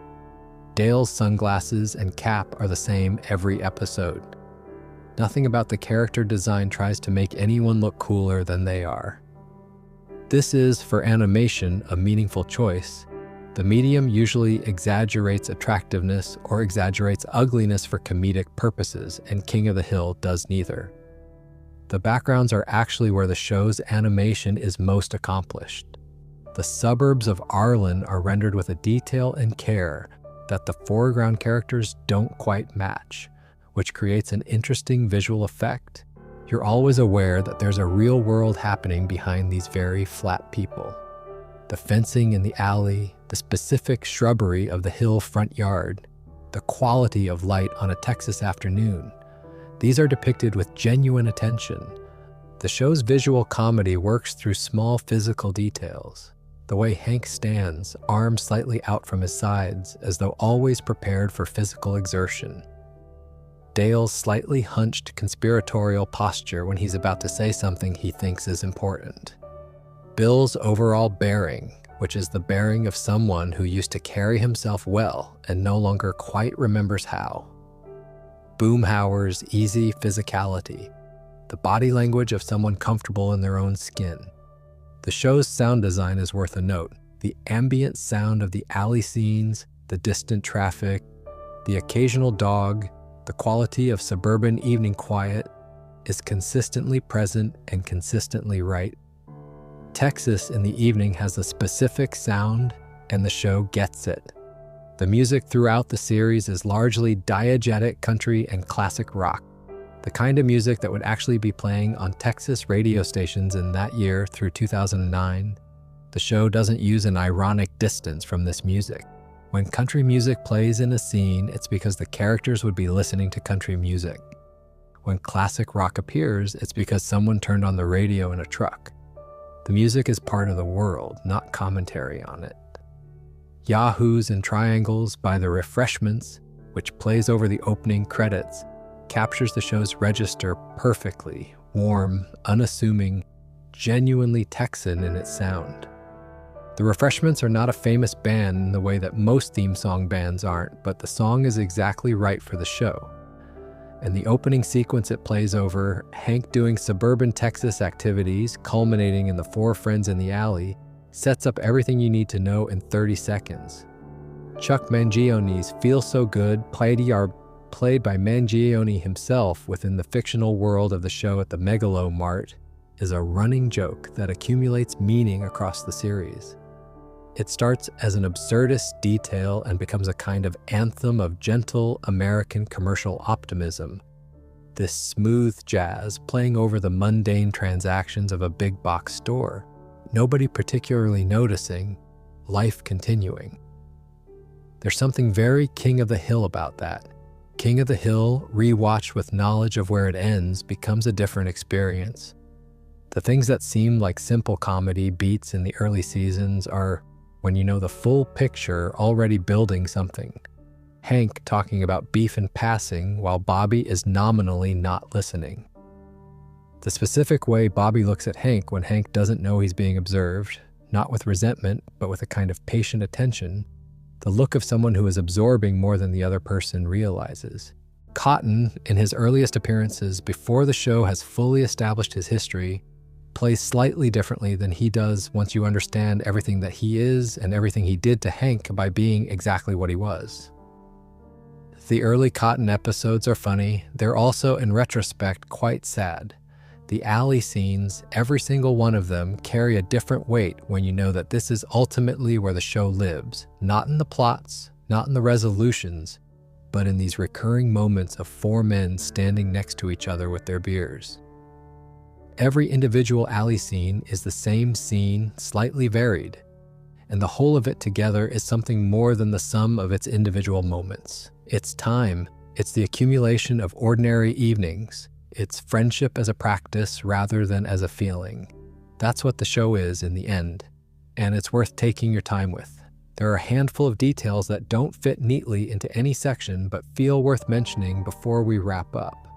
Dale's sunglasses and cap are the same every episode. Nothing about the character design tries to make anyone look cooler than they are. This is, for animation, a meaningful choice. The medium usually exaggerates attractiveness or exaggerates ugliness for comedic purposes, and King of the Hill does neither. The backgrounds are actually where the show's animation is most accomplished. The suburbs of Arlen are rendered with a detail and care that the foreground characters don't quite match, which creates an interesting visual effect. You're always aware that there's a real world happening behind these very flat people. The fencing in the alley, the specific shrubbery of the hill front yard, the quality of light on a Texas afternoon. These are depicted with genuine attention. The show's visual comedy works through small physical details. The way Hank stands, arms slightly out from his sides, as though always prepared for physical exertion. Dale's slightly hunched conspiratorial posture when he's about to say something he thinks is important. Bill's overall bearing, which is the bearing of someone who used to carry himself well and no longer quite remembers how. Boomhauer's easy physicality, the body language of someone comfortable in their own skin. The show's sound design is worth a note. The ambient sound of the alley scenes, the distant traffic, the occasional dog, the quality of suburban evening quiet is consistently present and consistently right. Texas in the evening has a specific sound, and the show gets it. The music throughout the series is largely diegetic country and classic rock, the kind of music that would actually be playing on Texas radio stations in that year through 2009. The show doesn't use an ironic distance from this music. When country music plays in a scene, it's because the characters would be listening to country music. When classic rock appears, it's because someone turned on the radio in a truck. The music is part of the world, not commentary on it. Yahoos and Triangles by The Refreshments, which plays over the opening credits, captures the show's register perfectly, warm, unassuming, genuinely Texan in its sound. The Refreshments are not a famous band in the way that most theme song bands aren't, but the song is exactly right for the show. And the opening sequence it plays over, Hank doing suburban Texas activities, culminating in the four friends in the alley, sets up everything you need to know in 30 seconds. Chuck Mangione's Feel So Good, played by Mangione himself within the fictional world of the show at the Megalo Mart, is a running joke that accumulates meaning across the series. It starts as an absurdist detail and becomes a kind of anthem of gentle American commercial optimism. This smooth jazz playing over the mundane transactions of a big box store, nobody particularly noticing, life continuing. There's something very King of the Hill about that. King of the Hill, rewatched with knowledge of where it ends, becomes a different experience. The things that seem like simple comedy beats in the early seasons are, when you know the full picture, already building something. Hank talking about beef in passing while Bobby is nominally not listening. The specific way Bobby looks at Hank when Hank doesn't know he's being observed, not with resentment, but with a kind of patient attention, the look of someone who is absorbing more than the other person realizes. Cotton, in his earliest appearances before the show has fully established his history, plays slightly differently than he does once you understand everything that he is and everything he did to Hank by being exactly what he was. The early Cotton episodes are funny. They're also, in retrospect, quite sad. The alley scenes, every single one of them, carry a different weight when you know that this is ultimately where the show lives, not in the plots, not in the resolutions, but in these recurring moments of four men standing next to each other with their beers. Every individual alley scene is the same scene, slightly varied, and the whole of it together is something more than the sum of its individual moments. It's time, it's the accumulation of ordinary evenings, it's friendship as a practice rather than as a feeling. That's what the show is in the end, and it's worth taking your time with. There are a handful of details that don't fit neatly into any section but feel worth mentioning before we wrap up.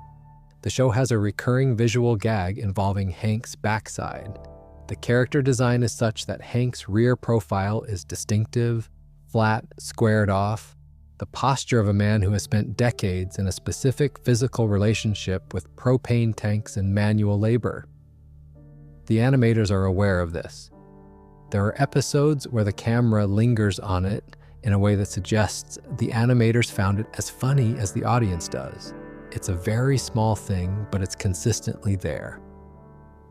The show has a recurring visual gag involving Hank's backside. The character design is such that Hank's rear profile is distinctive, flat, squared off, the posture of a man who has spent decades in a specific physical relationship with propane tanks and manual labor. The animators are aware of this. There are episodes where the camera lingers on it in a way that suggests the animators found it as funny as the audience does. It's a very small thing, but it's consistently there.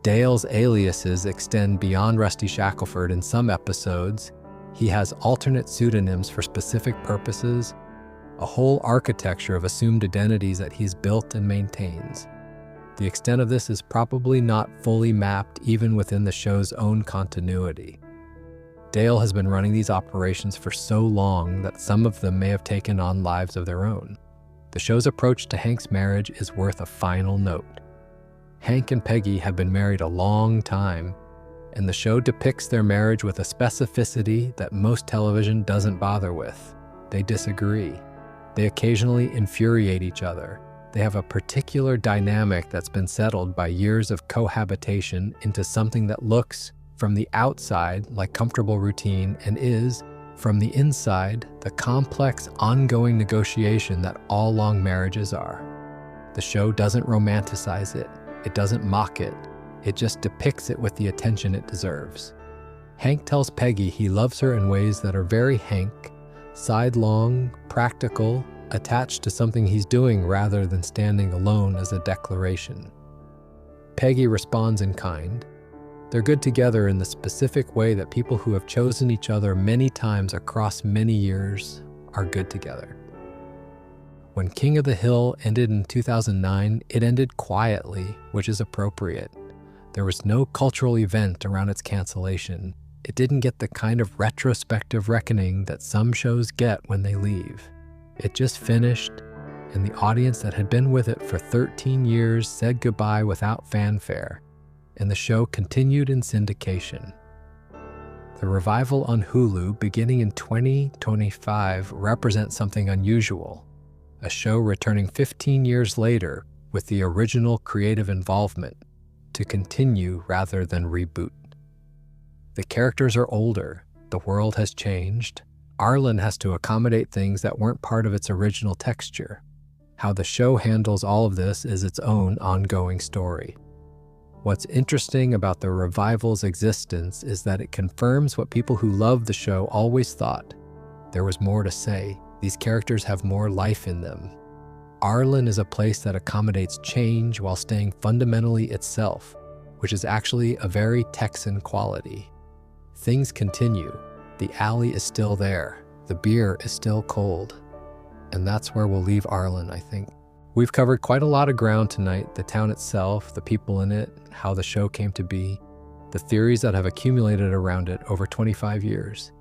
Dale's aliases extend beyond Rusty Shackelford in some episodes. He has alternate pseudonyms for specific purposes, a whole architecture of assumed identities that he's built and maintains. The extent of this is probably not fully mapped even within the show's own continuity. Dale has been running these operations for so long that some of them may have taken on lives of their own. The show's approach to Hank's marriage is worth a final note. Hank and Peggy have been married a long time, and the show depicts their marriage with a specificity that most television doesn't bother with. They disagree. They occasionally infuriate each other. They have a particular dynamic that's been settled by years of cohabitation into something that looks, from the outside, like comfortable routine and is, from the inside, the complex, ongoing negotiation that all long marriages are. The show doesn't romanticize it. It doesn't mock it. It just depicts it with the attention it deserves. Hank tells Peggy he loves her in ways that are very Hank, sidelong, practical, attached to something he's doing rather than standing alone as a declaration. Peggy responds in kind. They're good together in the specific way that people who have chosen each other many times across many years are good together. When King of the Hill ended in 2009, it ended quietly, which is appropriate. There was no cultural event around its cancellation. It didn't get the kind of retrospective reckoning that some shows get when they leave. It just finished, and the audience that had been with it for 13 years said goodbye without fanfare, and the show continued in syndication. The revival on Hulu beginning in 2025 represents something unusual, a show returning 15 years later with the original creative involvement to continue rather than reboot. The characters are older, the world has changed. Arlen has to accommodate things that weren't part of its original texture. How the show handles all of this is its own ongoing story. What's interesting about the revival's existence is that it confirms what people who love the show always thought. There was more to say. These characters have more life in them. Arlen is a place that accommodates change while staying fundamentally itself, which is actually a very Texan quality. Things continue. The alley is still there. The beer is still cold. And that's where we'll leave Arlen, I think. We've covered quite a lot of ground tonight, the town itself, the people in it, how the show came to be, the theories that have accumulated around it over 25 years.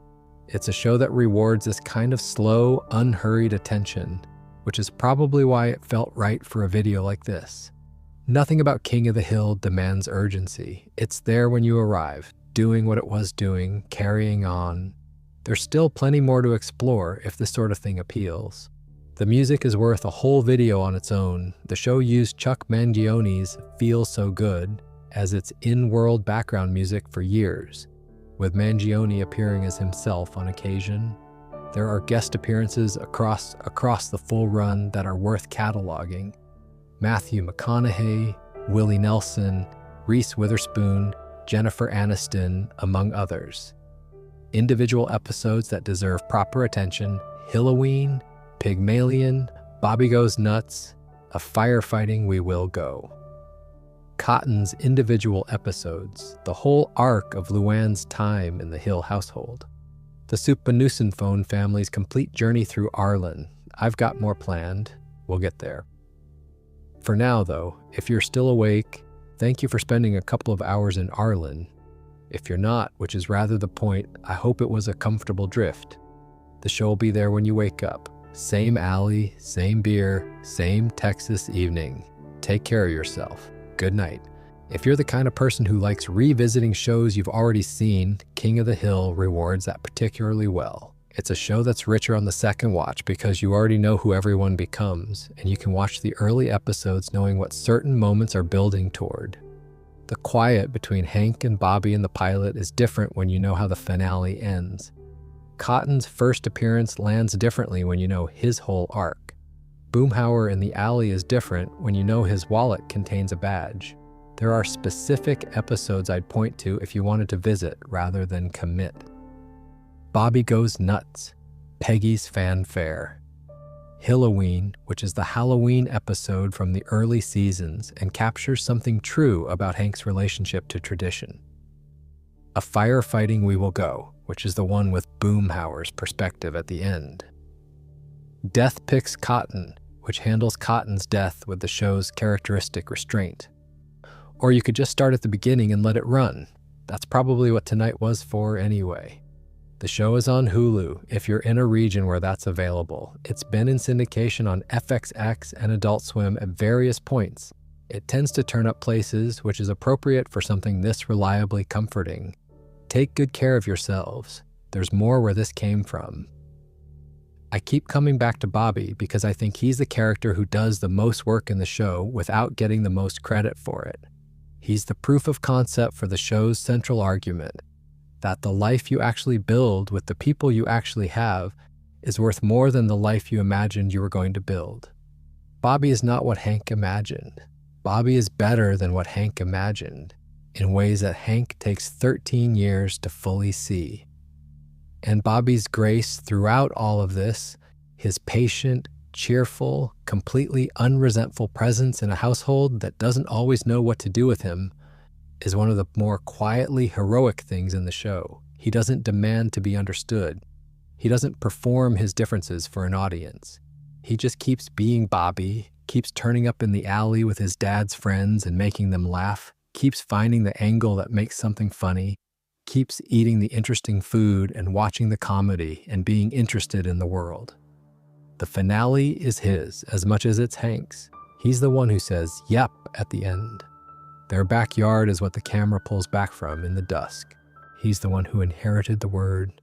It's a show that rewards this kind of slow, unhurried attention, which is probably why it felt right for a video like this. Nothing about King of the Hill demands urgency. It's there when you arrive, doing what it was doing, carrying on. There's still plenty more to explore if this sort of thing appeals. The music is worth a whole video on its own. The show used Chuck Mangione's Feel So Good as its in-world background music for years, with Mangione appearing as himself on occasion. There are guest appearances across the full run that are worth cataloging. Matthew McConaughey, Willie Nelson, Reese Witherspoon, Jennifer Aniston, among others. Individual episodes that deserve proper attention: Halloween, Pygmalion, Bobby Goes Nuts, A Firefighting We Will Go. Cotton's individual episodes, the whole arc of Luann's time in the Hill household. The Suppanusenphone family's complete journey through Arlen. I've got more planned. We'll get there. For now, though, if you're still awake, thank you for spending a couple of hours in Arlen. If you're not, which is rather the point, I hope it was a comfortable drift. The show will be there when you wake up. Same alley, same beer, same Texas evening. Take care of yourself. Good night. If you're the kind of person who likes revisiting shows you've already seen, King of the Hill rewards that particularly well. It's a show that's richer on the second watch because you already know who everyone becomes, and you can watch the early episodes knowing what certain moments are building toward. The quiet between Hank and Bobby in the pilot is different when you know how the finale ends. Cotton's first appearance lands differently when you know his whole arc. Boomhauer in the alley is different when you know his wallet contains a badge. There are specific episodes I'd point to if you wanted to visit rather than commit. Bobby Goes Nuts, Peggy's Fanfare. Halloween, which is the Halloween episode from the early seasons and captures something true about Hank's relationship to tradition. A Firefighting We Will Go, which is the one with Boomhauer's perspective at the end. Death Picks Cotton, which handles Cotton's death with the show's characteristic restraint. Or you could just start at the beginning and let it run. That's probably what tonight was for anyway. The show is on Hulu if you're in a region where that's available. It's been in syndication on FXX and Adult Swim at various points. It tends to turn up places, which is appropriate for something this reliably comforting. Take good care of yourselves. There's more where this came from. I keep coming back to Bobby because I think he's the character who does the most work in the show without getting the most credit for it. He's the proof of concept for the show's central argument, that the life you actually build with the people you actually have is worth more than the life you imagined you were going to build. Bobby is not what Hank imagined. Bobby is better than what Hank imagined, in ways that Hank takes 13 years to fully see. And Bobby's grace throughout all of this, his patient, cheerful, completely unresentful presence in a household that doesn't always know what to do with him, is one of the more quietly heroic things in the show. He doesn't demand to be understood. He doesn't perform his differences for an audience. He just keeps being Bobby, keeps turning up in the alley with his dad's friends and making them laugh, keeps finding the angle that makes something funny, keeps eating the interesting food and watching the comedy and being interested in the world. The finale is his as much as it's Hank's. He's the one who says, "Yep," at the end. Their backyard is what the camera pulls back from in the dusk. He's the one who inherited the word,